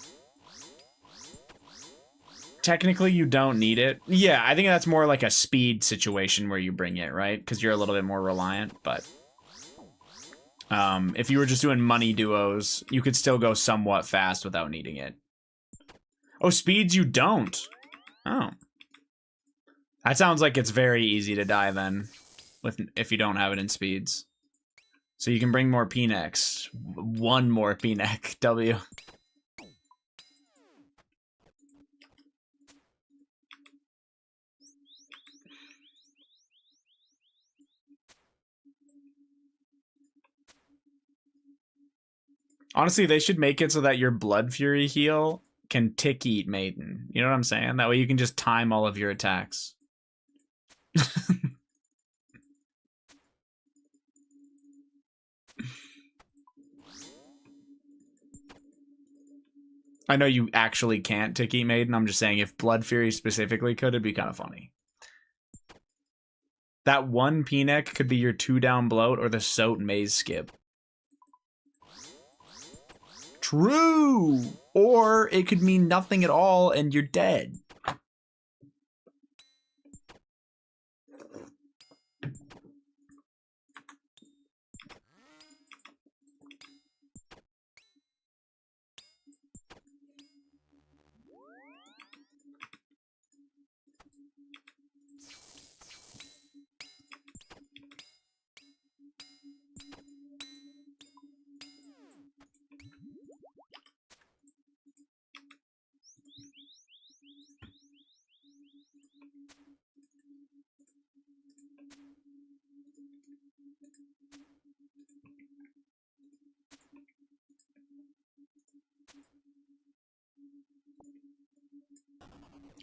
Technically, you don't need it. Yeah, I think that's more like a speed situation where you bring it, right? Because you're a little bit more reliant, but If you were just doing money duos, you could still go somewhat fast without needing it. Oh, speeds you don't. Oh. That sounds like it's very easy to die then, if you don't have it in speeds. So you can bring more P-necks. One more P-neck, W. Honestly, they should make it so that your Blood Fury heal can tick eat Maiden. You know what I'm saying? That way you can just time all of your attacks. I know you actually can't tick eat Maiden. I'm just saying if Blood Fury specifically could, it'd be kind of funny. That one P-neck could be your 2-down bloat or the Soat Maze skip. True! Or it could mean nothing at all and you're dead.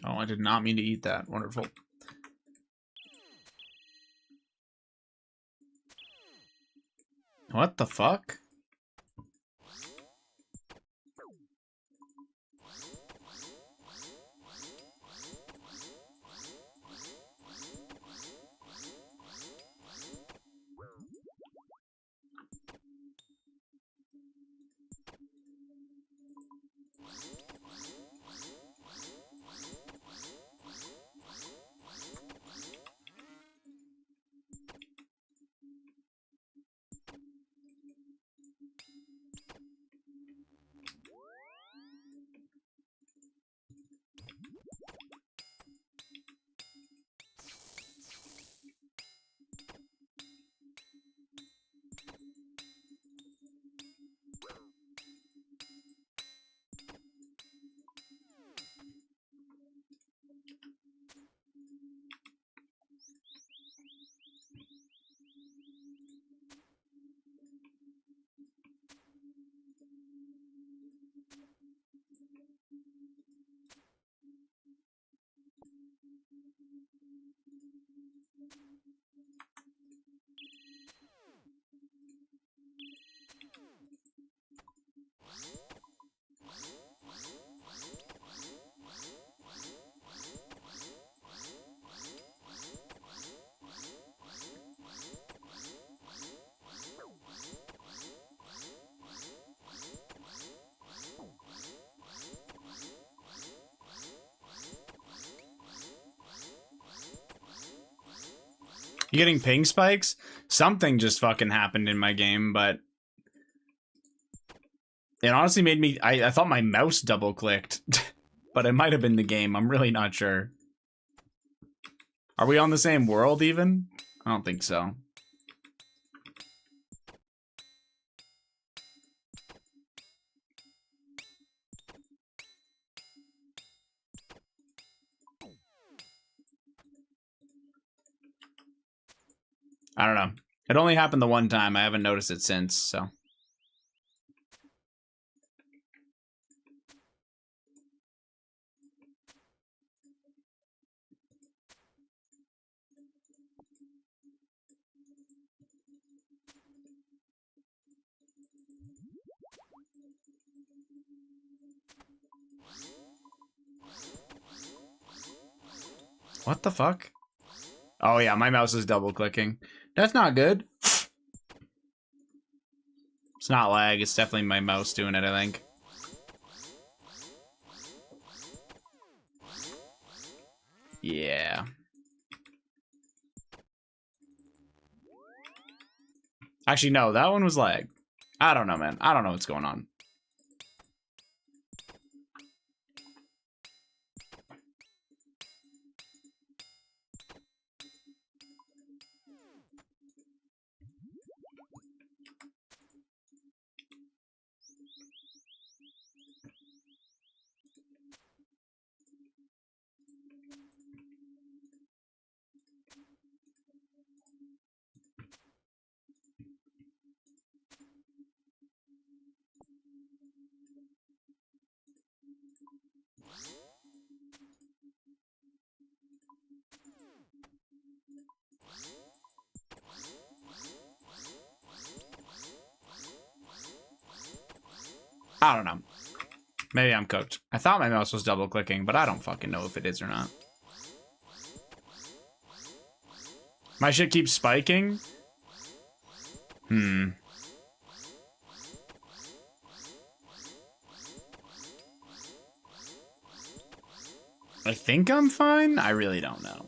Oh, I did not mean to eat that. Wonderful. What the fuck? You getting ping spikes? Something just fucking happened in my game, but it honestly made me... I thought my mouse double-clicked, but it might have been the game. I'm really not sure. Are we on the same world, even? I don't think so. I don't know. It only happened the one time. I haven't noticed it since, so... What the fuck? Oh yeah, my mouse is double clicking. That's not good. It's not lag, it's definitely my mouse doing it, I think. Yeah. Actually, no, that one was lag. I don't know, man. I don't know what's going on. I don't know. Maybe I'm cooked. I thought my mouse was double clicking, but I don't fucking know if it is or not. My shit keeps spiking? I think I'm fine. I really don't know.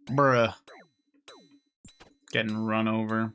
Bruh. Getting run over.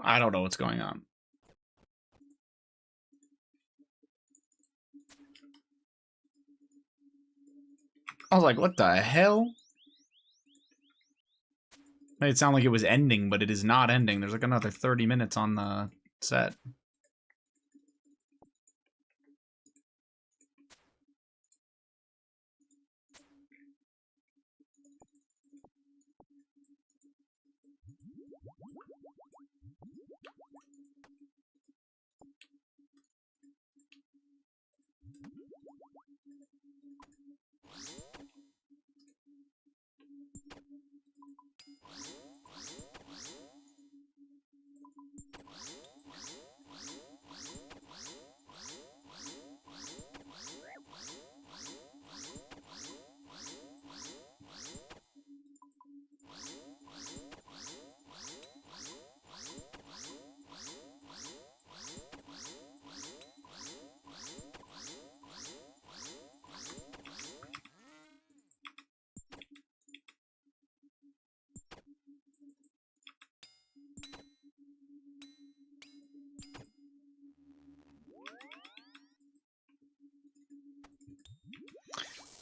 I don't know what's going on. I was like, what the hell? Made it sound like it was ending, but it is not ending. There's like another 30 minutes on the set.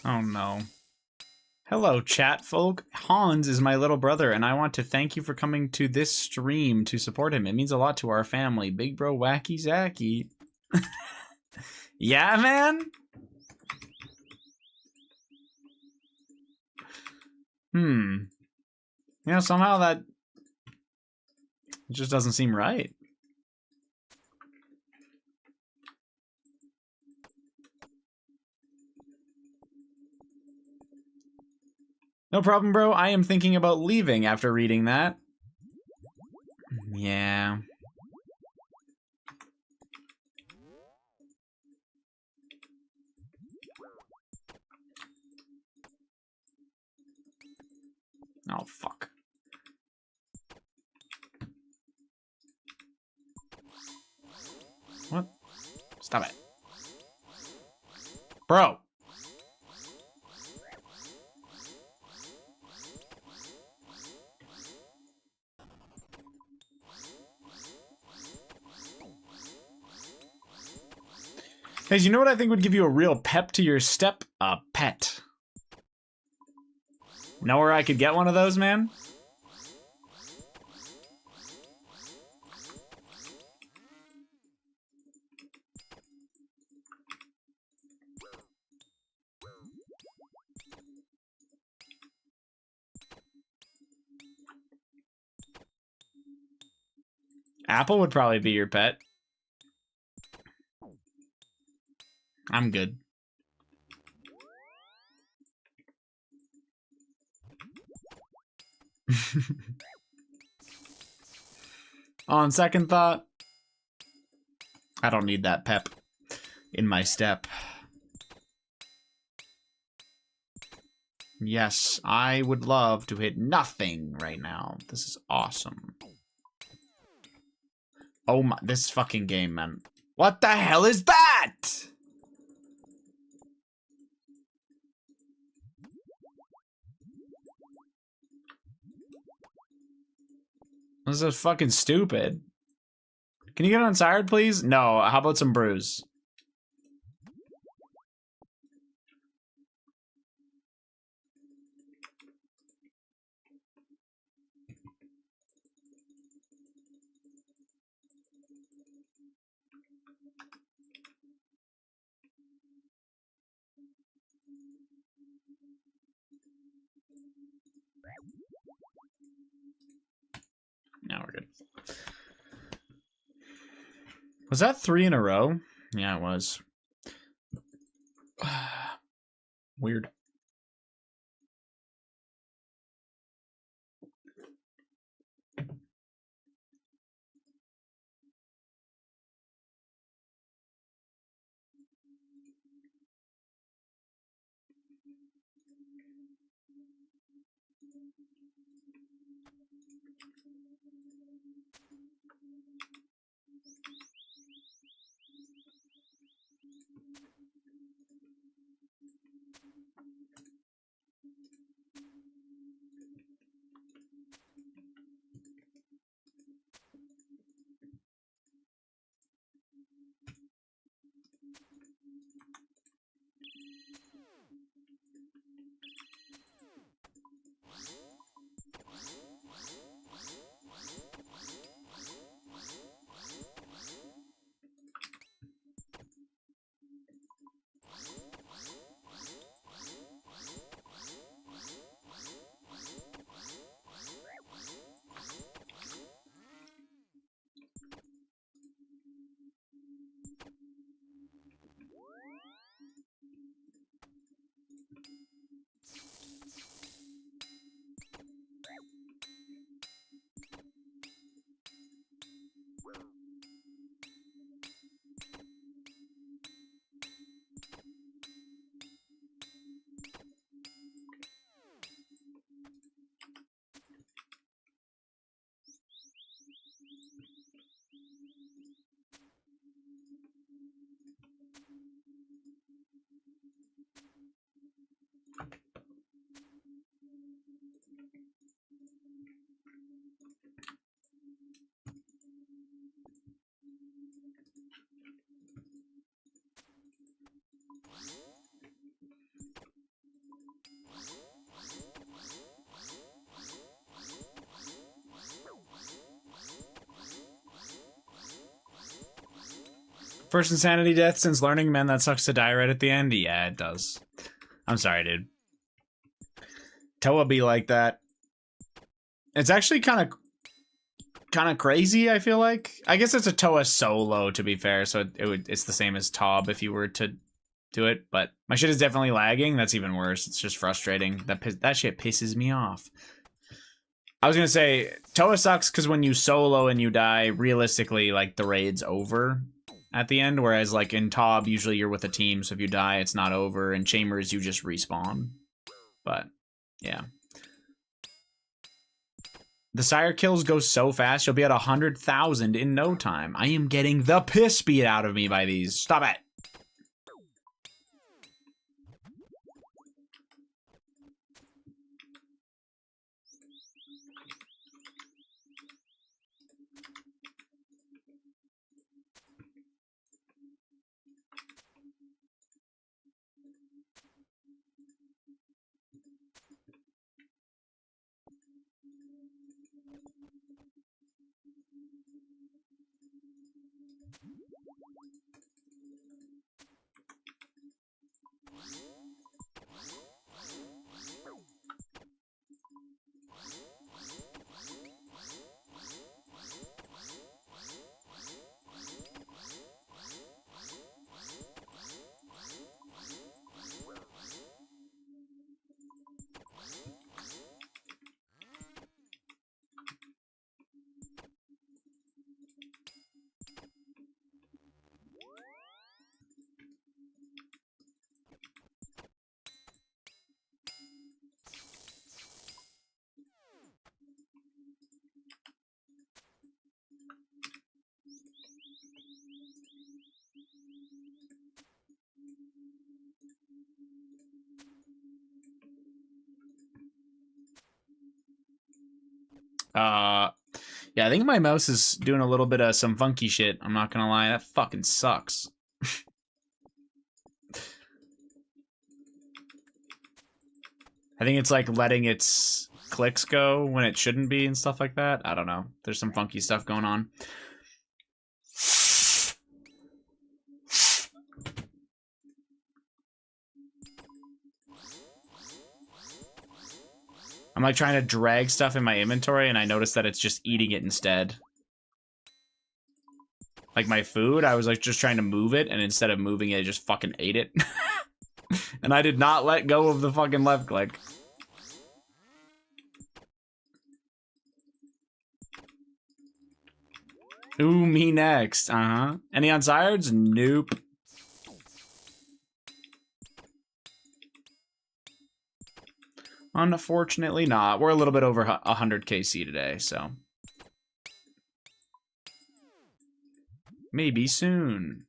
Oh no. Hello, chat folk. Hans is my little brother, and I want to thank you for coming to this stream to support him. It means a lot to our family. Big bro wacky zacky. Yeah, man? You know, somehow that just doesn't seem right. No problem, bro. I am thinking about leaving after reading that. Yeah. Oh, fuck. What? Stop it. Bro. Hey, you know what I think would give you a real pep to your step? A pet. Know where I could get one of those, man? Apple would probably be your pet. I'm good. On second thought, I don't need that pep in my step. Yes, I would love to hit nothing right now. This is awesome. Oh my, this fucking game, man. What the hell is that? This is fucking stupid. Can you get on Sired, please? No, how about some brews? Now we're good. Was that 3 in a row? Yeah, it was. Weird. First insanity death since learning, man, that sucks to die right at the end. Yeah, it does. I'm sorry, dude. Toa be like that. It's actually kind of crazy, I feel like. I guess it's a Toa solo, to be fair, so it's the same as Tob if you were to do it, but my shit is definitely lagging. That's even worse. It's just frustrating. That shit pisses me off. I was gonna say, Toa sucks because when you solo and you die, realistically, like, the raid's over at the end, whereas, like, in Tob, usually you're with a team, so if you die, it's not over. In Chambers, you just respawn. But, yeah. The Sire kills go so fast, you'll be at 100,000 in no time. I am getting the piss beat out of me by these. Stop it! Yeah, I think my mouse is doing a little bit of some funky shit. I'm not gonna lie, that fucking sucks. I think it's like letting its clicks go when it shouldn't be and stuff like that. I don't know. There's some funky stuff going on. I'm like trying to drag stuff in my inventory and I noticed that it's just eating it instead. Like my food, I was like just trying to move it and instead of moving it, it just fucking ate it. And I did not let go of the fucking left click. Ooh, me next. Uh-huh. Any on Sireds? Nope. Unfortunately not. We're a little bit over 100 KC today, so. Maybe soon.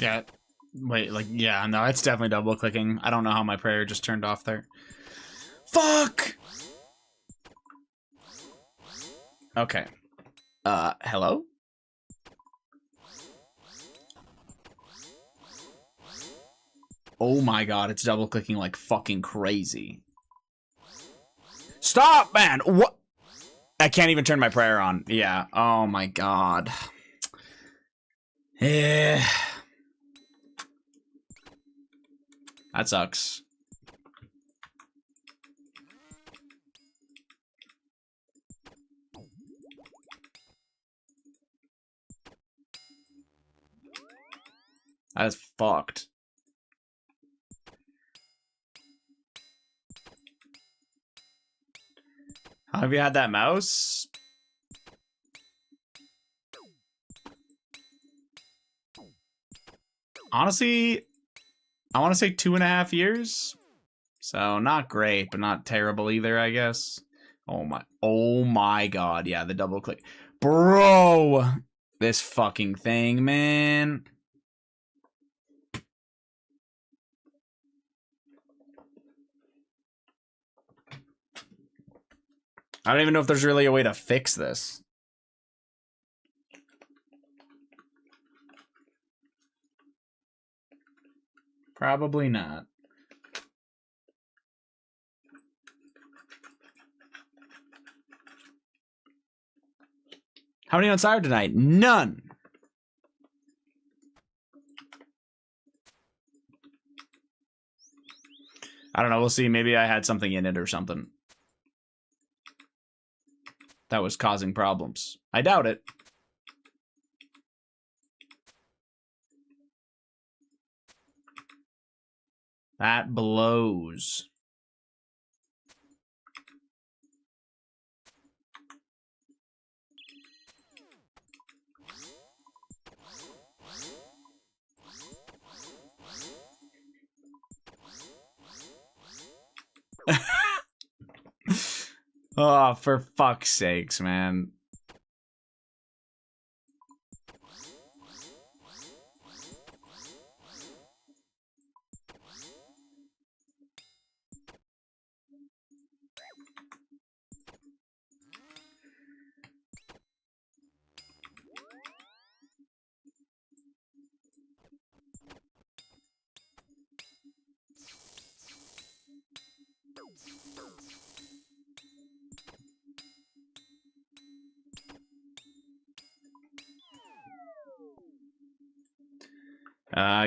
Yeah. Wait, like, yeah, no, it's definitely double clicking. I don't know how my prayer just turned off there. Fuck! Okay. Hello? Oh my god, it's double clicking like fucking crazy. Stop, man! What? I can't even turn my prayer on. Yeah. Oh my god. Yeah. That sucks. That's fucked. How have you had that mouse? Honestly, I want to say 2.5 years. So not great, but not terrible either, I guess. Oh my god, yeah, the double click. Bro! This fucking thing, man. I don't even know if there's really a way to fix this. Probably not. How many on Sire tonight? None. I don't know. We'll see. Maybe I had something in it or something that was causing problems. I doubt it. That blows. Oh, for fuck's sakes, man.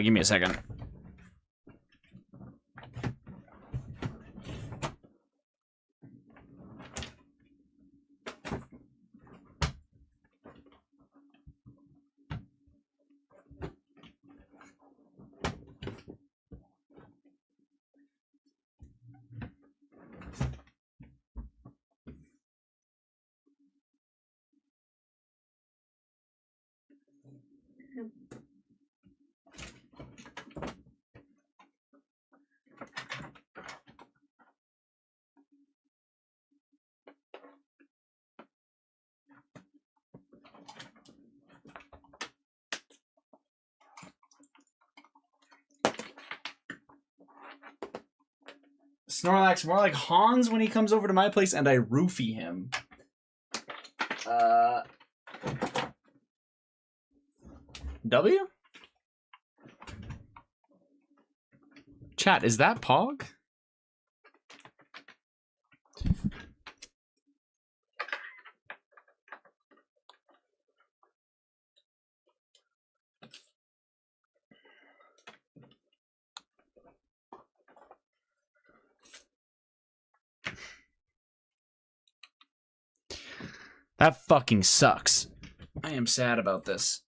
Give me a second. Snorlax, more like Hans when he comes over to my place and I roofie him. W? Chat, is that Pog? That fucking sucks. I am sad about this.